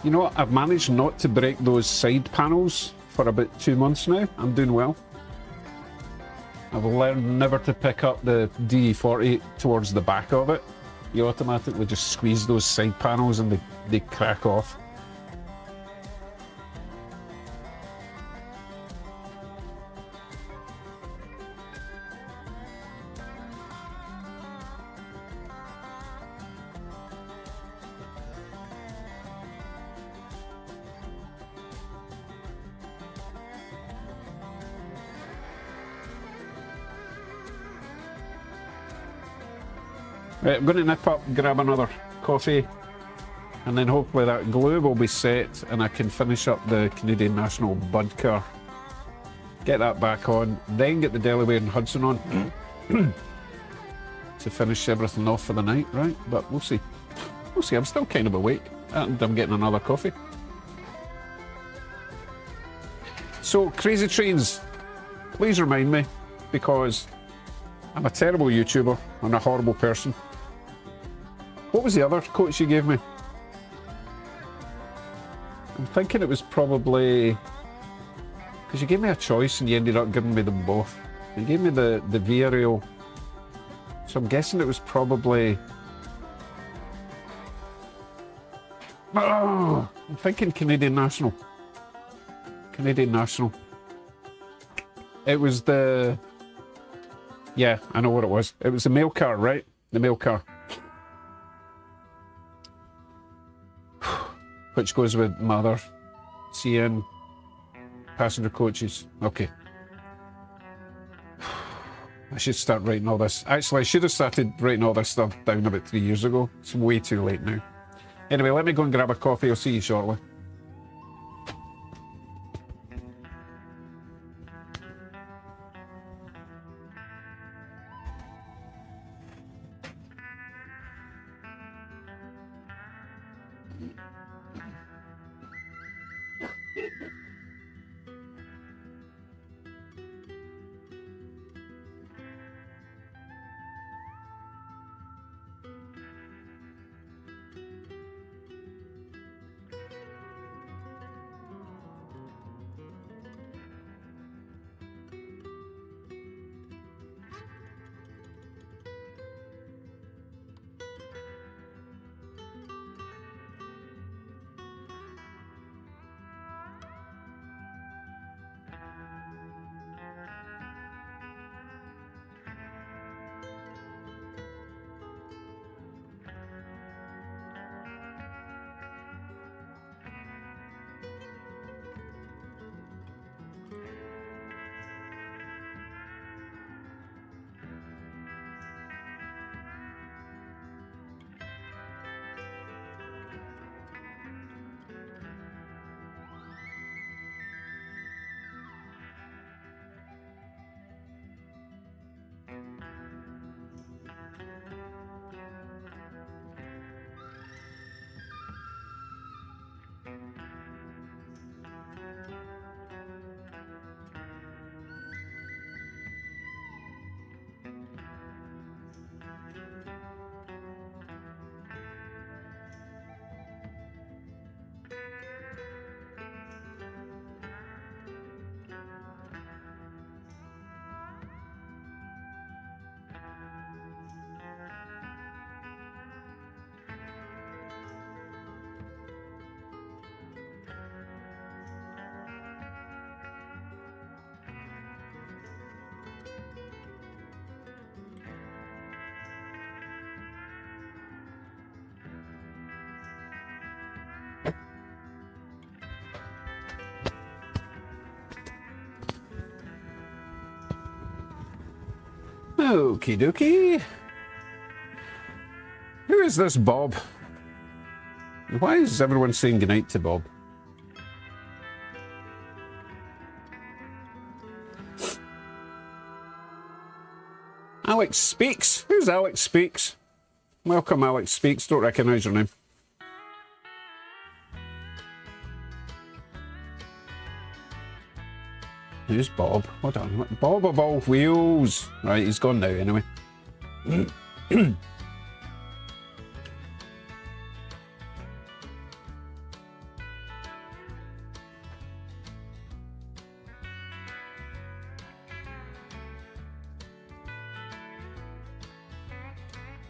S1: You know what, I've managed not to break those side panels for about 2 months now. I'm doing well. I've learned never to pick up the DD40 towards the back of it. You automatically just squeeze those side panels and they crack off. Right, I'm going to nip up, grab another coffee, and then hopefully that glue will be set and I can finish up the Canadian National Bud Car. Get that back on, then get the Delaware and Hudson on to finish everything off for the night, right? But we'll see. We'll see, I'm still kind of awake and I'm getting another coffee. So, Crazy Trains, please remind me, because I'm a terrible YouTuber and a horrible person. What was the other quotes you gave me? I'm thinking it was probably... because you gave me a choice and you ended up giving me them both. You gave me the VRL. So I'm guessing it was probably... oh, I'm thinking Canadian National. Canadian National. It was the... yeah, I know what it was. It was the mail car, right? The mail car. Which goes with my other CN passenger coaches. Okay. I should start writing all this. Actually, I should have started writing all this stuff down about 3 years ago. It's way too late now. Anyway, let me go and grab a coffee. I'll see you shortly. Okie dokie. Who is this Bob? Why is everyone saying goodnight to Bob? Alex Speaks? Who's Alex Speaks? Welcome, Alex Speaks. Don't recognise your name. Who's Bob? Hold on. Bob of all wheels. Right, he's gone now anyway.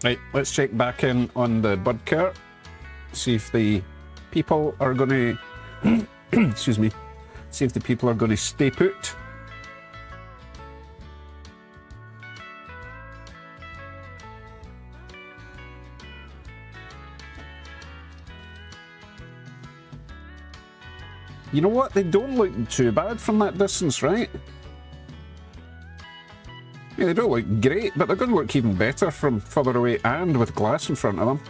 S1: Right, let's check back in on the bud cart. See if the people are going to... excuse me. See if the people are going to stay put. You know what? They don't look too bad from that distance, right? Yeah, they don't look great, but they're going to look even better from further away and with glass in front of them.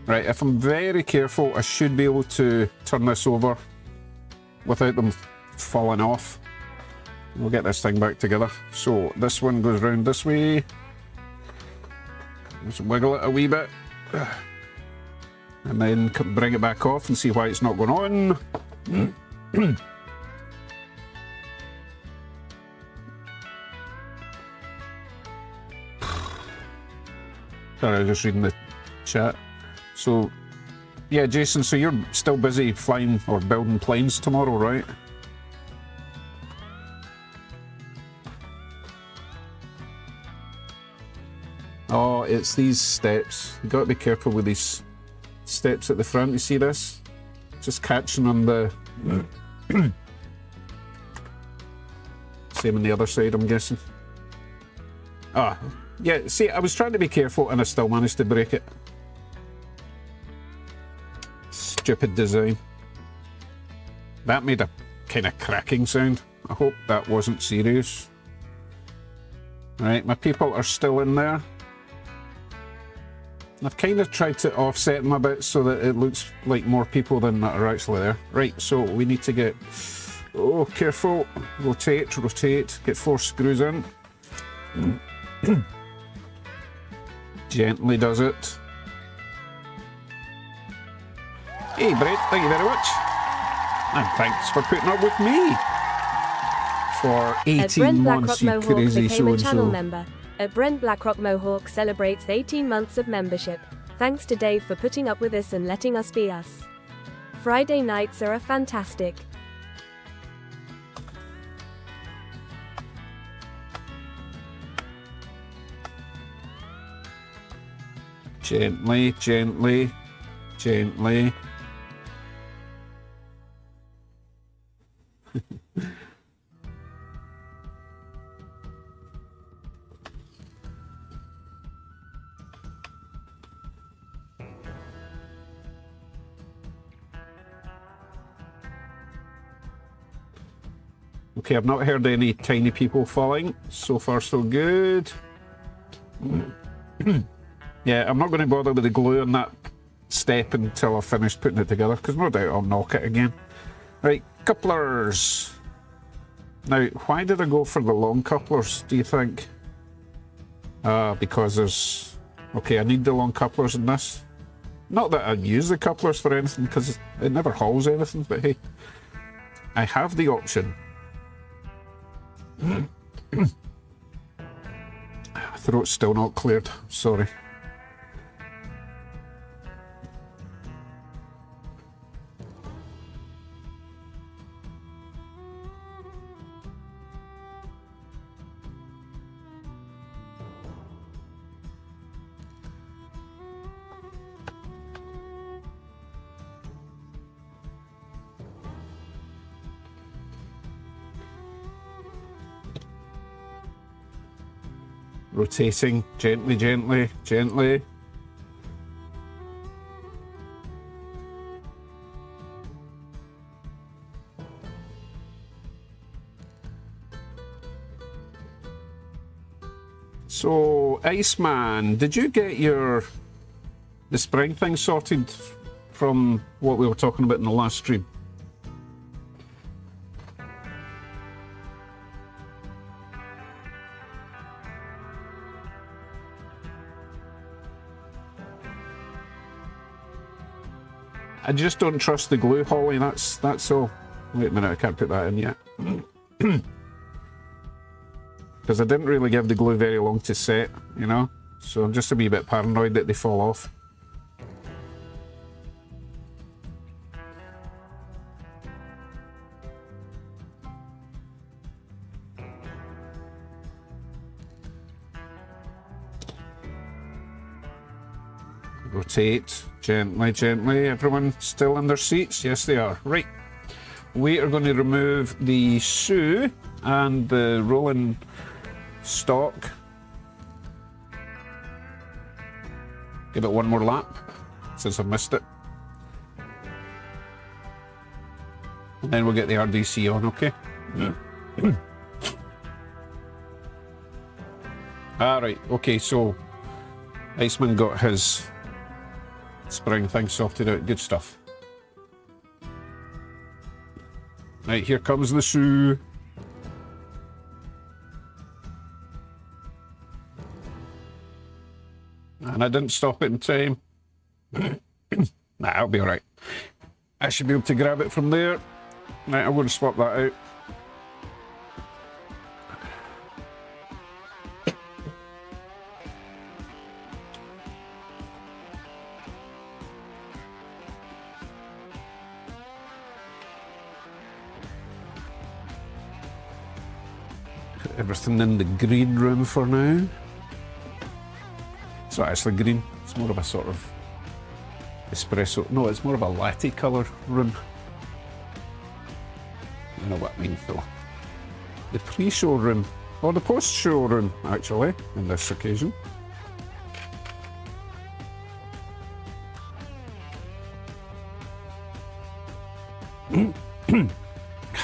S1: Right, if I'm very careful, I should be able to turn this over without them falling off. We'll get this thing back together. So this one goes round this way. Just wiggle it a wee bit. And then bring it back off and see why it's not going on. Sorry, I was just reading the chat. So, yeah, Jason, so you're still busy flying or building planes tomorrow, right? Oh, it's these steps. You've got to be careful with these steps at the front. You see this? Just catching on the... Same on the other side, I'm guessing. Ah, yeah, see, I was trying to be careful and I still managed to break it. Stupid design. That made a kind of cracking sound. I hope that wasn't serious. Right, my people are still in there. I've kind of tried to offset them a bit so that it looks like more people than that are actually there. Right, so we need to get... Oh, careful. Rotate, rotate. Get 4 screws in. Gently does it. Hey, Brett, thank you very much. And thanks for putting up with me for 18 months, you crazy so-and-so.
S3: Member. Brent Blackrock Mohawk celebrates 18 months of membership. Thanks to Dave for putting up with us and letting us be us. Friday nights are fantastic.
S1: Gently, gently, gently. Okay, I've not heard any tiny people falling. So far, so good. Yeah, I'm not going to bother with the glue on that step until I've finished putting it together, because no doubt I'll knock it again. Right, couplers. Now, why did I go for the long couplers, do you think? Because there's... Okay, I need the long couplers in this. Not that I use the couplers for anything, because it never hauls anything, but hey. I have the option. Throat's still not cleared, sorry. Rotating gently, gently, gently. So, Iceman, did you get the spring thing sorted from what we were talking about in the last stream? I just don't trust the glue, Holly, that's all. Wait a minute, I can't put that in yet. Because I didn't really give the glue very long to set, you know? So I'm just a wee bit paranoid that they fall off. Rotate gently, gently. Everyone still in their seats? Yes, they are. Right. We are going to remove the shoe and the rolling stock. Give it one more lap since I've missed it. And then we'll get the RDC on, okay? Alright, okay, so Iceman got his spring thing sorted out. Good stuff. Right, here comes the shoe. And I didn't stop it in time. Nah, I'll be alright. I should be able to grab it from there. Right, I'm going to swap that out. Everything in the green room for now. It's not actually green, it's more of a sort of espresso. No, it's more of a latte colour room. You know what I mean though. The pre-show room, or the post-show room actually, in this occasion.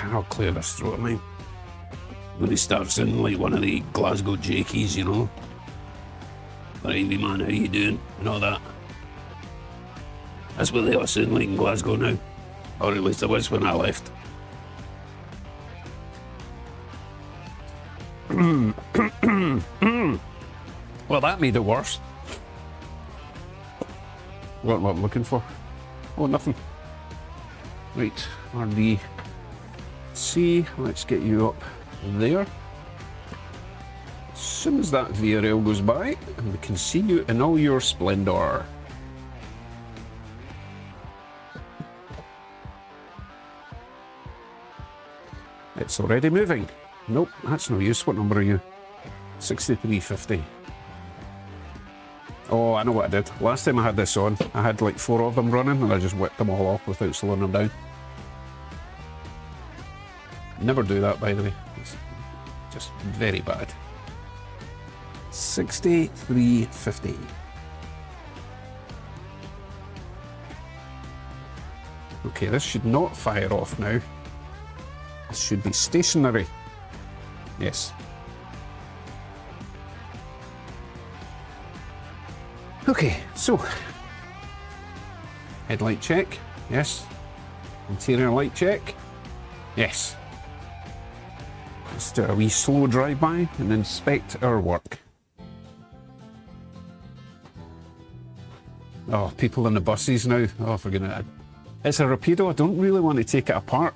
S1: I'll clear this throat of mine. When he starts in like one of the Glasgow Jakies, you know. Right, wee man, how you doing? And all that. That's what they all sound like in Glasgow now. Or at least it was when I left. Well, that made it worse. What I'm looking for? Oh, nothing. Right, RDC, let's get you up there. As soon as that VRL goes by, and we can see you in all your splendour. It's already moving. Nope, that's no use. What number are you? 6350. Oh, I know what I did. Last time I had this on, I had like 4 of them running and I just whipped them all off without slowing them down. Never do that, by the way. It's just very bad. 6350. Okay, this should not fire off now. This should be stationary. Yes. Okay, so headlight check. Yes. Interior light check. Yes. Let's do a wee slow drive-by and inspect our work. Oh, people in the buses now. Oh, for goodness sake. It's a Rapido. I don't really want to take it apart.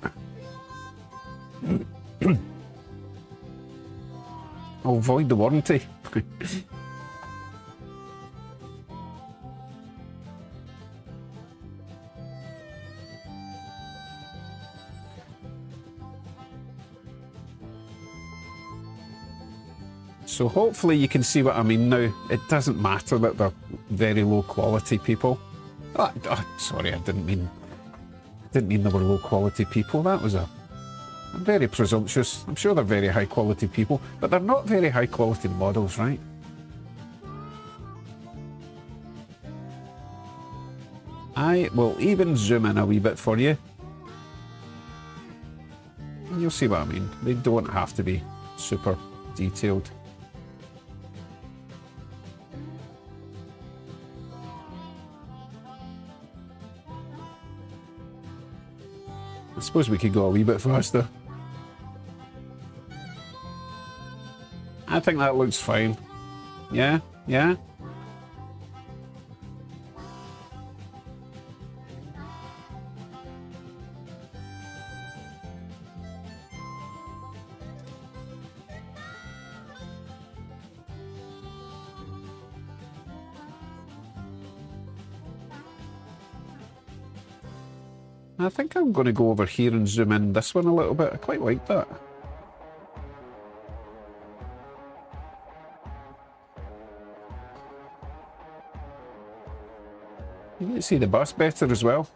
S1: I'll void the warranty. So hopefully you can see what I mean now. It doesn't matter that they're very low quality people. Sorry, I didn't mean they were low quality people. That was I'm very presumptuous. I'm sure they're very high quality people, but they're not very high quality models, right? I will even zoom in a wee bit for you. And you'll see what I mean. They don't have to be super detailed. I suppose we could go a wee bit faster. I think that looks fine. Yeah, yeah. I think I'm going to go over here and zoom in this one a little bit. I quite like that. You can see the bus better as well.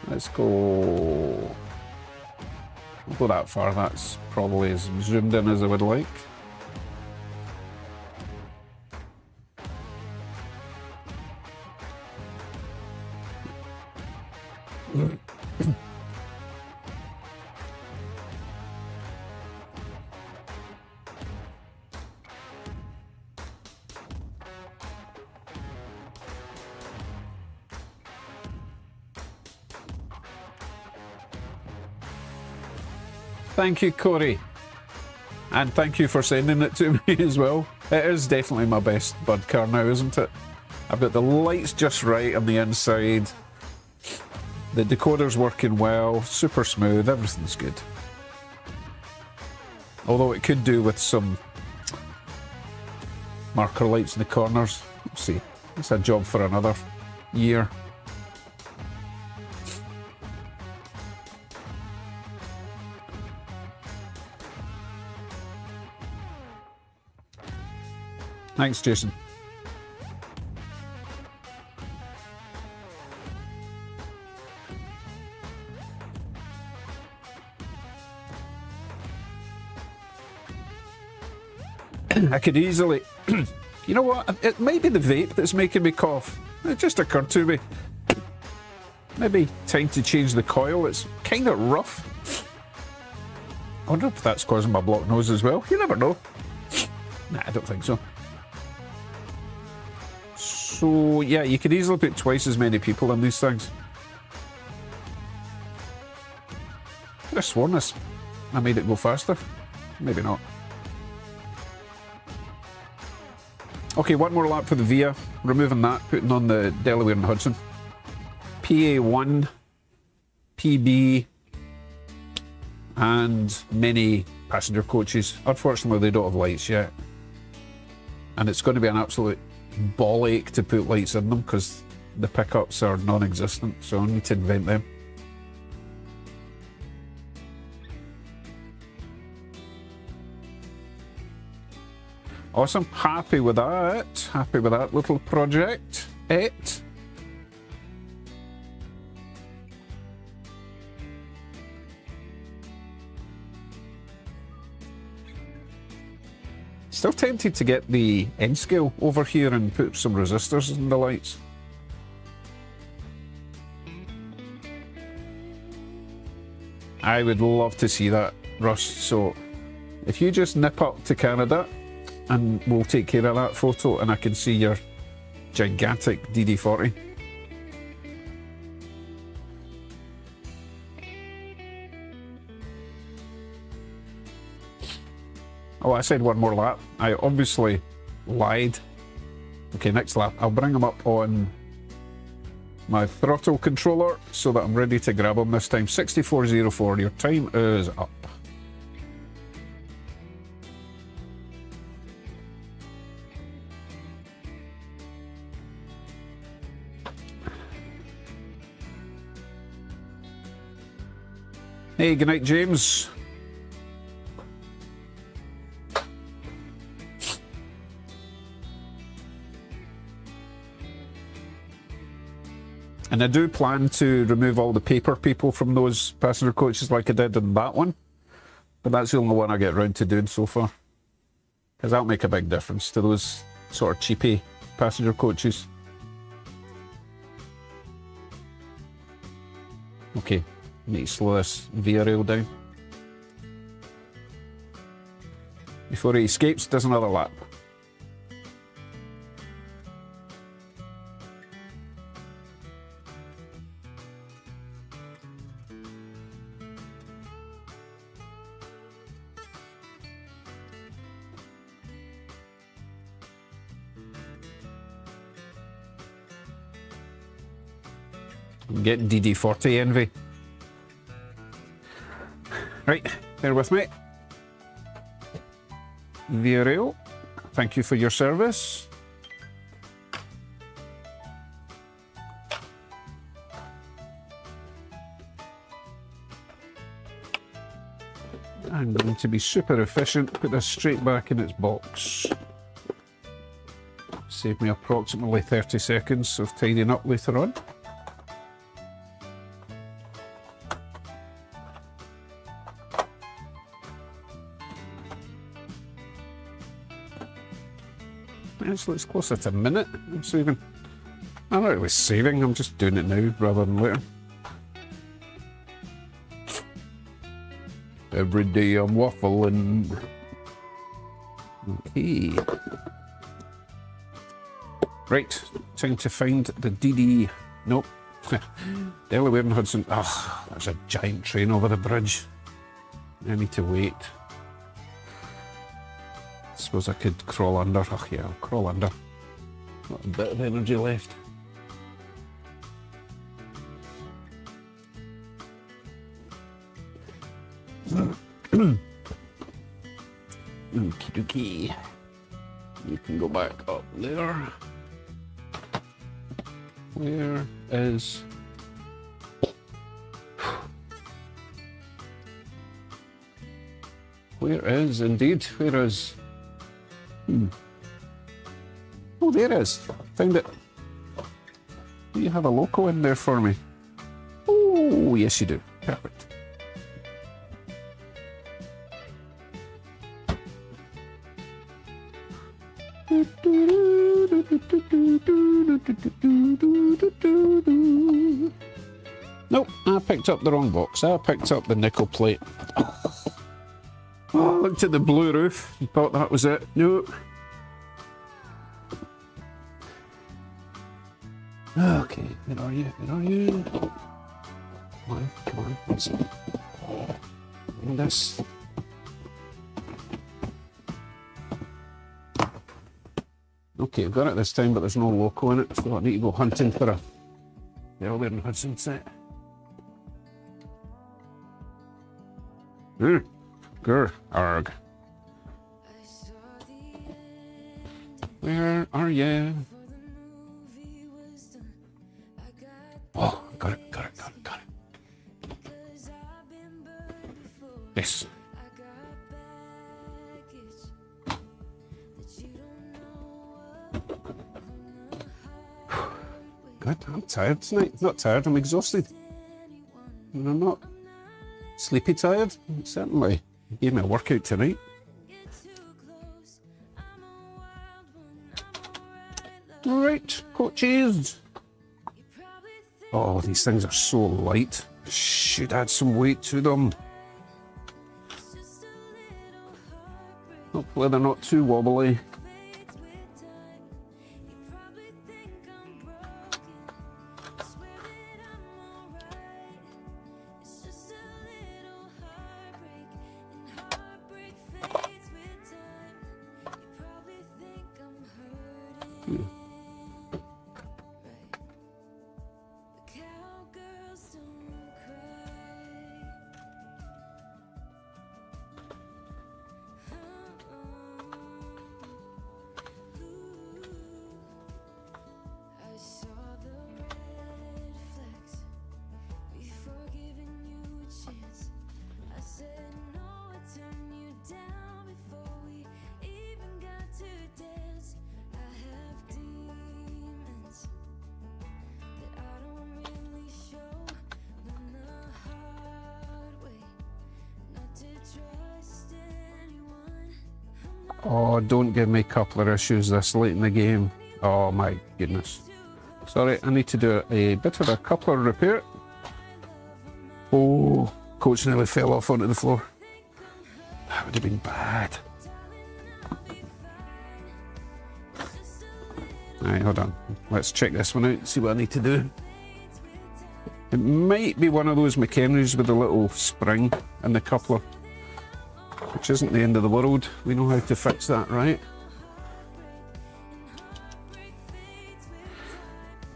S1: Let's go... I'll go that far. That's probably as zoomed in as I would like. Thank you, Corey. And thank you for sending it to me as well. It is definitely my best Bud car now, isn't it? I've got the lights just right on the inside. The decoder's working well, super smooth, everything's good. Although it could do with some marker lights in the corners. Let's see, it's a job for another year. Thanks, Jason. I could easily... You know what? It might be the vape that's making me cough. It just occurred to me. Maybe time to change the coil. It's kind of rough. I wonder if that's causing my blocked nose as well. You never know. Nah, I don't think so. So, yeah, you could easily put twice as many people in these things. Could have sworn this. I made it go faster. Maybe not. Okay, one more lap for the Via. Removing that, putting on the Delaware and Hudson. PA1, PB, and many passenger coaches. Unfortunately, they don't have lights yet. And it's going to be an absolute ball ache to put lights in them because the pickups are non-existent, so I need to invent them. Awesome, happy with that. Happy with that little project. Still tempted to get the N scale over here and put some resistors in the lights. I would love to see that, Russ. So if you just nip up to Canada and we'll take care of that photo and I can see your gigantic DD40. Oh, I said one more lap. I obviously lied. Okay, next lap. I'll bring them up on my throttle controller so that I'm ready to grab them this time. 6404, your time is up. Hey, good night, James. And I do plan to remove all the paper people from those passenger coaches like I did in that one. But that's the only one I get around to doing so far. Because that'll make a big difference to those sort of cheapy passenger coaches. Okay, need to slow this Via rail down. Before he escapes, does another lap. I'm getting DD40 envy. Right, bear with me. Viorel, thank you for your service. I'm going to be super efficient, put this straight back in its box. Save me approximately 30 seconds of tidying up later on. Actually, it's closer to a minute. I'm saving. I'm not really saving, I'm just doing it now rather than later. Every day I'm waffling. Okay. Right, time to find the DD. Nope. Delaware and Hudson. Oh, there's a giant train over the bridge. I need to wait. Suppose I could crawl under. Oh yeah, I'll crawl under. Got a bit of energy left. Okie dokie. You can go back up there. Where is... Where is, indeed, where is... Oh, there it is. Found it. Do you have a loco in there for me? Oh, yes you do. Perfect. Nope, I picked up the wrong box. I picked up the nickel plate. Oh, I looked at the blue roof and thought that was it. Nope. Okay, where are you? Where are you? Come on, let's see. Find this. Okay, I've got it this time, but there's no loco in it, so I need to go hunting for a Delaware and Hudson set. Grr, arg. Where are you? Oh, got it. Yes. Good, I'm tired tonight. Not tired, I'm exhausted. And I'm not sleepy tired. Certainly gave me a workout tonight. Alright, coaches. Oh, these things are so light. Should add some weight to them. Hopefully they're not too wobbly. Oh, don't give me coupler issues this late in the game. Oh my goodness. Sorry, I need to do a bit of a coupler repair. Oh, coach nearly fell off onto the floor. That would have been bad. Alright, hold on. Let's check this one out and see what I need to do. It might be one of those McHenrys with a little spring in the coupler, which isn't the end of the world. We know how to fix that, right?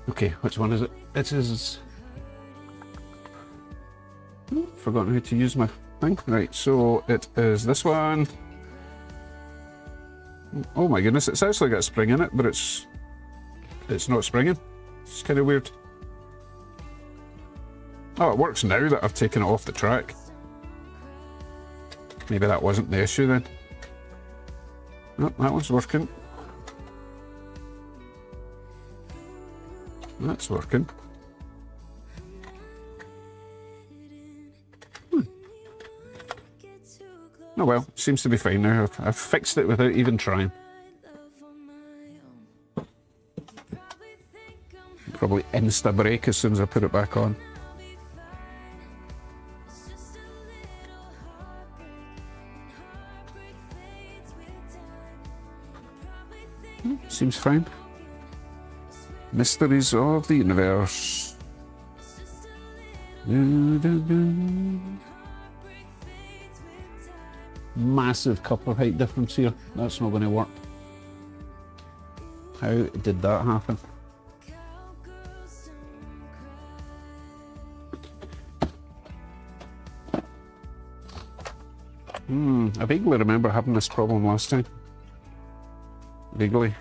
S1: Okay, which one is it? It is Forgotten how to use my thing. Right, so it is this one. Oh my goodness, it's actually got a spring in it, but it's not springing. It's kind of weird. Oh, it works now that I've taken it off the track. Maybe that wasn't the issue then. No, that one's working. That's working. Oh well, seems to be fine now. I've fixed it without even trying. Probably insta-brake as soon as I put it back on. Seems fine. Mysteries of the universe. Massive coupler height difference here. That's not going to work. How did that happen? I vaguely remember having this problem last time. Vaguely.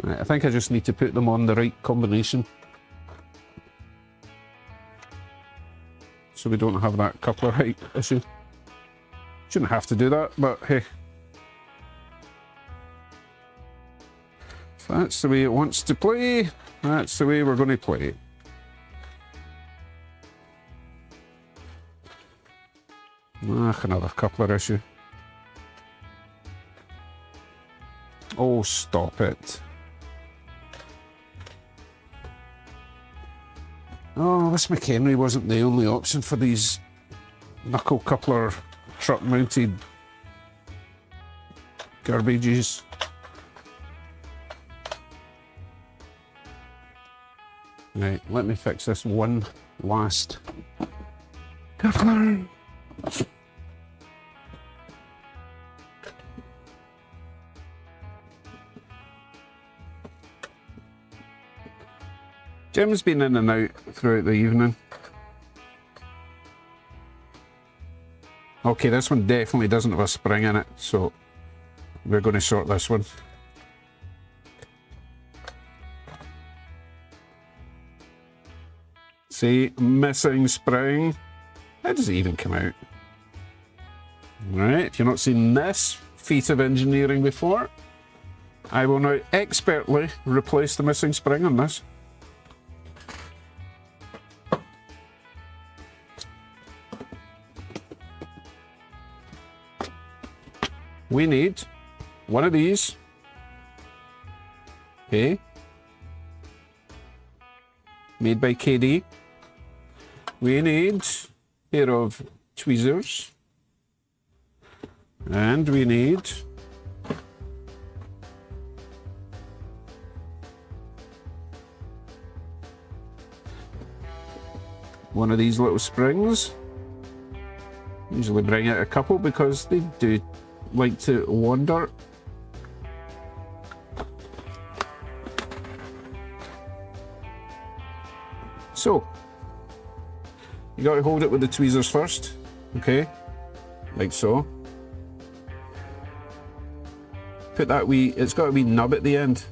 S1: Right, I think I just need to put them on the right combination. So we don't have that coupler height issue. Shouldn't have to do that, but hey. If that's the way it wants to play, that's the way we're going to play. Ach, another coupler issue. Oh, stop it. Oh, this McHenry wasn't the only option for these knuckle coupler truck mounted garbages. Right, let me fix this one last coupler. Jim's been in and out throughout the evening. Okay, this one definitely doesn't have a spring in it, so we're going to sort this one. See, missing spring. How does it even come out? Right, if you've not seen this feat of engineering before, I will now expertly replace the missing spring on this. We need one of these, okay, made by KD. We need a pair of tweezers, and we need one of these little springs. Usually bring out a couple because they do like to wander. So you got to hold it with the tweezers first, okay, like so. Put that wee, it's got a wee nub at the end,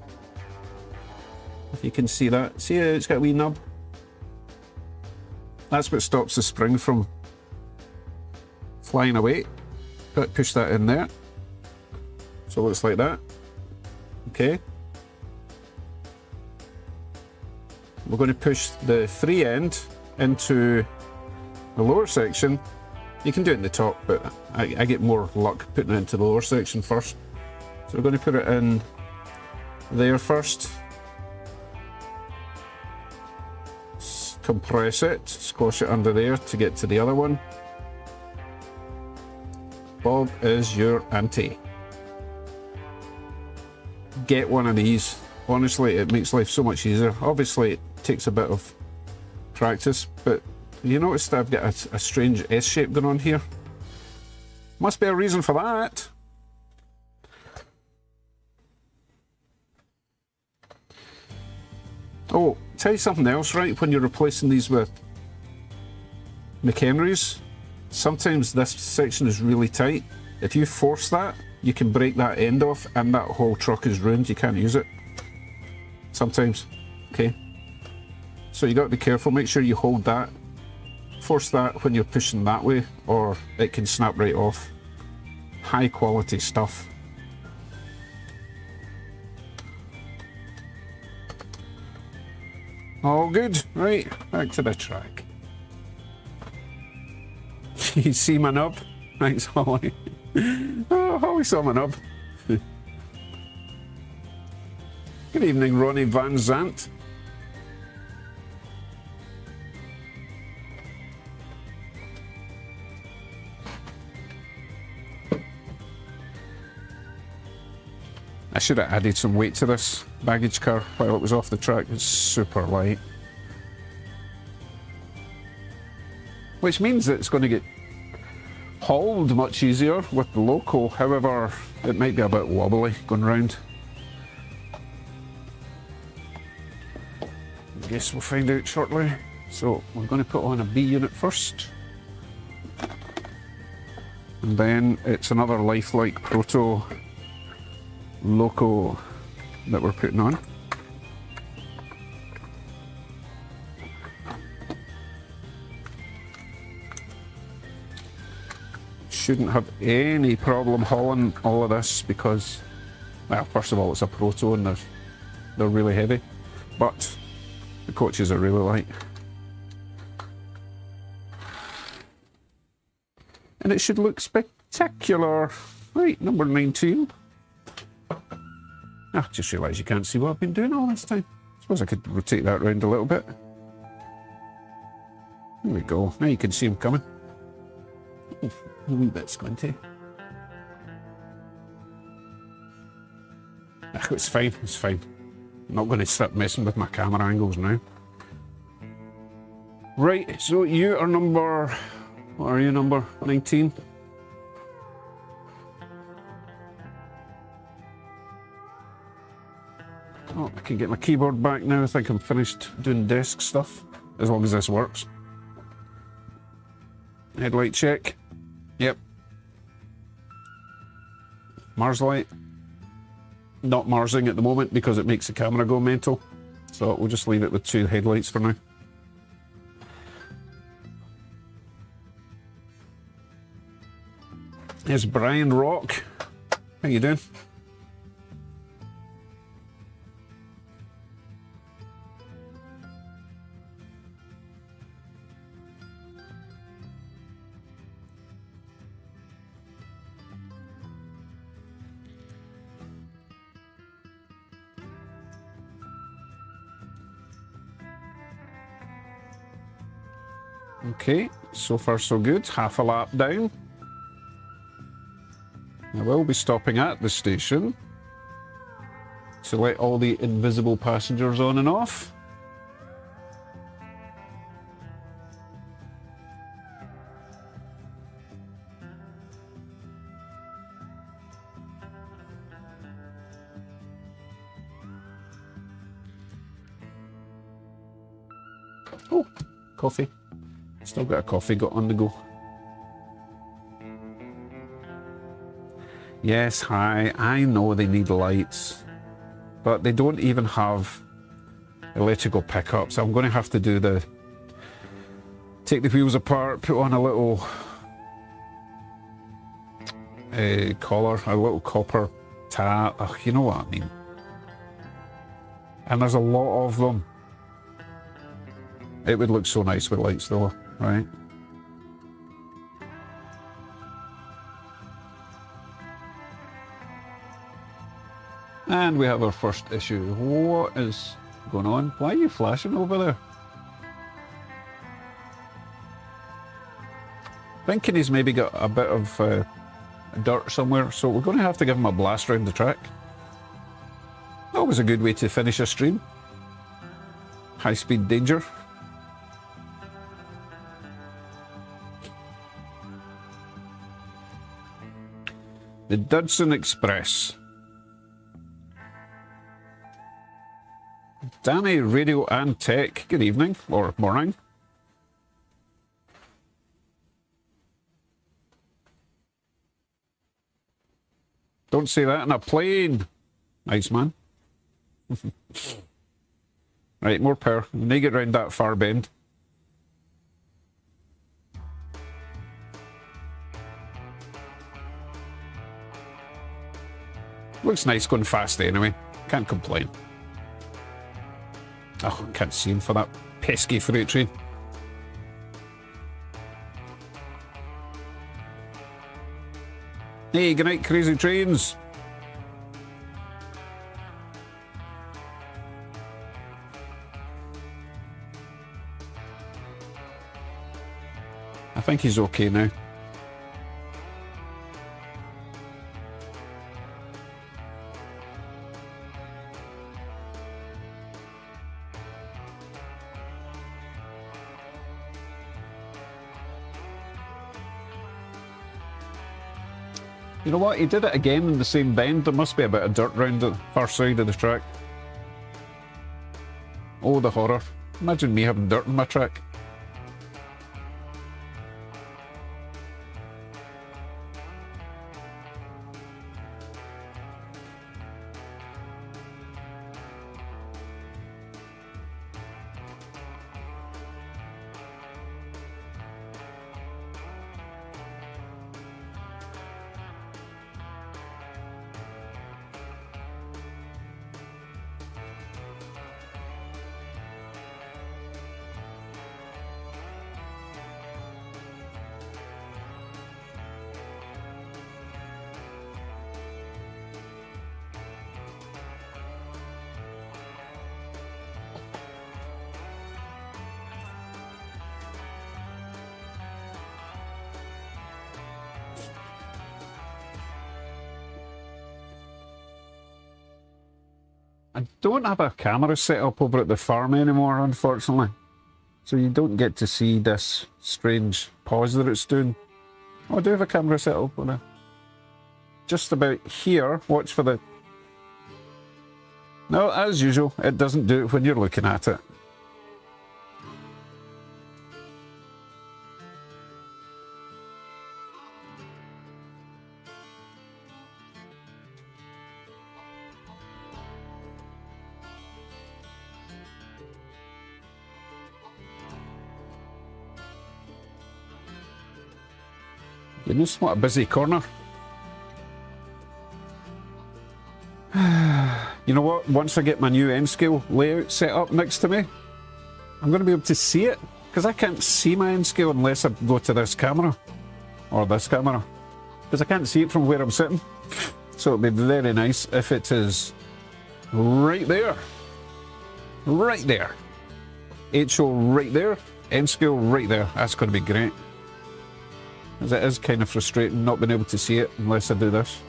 S1: if you can see that. See how it's got a wee nub? That's what stops the spring from flying away. Push that in there, so it looks like that. Okay, we're going to push the free end into the lower section. You can do it in the top, but I get more luck putting it into the lower section first. So we're going to put it in there first, compress it, squash it under there to get to the other one. Bob is your auntie. get one of these. Honestly, it makes life so much easier. Obviously, it takes a bit of practice, but you notice that I've got a strange S shape going on here. Must be a reason for that. Oh, tell you something else, right? When you're replacing these with McHenrys, sometimes this section is really tight. If you force that, you can break that end off and that whole truck is ruined. You can't use it. Sometimes, okay? So you got to be careful. Make sure you hold that. Force that when you're pushing that way, or it can snap right off. High quality stuff. All good. Right, back to the track. You see my nub? Thanks, Holly. Oh, Holly saw my nub. Good evening, Ronnie Van Zant. I should have added some weight to this baggage car while it was off the track. It's super light. Which means that it's going to get hauled much easier with the loco. However, it might be a bit wobbly going round. I guess we'll find out shortly. So we're going to put on a B unit first. And then it's another lifelike proto loco that we're putting on. Shouldn't have any problem hauling all of this because, well, first of all, it's a proto and they're really heavy, but the coaches are really light. And it should look spectacular. Right, number 19. I just realised you can't see what I've been doing all this time. Suppose I could rotate that round a little bit. There we go. Now you can see him coming. A wee bit squinty. It's fine, it's fine. I'm not going to start messing with my camera angles now. Right, so you are number... What are you, number 19? Oh, I can get my keyboard back now. I think I'm finished doing desk stuff, as long as this works. Headlight check. Yep. Mars light. Not Marsing at the moment because it makes the camera go mental. So we'll just leave it with 2 headlights for now. Here's Brian Rock. How you doing? Okay, so far so good. Half a lap down. I will be stopping at the station to let all the invisible passengers on and off. Oh, coffee. Still got a coffee got on the go. Yes, hi, I know they need lights, but they don't even have electrical pickups. I'm going to have to do take the wheels apart, put on a little collar, a little copper tab. Ugh, you know what I mean. And there's a lot of them. It would look so nice with lights though, right? And we have our first issue. What is going on? Why are you flashing over there? Thinking he's maybe got a bit of dirt somewhere, so we're going to have to give him a blast around the track. Always a good way to finish a stream. High speed danger. The Dudson Express. Danny, Radio and Tech, good evening, or morning. Don't say that in a plane. Nice, man. Right, more power. We need to get round that far bend. Looks nice going fast anyway. Can't complain. Oh, can't see him for that pesky freight train. Hey, good night, crazy trains. I think he's okay now. You know what? He did it again in the same bend. There must be a bit of dirt round the far side of the track. Oh, the horror. Imagine me having dirt in my track. I don't have a camera set up over at the farm anymore, unfortunately. So you don't get to see this strange pause that it's doing. Oh, I do have a camera set up on it. Just about here. Watch for the... No, as usual, it doesn't do it when you're looking at it. Goodness, what a busy corner. You know what? Once I get my new N-scale layout set up next to me, I'm going to be able to see it, because I can't see my N-scale unless I go to this camera, or this camera, because I can't see it from where I'm sitting. So it'll be very nice if it is right there. Right there. HO right there. N-scale right there. That's going to be great. As it is kind of frustrating not being able to see it unless I do this.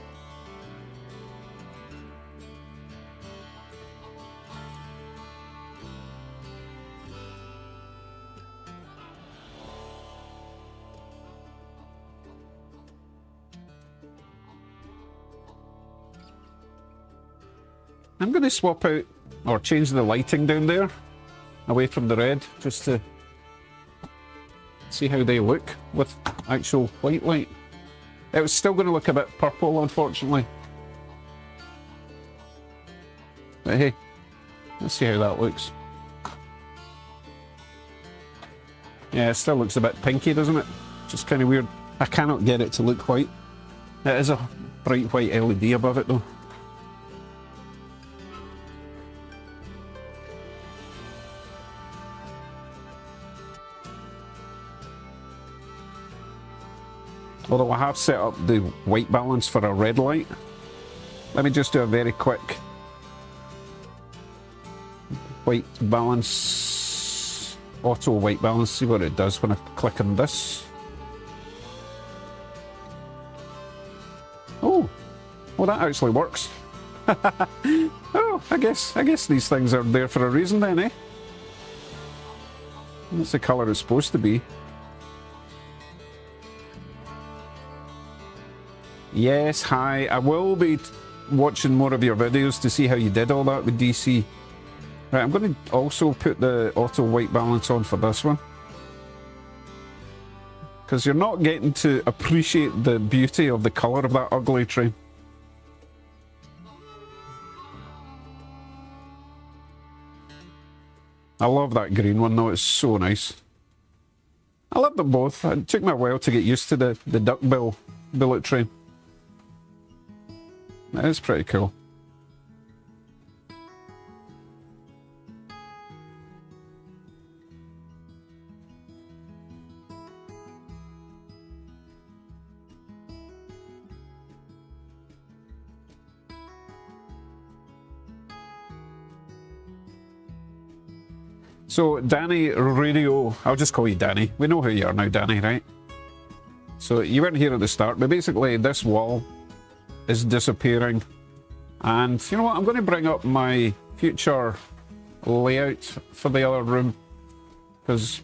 S1: I'm going to swap out or change the lighting down there away from the red just to see how they look with actual white light. It was still going to look a bit purple, unfortunately. But hey, let's see how that looks. Yeah, it still looks a bit pinky, doesn't it? Just kind of weird. I cannot get it to look white. It is a bright white LED above it though. Although I have set up the white balance for a red light. Let me just do a very quick white balance, auto white balance, see what it does when I click on this. Oh, well that actually works. Oh, I guess these things are there for a reason then, eh? That's the colour it's supposed to be. Yes, hi. I will be watching more of your videos to see how you did all that with DC. Right, I'm going to also put the auto white balance on for this one. Because you're not getting to appreciate the beauty of the colour of that ugly train. I love that green one though, it's so nice. I love them both. It took me a while to get used to the duckbill bullet train. That is pretty cool. So, Danny Radio, I'll just call you Danny. We know who you are now, Danny, right? So, you weren't here at the start, but basically this wall is disappearing. And you know what? I'm going to bring up my future layout for the other room. Because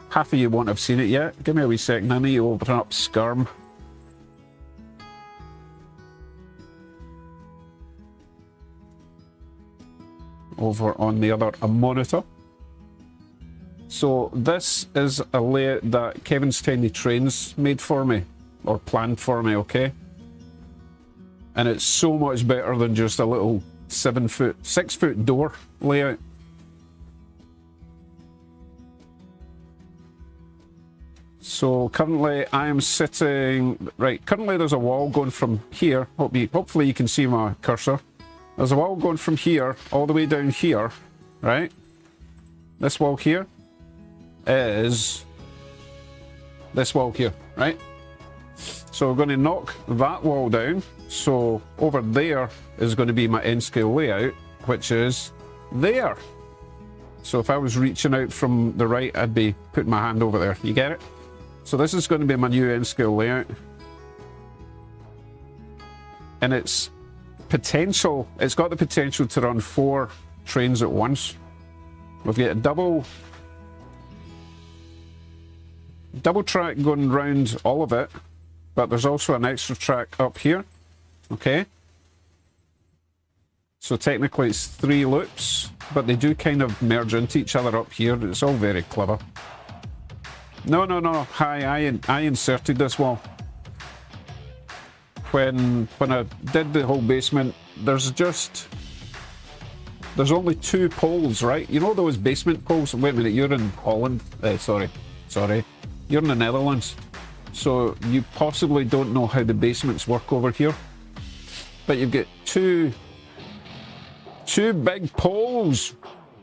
S1: half of you won't have seen it yet. Give me a wee second. I need to open up Skirm. Over on the other monitor. So this is a layout that Kevin's Tiny Trains made for me, or planned for me, okay? And it's so much better than just a little 6 foot door layout. So currently I am sitting, right, currently there's a wall going from here, hopefully you can see my cursor. There's a wall going from here all the way down here, right? This wall here is this wall here, right? So we're going to knock that wall down. So over there is going to be my N-scale layout, which is there. So if I was reaching out from the right, I'd be putting my hand over there. You get it? So this is going to be my new N-scale layout. And it's got the potential to run 4 trains at once. We've got a double track going round all of it, but there's also an extra track up here, okay? So technically it's 3 loops, but they do kind of merge into each other up here. It's all very clever. No, hi, I inserted this wall. When I did the whole basement, there's only 2 poles, right? You know those basement poles? Wait a minute, you're in Holland. Sorry. You're in the Netherlands. So you possibly don't know how the basements work over here. But you've got two big poles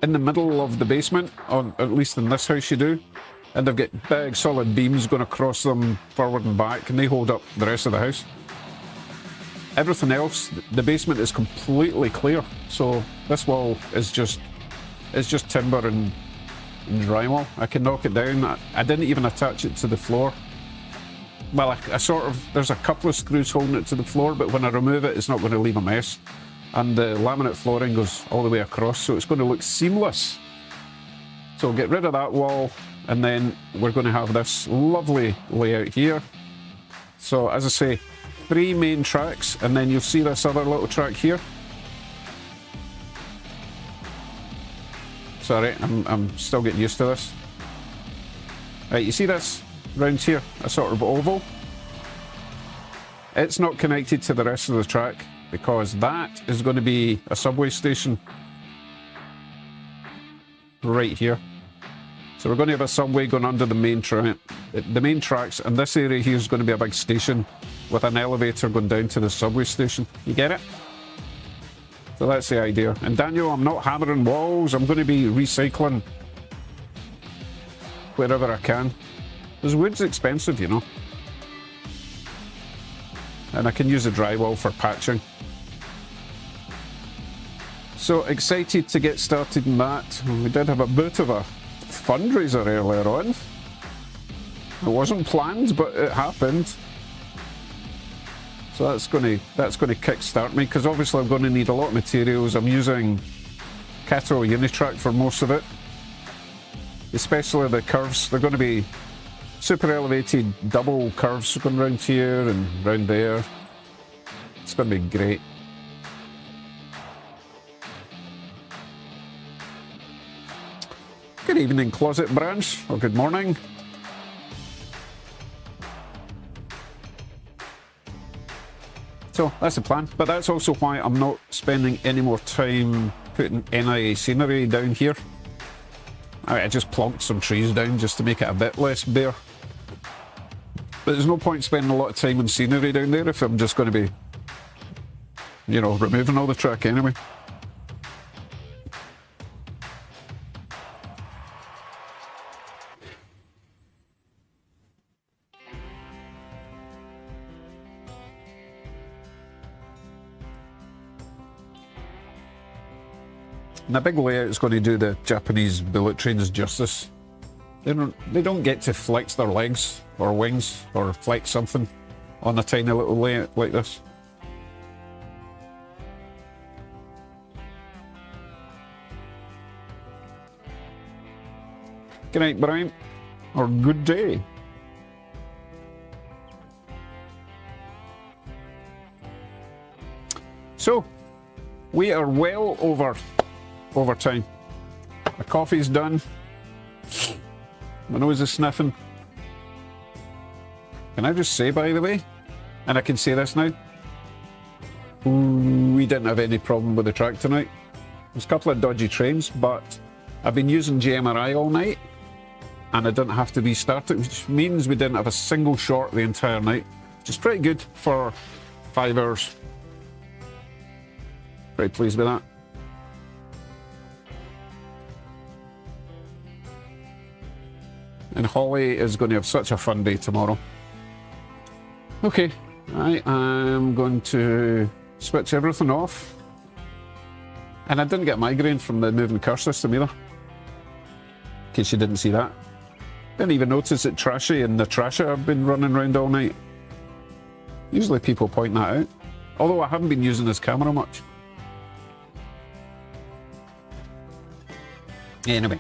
S1: in the middle of the basement, or at least in this house you do. And they've got big solid beams going across them forward and back, and they hold up the rest of the house. Everything else, the basement is completely clear. So this wall is just timber and drywall. I can knock it down. I didn't even attach it to the floor. Well, I sort of, there's a couple of screws holding it to the floor, but when I remove it, it's not going to leave a mess. And the laminate flooring goes all the way across, so it's going to look seamless. So we'll get rid of that wall, and then we're going to have this lovely layout here. So as I say, 3 main tracks, and then you'll see this other little track here. Sorry, I'm still getting used to this. Right, you see this round here, a sort of oval? It's not connected to the rest of the track because that is going to be a subway station right here. So we're going to have a subway going under the main tracks, and this area here is going to be a big station with an elevator going down to the subway station. You get it? So that's the idea. And Daniel, I'm not hammering walls. I'm going to be recycling wherever I can. Because wood's expensive, you know. And I can use the drywall for patching. So excited to get started in that. We did have a bit of a fundraiser earlier on. It wasn't planned, but it happened. So So that's going to kick-start me, because obviously I'm going to need a lot of materials. I'm using Caterhall Unitrack for most of it, especially the curves. They're going to be super elevated double curves going around here and round there. It's going to be great. Good evening, Closet Branch, or good morning. So that's the plan, but that's also why I'm not spending any more time putting NIA scenery down here. I just plonked some trees down just to make it a bit less bare. But there's no point spending a lot of time on scenery down there if I'm just going to be, you know, removing all the track anyway. And a big layout is going to do the Japanese bullet trains justice. They don't get to flex their legs or wings or flex something on a tiny little layout like this. Good night, Brian, or good day. So, we are well over time. The coffee's done. My nose is sniffing. Can I just say, by the way, and I can say this now, we didn't have any problem with the track tonight. There's a couple of dodgy trains, but I've been using GMRI all night, and I didn't have to restart it, which means we didn't have a single short the entire night, which is pretty good for 5 hours. Very pleased with that. And Holly is going to have such a fun day tomorrow. Okay, I am going to switch everything off. And I didn't get migraine from the moving car system either, in case you didn't see that. Didn't even notice that Trashy and the Trasher have been running around all night. Usually people point that out, although I haven't been using this camera much. Anyway,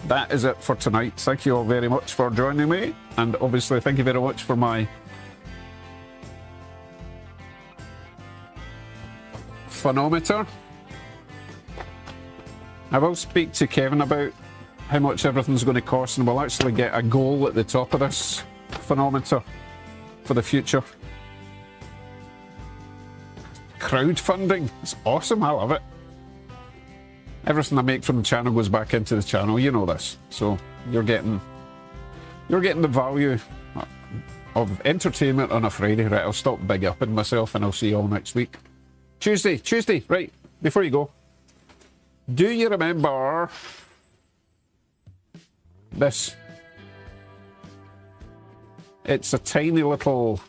S1: that is it for tonight. Thank you all very much for joining me, and obviously thank you very much for my phonometer. I will speak to Kevin about how much everything's going to cost, and we'll actually get a goal at the top of this phonometer for the future. Crowdfunding, it's awesome, I love it. Everything I make from the channel goes back into the channel, you know this. So you're getting the value of entertainment on a Friday. Right, I'll stop big upping myself and I'll see you all next week. Tuesday, right, before you go. Do you remember this? It's a tiny little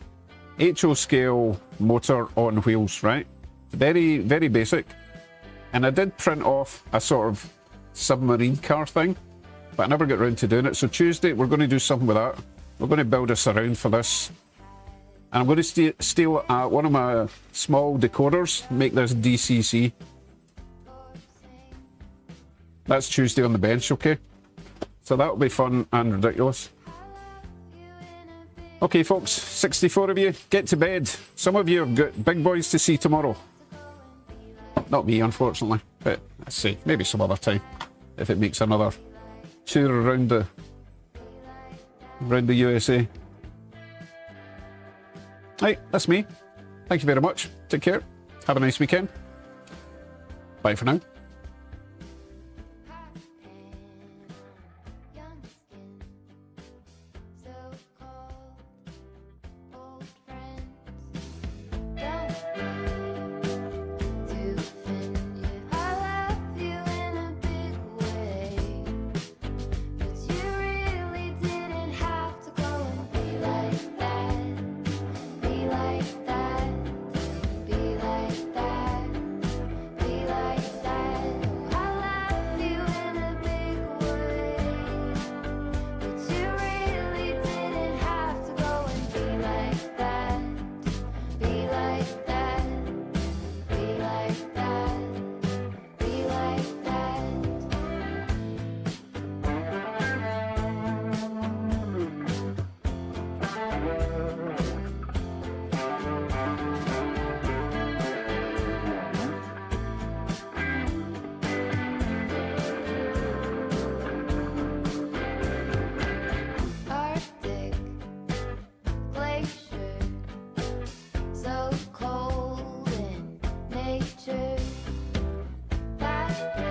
S1: HO scale motor on wheels, right? Very, very basic. And I did print off a sort of submarine car thing, but I never got around to doing it. So Tuesday, we're going to do something with that. We're going to build a surround for this. And I'm going to steal one of my small decoders, make this DCC. That's Tuesday on the bench, okay? So that'll be fun and ridiculous. Okay, folks, 64 of you, get to bed. Some of you have got big boys to see tomorrow. Not me, unfortunately, but let's see, maybe some other time, if it makes another tour around the USA. Right, that's me. Thank you very much. Take care. Have a nice weekend. Bye for now.
S4: Be like that. Thank